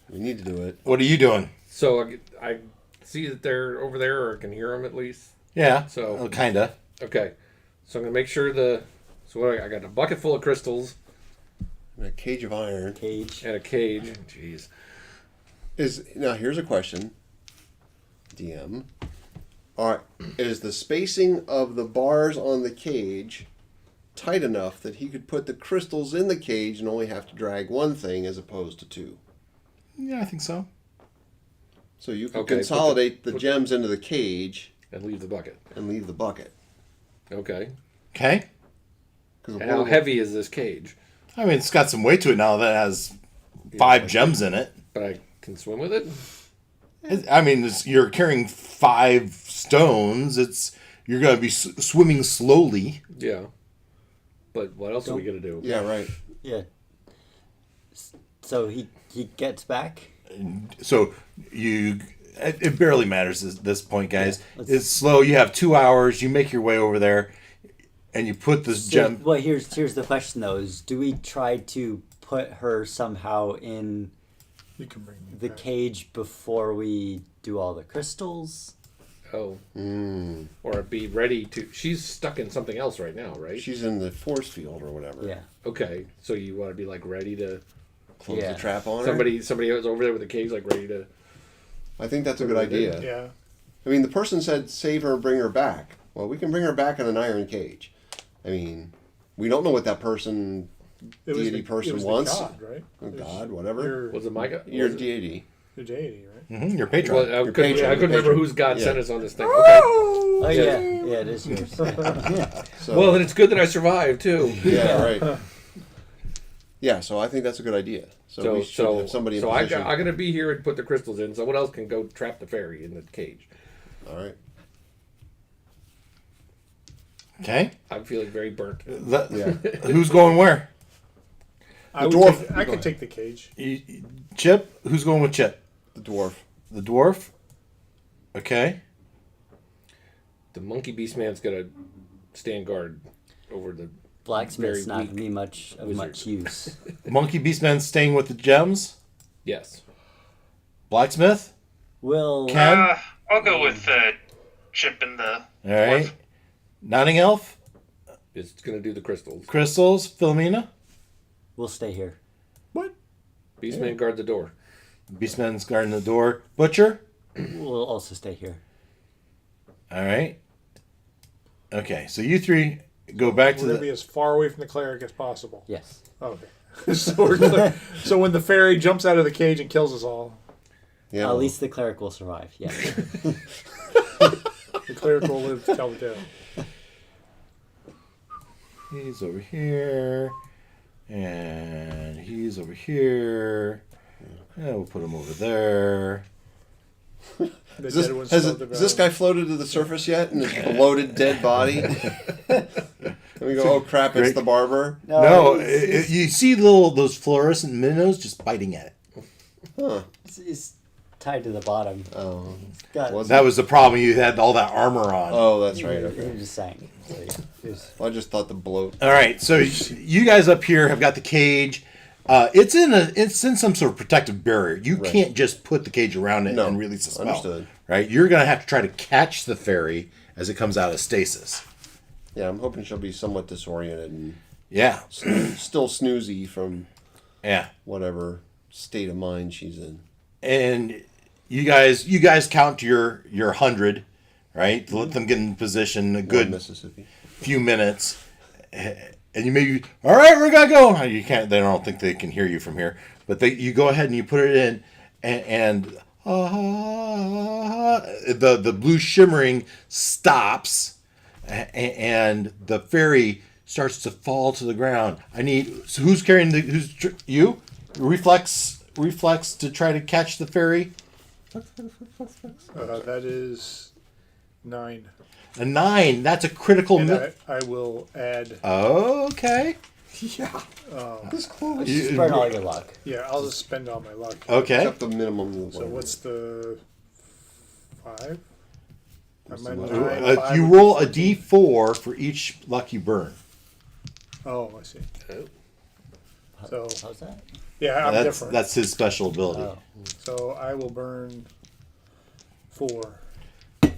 We need to do it. What are you doing? So I see that they're over there, or I can hear them at least. Yeah. So kind of. Okay. So I'm gonna make sure I got a bucket full of crystals And a cage of iron. Cage. and a cage. Jeez. Now here's a question, DM. All right, is the spacing of the bars on the cage tight enough that he could put the crystals in the cage and only have to drag one thing as opposed to two? Yeah, I think so. So you can Okay, consolidate the gems into the cage And leave the bucket. and leave the bucket. Okay. Okay. Because And how heavy is this cage? I mean, it's got some weight to it now that has 5 gems in it. But I can swim with it? I mean, you're carrying 5 stones. You're going to be swimming slowly. Yeah. But what else are we gonna do? Yeah, right. Yeah. So he gets back. So it barely matters at this point, guys. Yeah, It's slow. You have 2 hours. You make your way over there, and you put this gem. Well, here's the question though: is do we try to put her somehow in You can bring me the back. cage before we do all the crystals? Oh. Mm. Or be ready to. She's stuck in something else right now, right? She's in the force field or whatever. Yeah. Okay. So you want to be like ready to. Close Yeah. the trap on her. Somebody else over there with the cage, like ready to. I think that's a good idea. Yeah. I mean, the person said save her, bring her back. Well, we can bring her back in an iron cage. I mean, we don't know what that person, deity person wants. The god, right? Oh, God, whatever. Your, Was it Micah? Your Was it- deity. your deity, right? Your patron. Well, I Your couldn't, patron, I couldn't your remember patron. whose God Yeah. sent us on this thing. Okay. Oh Yeah. yeah, it is yours. Yeah. So, Well, then it's good that I survived too. yeah, right. Yeah, so I think that's a good idea. So, we should have somebody in so I position. got to be here and put the crystals in. Someone else can go trap the fairy in the cage. All right. Okay. I'm feeling very burnt. Who's going where? I dwarf- could take the cage. Chip? Who's going with Chip? The dwarf. The dwarf. Okay. The monkey beast man's gonna stand guard over the Blacksmith's very not weak going to be much of much use. Monkey Beastman staying with the gems. yes. Blacksmith. Will Ken. I'll go with Chip and the All right. dwarf. Nodding Elf. It's gonna do the crystals. Crystals. Philomena. we'll stay here. Beastman guard the door. Beastman's guarding the door. Butcher. We'll also stay here. All right. Okay, so you three go back We're to going to be the. as far away from the cleric as possible. Yes. Okay. So, we're clear. So when the fairy jumps out of the cage and kills us all, Yeah. At least the cleric will survive. Yeah. the cleric will live to tell the tale. He's over here, and he's over here. Yeah, we'll put him over there. The Is dead one's has, still has this guy floated to the surface yet in his bloated dead body? And we go, oh crap, it's Great. the barber. No, he's- you see those fluorescent minnows just biting at it. Huh. He's tied to the bottom. Oh. God, Was That was the problem. You had all that armor on. Oh, that's right. He Okay. just sang. So, yeah, it was- I just thought the bloat. All right, so you guys up here have got the cage. It's in some sort of protective barrier. You Right. can't just put the cage around it No, and release the spell. understood. Right? You're gonna have to try to catch the fairy as it comes out of stasis. Yeah, I'm hoping she'll be somewhat disoriented and Yeah, still snoozy from yeah. whatever state of mind she's in. And you guys count to your 100, right? To let them get in position a Good good Mississippi. few minutes. And you maybe, all right, we're gonna go. You can't. They don't think they can hear you from here. But you go ahead and you put it in, and the blue shimmering stops, and the fairy starts to fall to the ground. So who's carrying you? Reflex to try to catch the fairy. That is 9. A 9. That's a critical. And I will add. Okay. Yeah. Just burn all your luck. Yeah, I'll just spend all my luck. Okay. Except the minimum. So what's the 5? You roll a d4 for each luck you burn. Oh, I see. So How's that? yeah, I'm different. That's his special ability. Oh. So I will burn 4.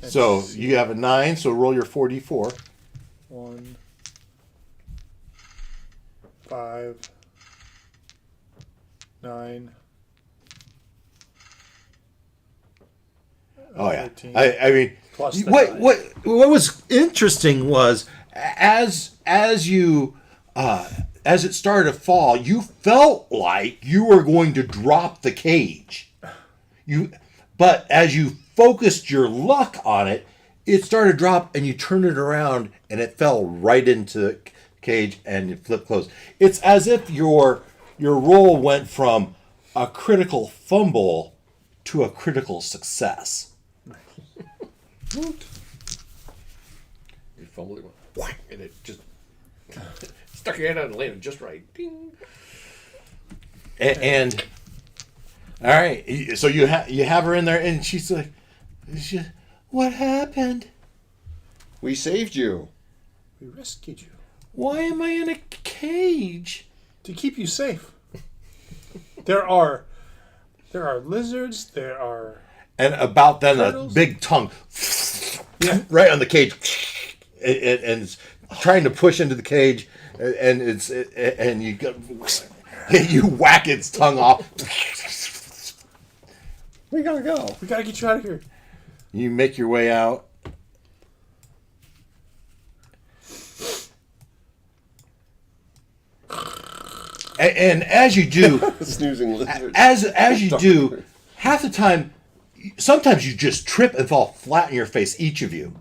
So you have a 9, so roll your 4d4. 1, 5, 9. Oh yeah. 13. I mean, Plus the what 9. what was interesting was as you as it started to fall, you felt like you were going to drop the cage. But as you focused your luck on it, it started to drop, and you turned it around, and it fell right into the cage, and it flipped closed. It's as if your roll went from a critical fumble to a critical success. You fumbled it, went whack, and it just stuck your hand out and landed just right. Ding. And all right, so you have her in there, and she's like, "What happened? We saved you. We rescued you Why am I in a cage?" to keep you safe. There are lizards. There are. And about then, Turtles? a big tongue, right on the cage, and it's trying to push into the cage, and you whack its tongue off. We gotta go. We gotta get you out of here. You make your way out. And as you do, Snoozing lizard. as you do, half the time, sometimes you just trip and fall flat on your face, each of you.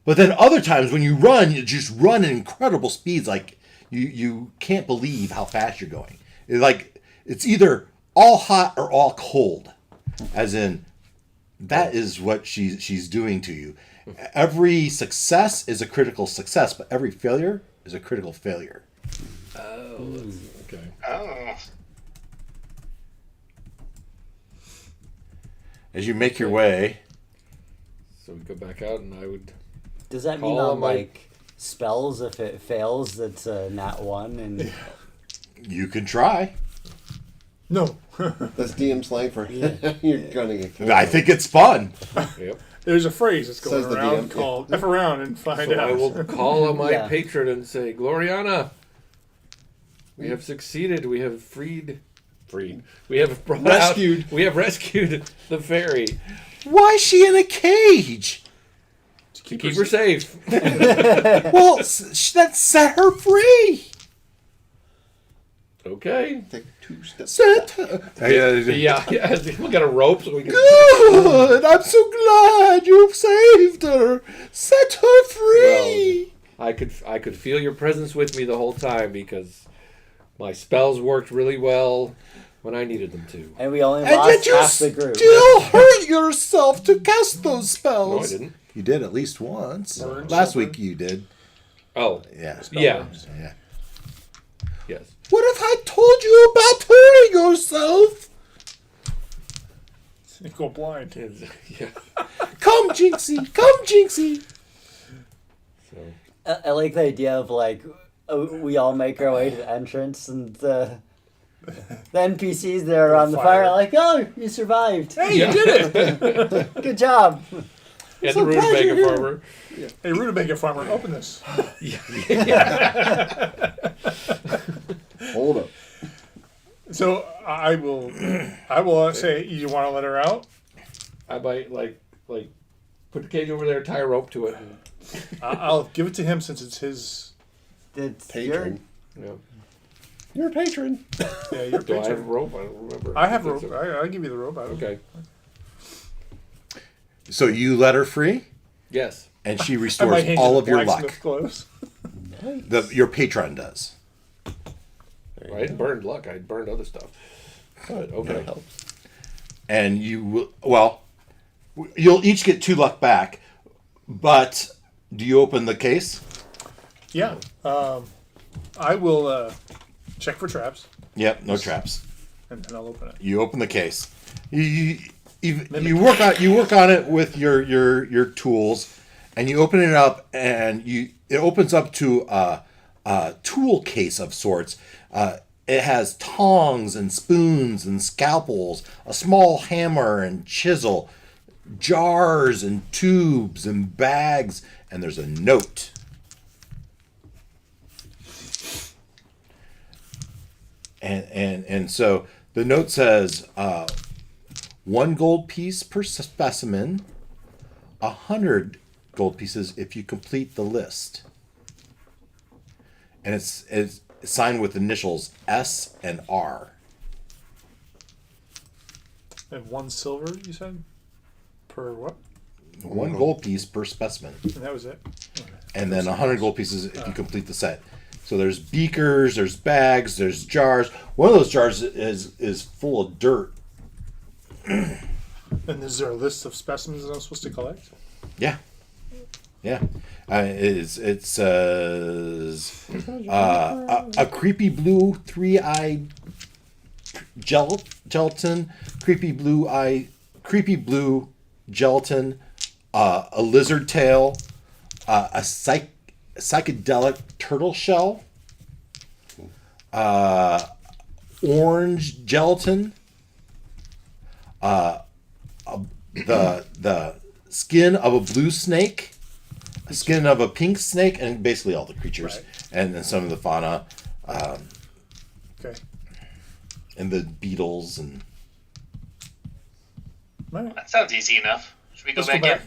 But then other times when you run, you just run at incredible speeds, like you can't believe how fast you're going. It's either all hot or all cold, as in that is what she's doing to you. Every success is a critical success, but every failure is a critical failure. Okay. Oh. As you make your way, So we go back out, and I would. Does that mean Call on my- like spells if it fails that's nat 1 and you can try. No. That's DM slang for you're gonna get killed. I think it's fun. Yep. There's a phrase that's going Says the around DM. called F around and find So out. I will call on my Yeah. patron and say, Gloriana, we have succeeded. We have freed. We have brought Rescued. Out, we have rescued the fairy. Why is she in a cage? Keep her safe. Well, that set her free. Okay. Take 2 steps. Set her. Yeah. We got a rope so we can. Good. I'm so glad you've saved her. Set her free. I could feel your presence with me the whole time because my spells worked really well when I needed them to. and we only And lost yet you half the group. still hurt yourself to cast those spells. No, I didn't. You did at least once. Burn Last something. week you did. Oh, Yeah. yeah. Yeah. Yes. What if I told you about hurting yourself? You go blind. Yeah. Come, Jinxie. Come, Jinxie. So, I like the idea of like we all make our way to the entrance and the NPCs that are on the fire are like, oh, you survived. Hey, you did it! Good job. and So the glad you're rutabaga here. farmer. Hey, rutabaga farmer, open this. Hold up. So I will say, you want to let her out? I might like put the cage over there, tie a rope to it. And, I'll give it to him since it's his. It's Patron. you know, You're a patron. Yeah, your do I have a patron. rope? I don't remember. I have think rope. so. I'll give you the rope. I don't. Okay. So you let her free, Yes. and she I might restores hand all you of the your luck. blacksmith clothes. Your patron does. I hadn't burned luck. I had burned other stuff. But okay. And you will, well, you'll each get 2 luck back, but do you open the case? Yeah. I will check for traps, Yep, no traps. and then I'll open it. You open the case. You work on it with your tools, and you open it up, and it opens up to a tool case of sorts. It has tongs and spoons and scalpels, a small hammer and chisel, jars and tubes and bags, and there's a note. And so the note says 1 gold piece per specimen, 100 gold pieces if you complete the list. And it's signed with initials S and R. And 1 silver, you said? Per what? 1 gold piece per specimen. And that was it? And then 100 gold pieces if you complete the set. So there's beakers, there's bags, there's jars. One of those jars is full of dirt. And is there a list of specimens that I'm supposed to collect? Yeah. Yeah. It says a creepy blue 3-eyed gelatin, creepy blue gelatin, a lizard tail, a psychedelic turtle shell, orange gelatin, the skin of a blue snake, a skin of a pink snake, and basically all the creatures, Right. and then some of the fauna, Okay. and the beetles, and All right. That sounds easy enough. Should we go Let's back, go back.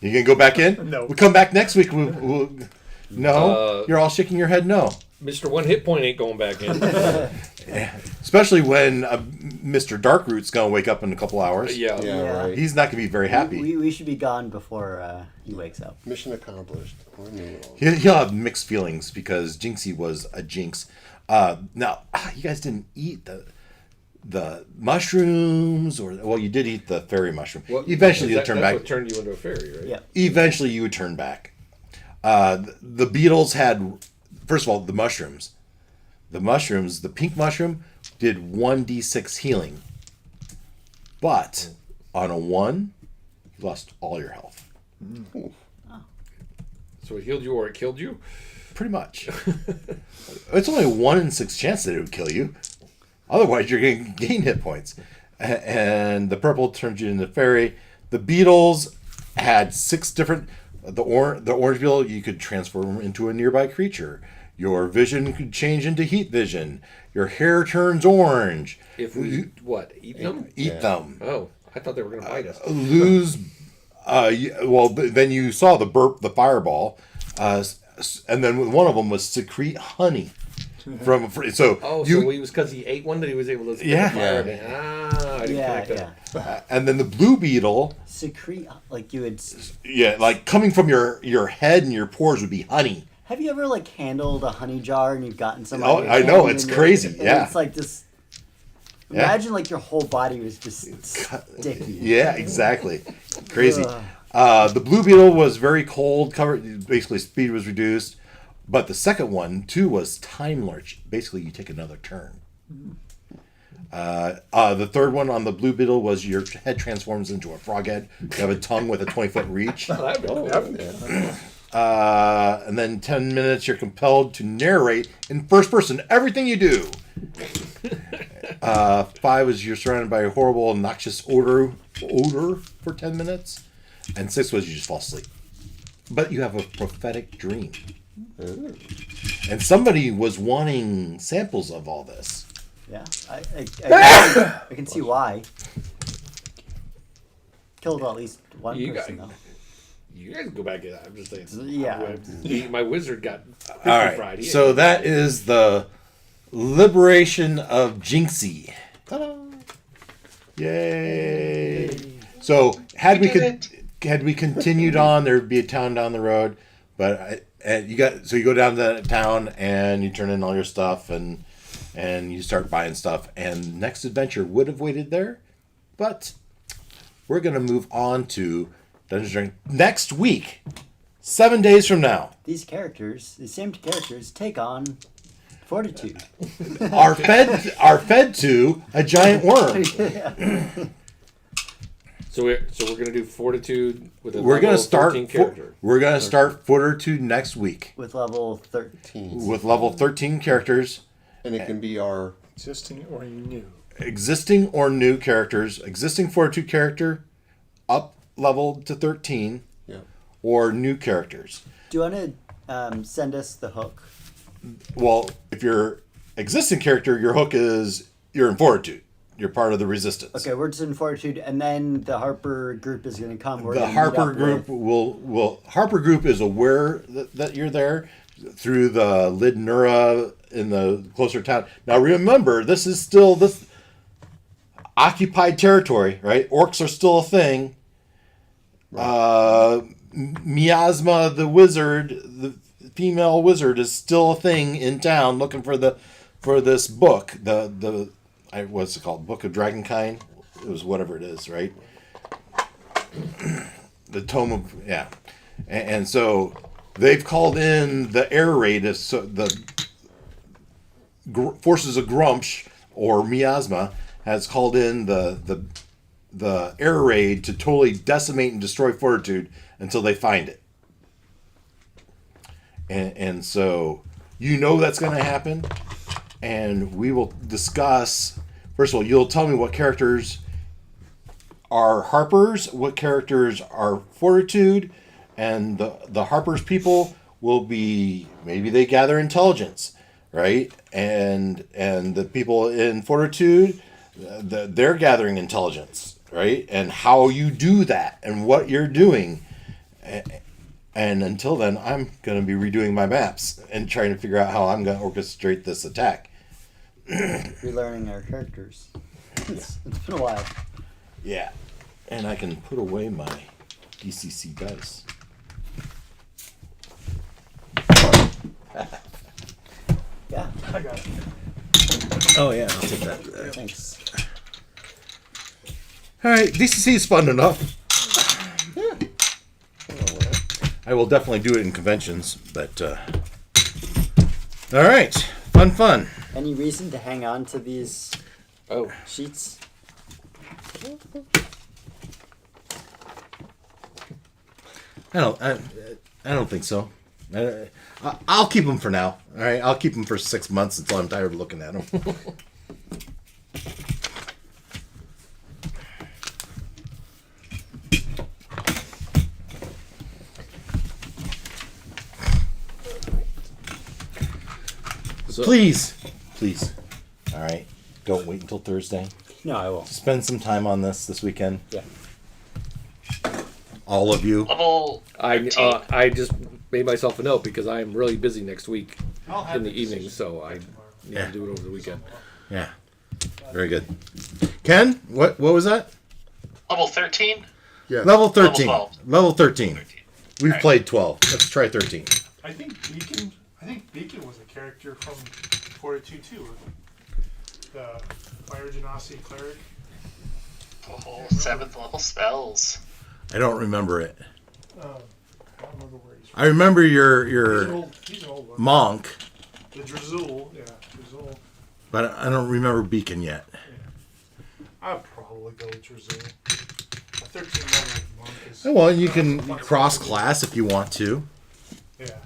you can go back in. No. We come back next week. No, you're all shaking your head. No, Mr. 1 hit point ain't going back in. especially when Mr. Darkroot's gonna wake up in a couple hours. Yeah. Yeah, Yeah. right. He's not gonna be very happy. We should be gone before he wakes up. Mission accomplished. We're moving on. He'll have mixed feelings because Jinxie was a jinx. Now, you guys didn't eat the mushrooms, well, you did eat the fairy mushroom. Eventually, you'll turn that's back. what turned you into a fairy, right? Yeah. Eventually, you would turn back. The beetles had, first of all, the mushrooms. The pink mushroom did 1d6 healing. But On a 1, you lost all your health. So it healed you or it killed you? Pretty much. It's only a 1 in 6 chance that it would kill you. Otherwise, you're going to gain hit points. And the purple turns you into fairy. The beetles had 6 different... The orange beetle, you could transform into a nearby creature. Your vision could change into heat vision. Your hair turns orange. If we, what, eat them? Eat them. Oh, I thought they were going to bite us. Lose... then you saw the fireball. And then one of them was secrete honey. So so it was because he ate one that he was able to spit the fire. I didn't connect that. And then the blue beetle Secrete, like you would. like coming from your head and your pores would be honey. Have you ever like handled a honey jar and you've gotten some? Oh, I know, it's crazy. Yeah, it's like this. Imagine like your whole body was just sticky. Yeah, exactly. Crazy. The blue beetle was very cold. Basically, speed was reduced. But the second one, too, was time lurch. Basically, you take another turn. The third one on the blue beetle was your head transforms into a frog head. You have a tongue with a 20-foot reach. And then 10 minutes, you're compelled to narrate in first person everything you do. 5 is you're surrounded by a horrible, noxious odor for 10 minutes. And 6 was you just fall asleep. But you have a prophetic dream. And somebody was wanting samples of all this. Yeah, I can see why. Killed at least one person though. You guys go back in. I'm just saying. Yeah. My wizard got all right. fried. So that is the liberation of Jinxie. Ta-da! Yay! So had we continued on, there would be a town down the road. But you go down to that town and you turn in all your stuff and you start buying stuff. And next adventure would have waited there, but we're gonna move on to Dungeons & Dragons next week, 7 days from now. These same characters, take on fortitude. are fed to a giant worm. So we're gonna do fortitude with a We're gonna start. 13 character. We're gonna start fortitude next week With level 13. with level 13 characters, And it can be our Existing or new. existing or new characters. Existing fortitude character up leveled to 13, or new characters. Do you want to send us the hook? Well, if you're existing character, your hook is you're in fortitude. You're part of the resistance. Okay, we're just in fortitude, and then the Harper group is going to come. The Harper group will Harper group is aware that you're there through the Lidnura in the closer town. Now remember, this is still this occupied territory, right? Orcs are still a thing. Right. Miasma the wizard, the female wizard, is still a thing in town looking for this book. What's it called? Book of Dragonkind? It was whatever it is, right? The Tome of... Yeah. And so they've called in the air raid, the forces of Grumsh, or Miasma, has called in the air raid to totally decimate and destroy Fortitude until they find it. And so you know that's going to happen. And we will discuss, first of all, you'll tell me what characters are Harpers, what characters are Fortitude, and the Harpers people will be, maybe they gather intelligence, right? And the people in Fortitude, they're gathering intelligence, right? And how you do that and what you're doing. And until then, I'm going to be redoing my maps and trying to figure out how I'm going to orchestrate this attack. Relearning our characters. It's been a while. Yeah. And I can put away my DCC dice. Yeah. I got it. Oh, yeah. I'll take that. Thanks. All right. DCC is fun enough. I will definitely do it in conventions, but... All right. Fun. Any reason to hang on to these Oh. sheets? I don't think so. I'll keep them for now. All right, I'll keep them for 6 months until I'm tired of looking at them. So, Please. All right, don't wait until Thursday. No, I won't. Spend some time on this weekend. Yeah. All of you. Level I 13. I just made myself a note because I am really busy next week I'll have in the the evening, decision so I need Yeah. to do it over the weekend. Yeah. Very good. Ken, what was that? Level 13? Yeah. Level 13. Level 12. Level 13. 13. We've Alright. played 12. Let's try 13. I think Beacon was a character from Fortitude 2. The Fire Genasi cleric. Oh, 7th level spells. I don't remember it. I don't remember where he's from. I remember He's your an old one. monk, The Drizzle, yeah, Drizzle. but I don't remember Beacon yet. I'd probably go with Drizzle. A 13 level monk is. Oh, well, you can cross class if you want to. Yeah.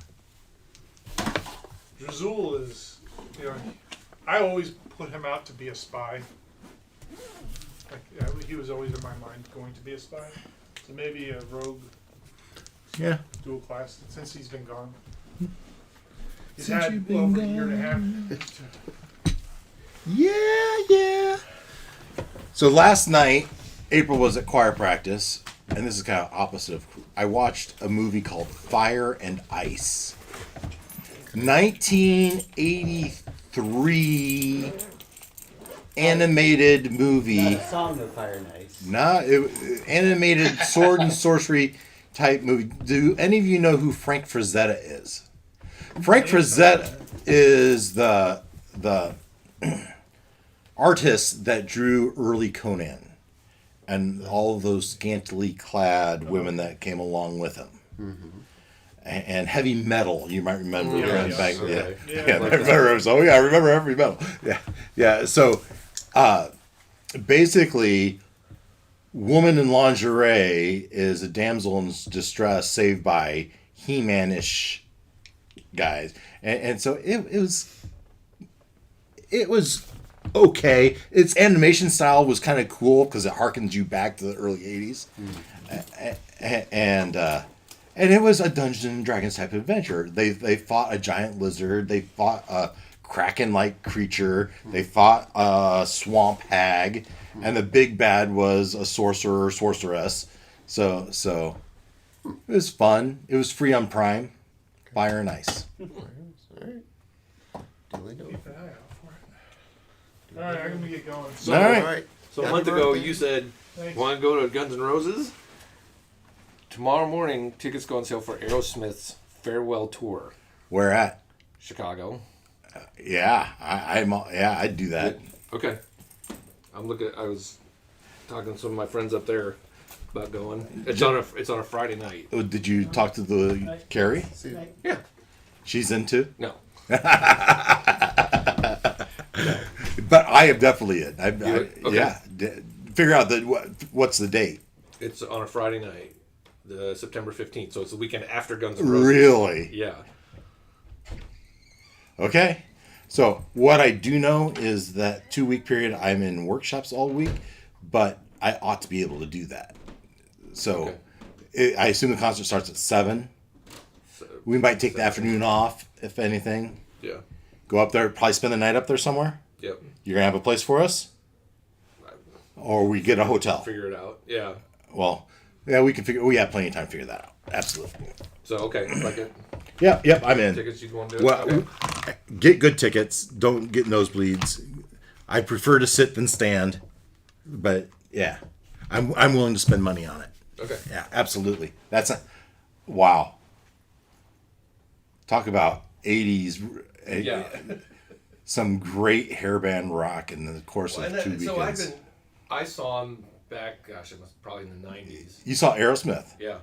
Drizzle is, I always put him out to be a spy. Like, he was always in my mind going to be a spy. So maybe a rogue Yeah. dual class since he's been gone. He's Since had you've been over a year and a half. Yeah. So last night, April was at choir practice, and this is kind of opposite of. I watched a movie called Fire and Ice. 1983 animated movie. Not a song of Fire and Ice. Animated sword and sorcery type movie. Do any of you know who Frank Frazetta is? Frank Frazetta is the artist that drew early Conan and all of those scantily clad women that came along with him. And heavy metal, you might remember. Yeah, back, okay. yeah. I remember heavy metal. Yeah. So, basically, woman in lingerie is a damsel in distress saved by He-Man-ish guys, and so it was okay. Its animation style was kind of cool because it harkens you back to the early '80s, and it was a Dungeons and Dragons type of adventure. They fought a giant lizard. They fought a kraken-like creature. They fought a swamp hag, and the big bad was a sorcerer or sorceress. So it was fun. It was free on Prime. Fire and Ice. Alright. Duly noted. Keep an eye out for it. Alright, I'm gonna get going. So, All right. Alright. So a Happy month ago, birthday. you said, Thanks. want to go to Guns N' Roses? Tomorrow morning, tickets go on sale for Aerosmith's farewell tour, Where at? Chicago. Yeah, I'd do that. Okay. I was talking to some of my friends up there about going. It's on a Friday night. Oh, did you talk to the Carrie? See, Yeah. She's into. No. But I am definitely in. Okay. Yeah. Figure out what's the date. It's on a Friday night, the September 15th. So it's the weekend after Guns N' Roses. Really? Yeah. Okay. So what I do know is that 2-week period I'm in workshops all week, but I ought to be able to do that. So I assume the concert starts at 7. So, We might take the afternoon off, if anything. yeah. Go up there, probably spend the night up there somewhere. Yep. You're gonna have a place for us, or we get a hotel. Figure it out. Yeah. Well, yeah, we can figure. We have plenty of time to figure that out. Absolutely. So, okay. Like it. Yep, I'm in. Tickets you'd want to do? Well, Okay. get good tickets. Don't get nosebleeds. I prefer to sit than stand, but yeah, I'm willing to spend money on it. Okay. Yeah, absolutely. Wow. Talk about 80s. Yeah. Some great hairband rock in the course of 2 weekends. I saw him back, gosh, it was probably in the 90s. You saw Aerosmith. Yeah.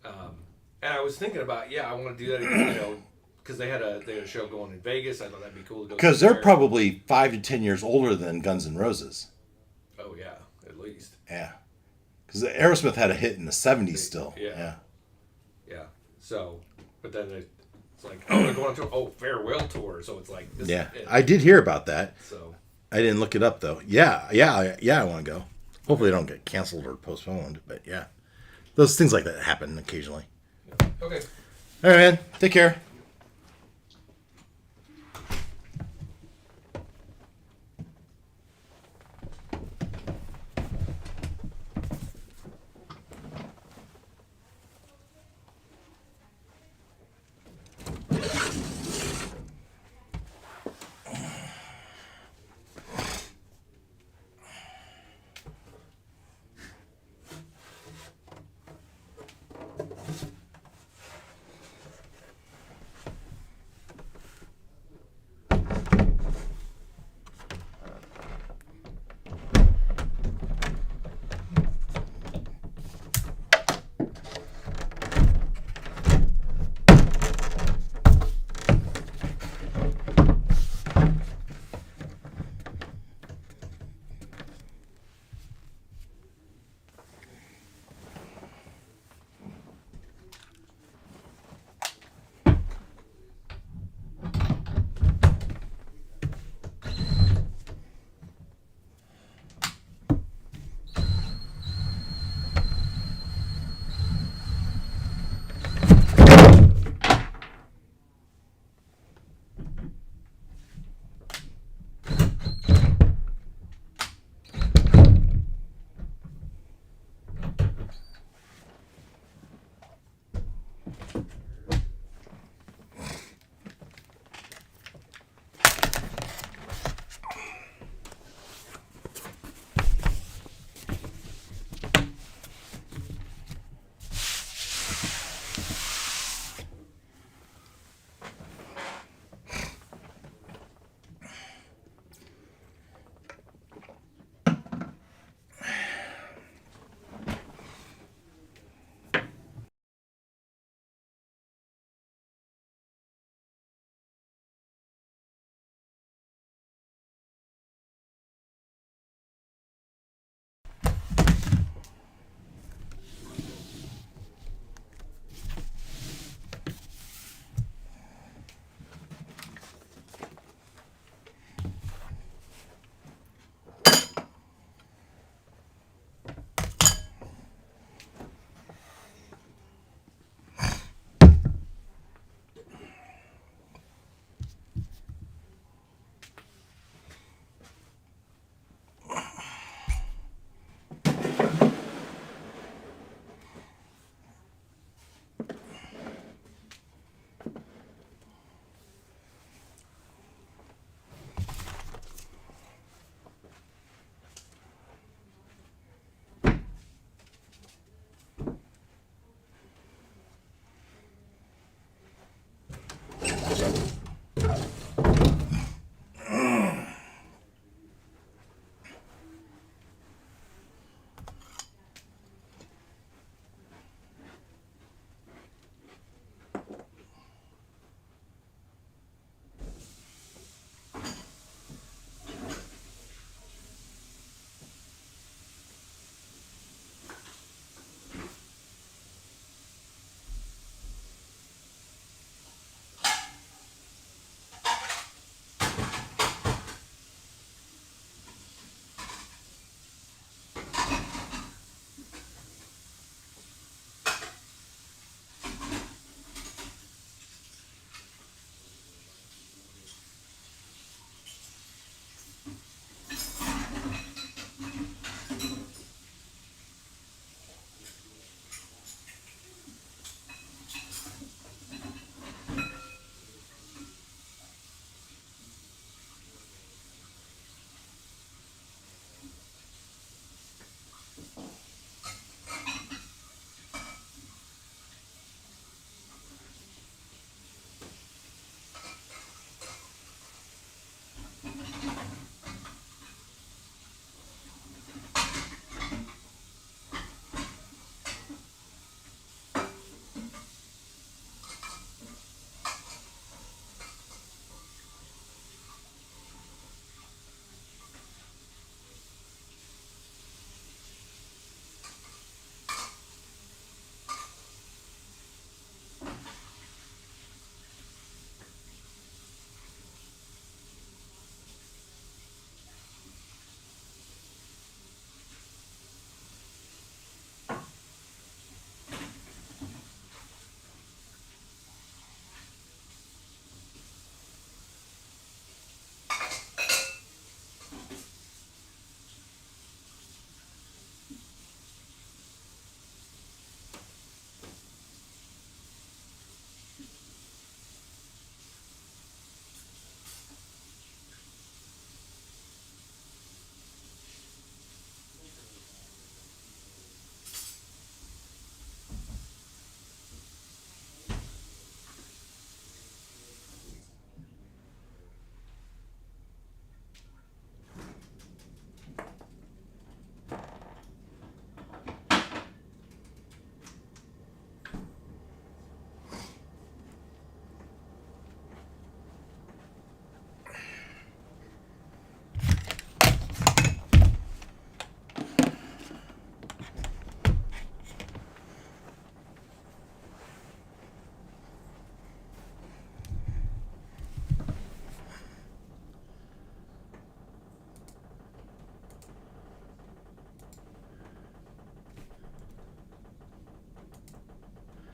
And I was thinking about, I want to do that again, because they had a show going in Vegas. I thought that'd be cool to go. Because they're there. probably 5 to 10 years older than Guns N' Roses. Oh, yeah, at least. Yeah. Because Aerosmith had a hit in the 70s still. Yeah. So, but then it's like, oh, we're going on tour. Oh, farewell tour. So it's like, this Yeah, is it. I did hear about that. So, I didn't look it up though. I want to go. Hopefully, they don't get canceled or postponed. But yeah, those things like that happen occasionally. okay. All right, man. Take care.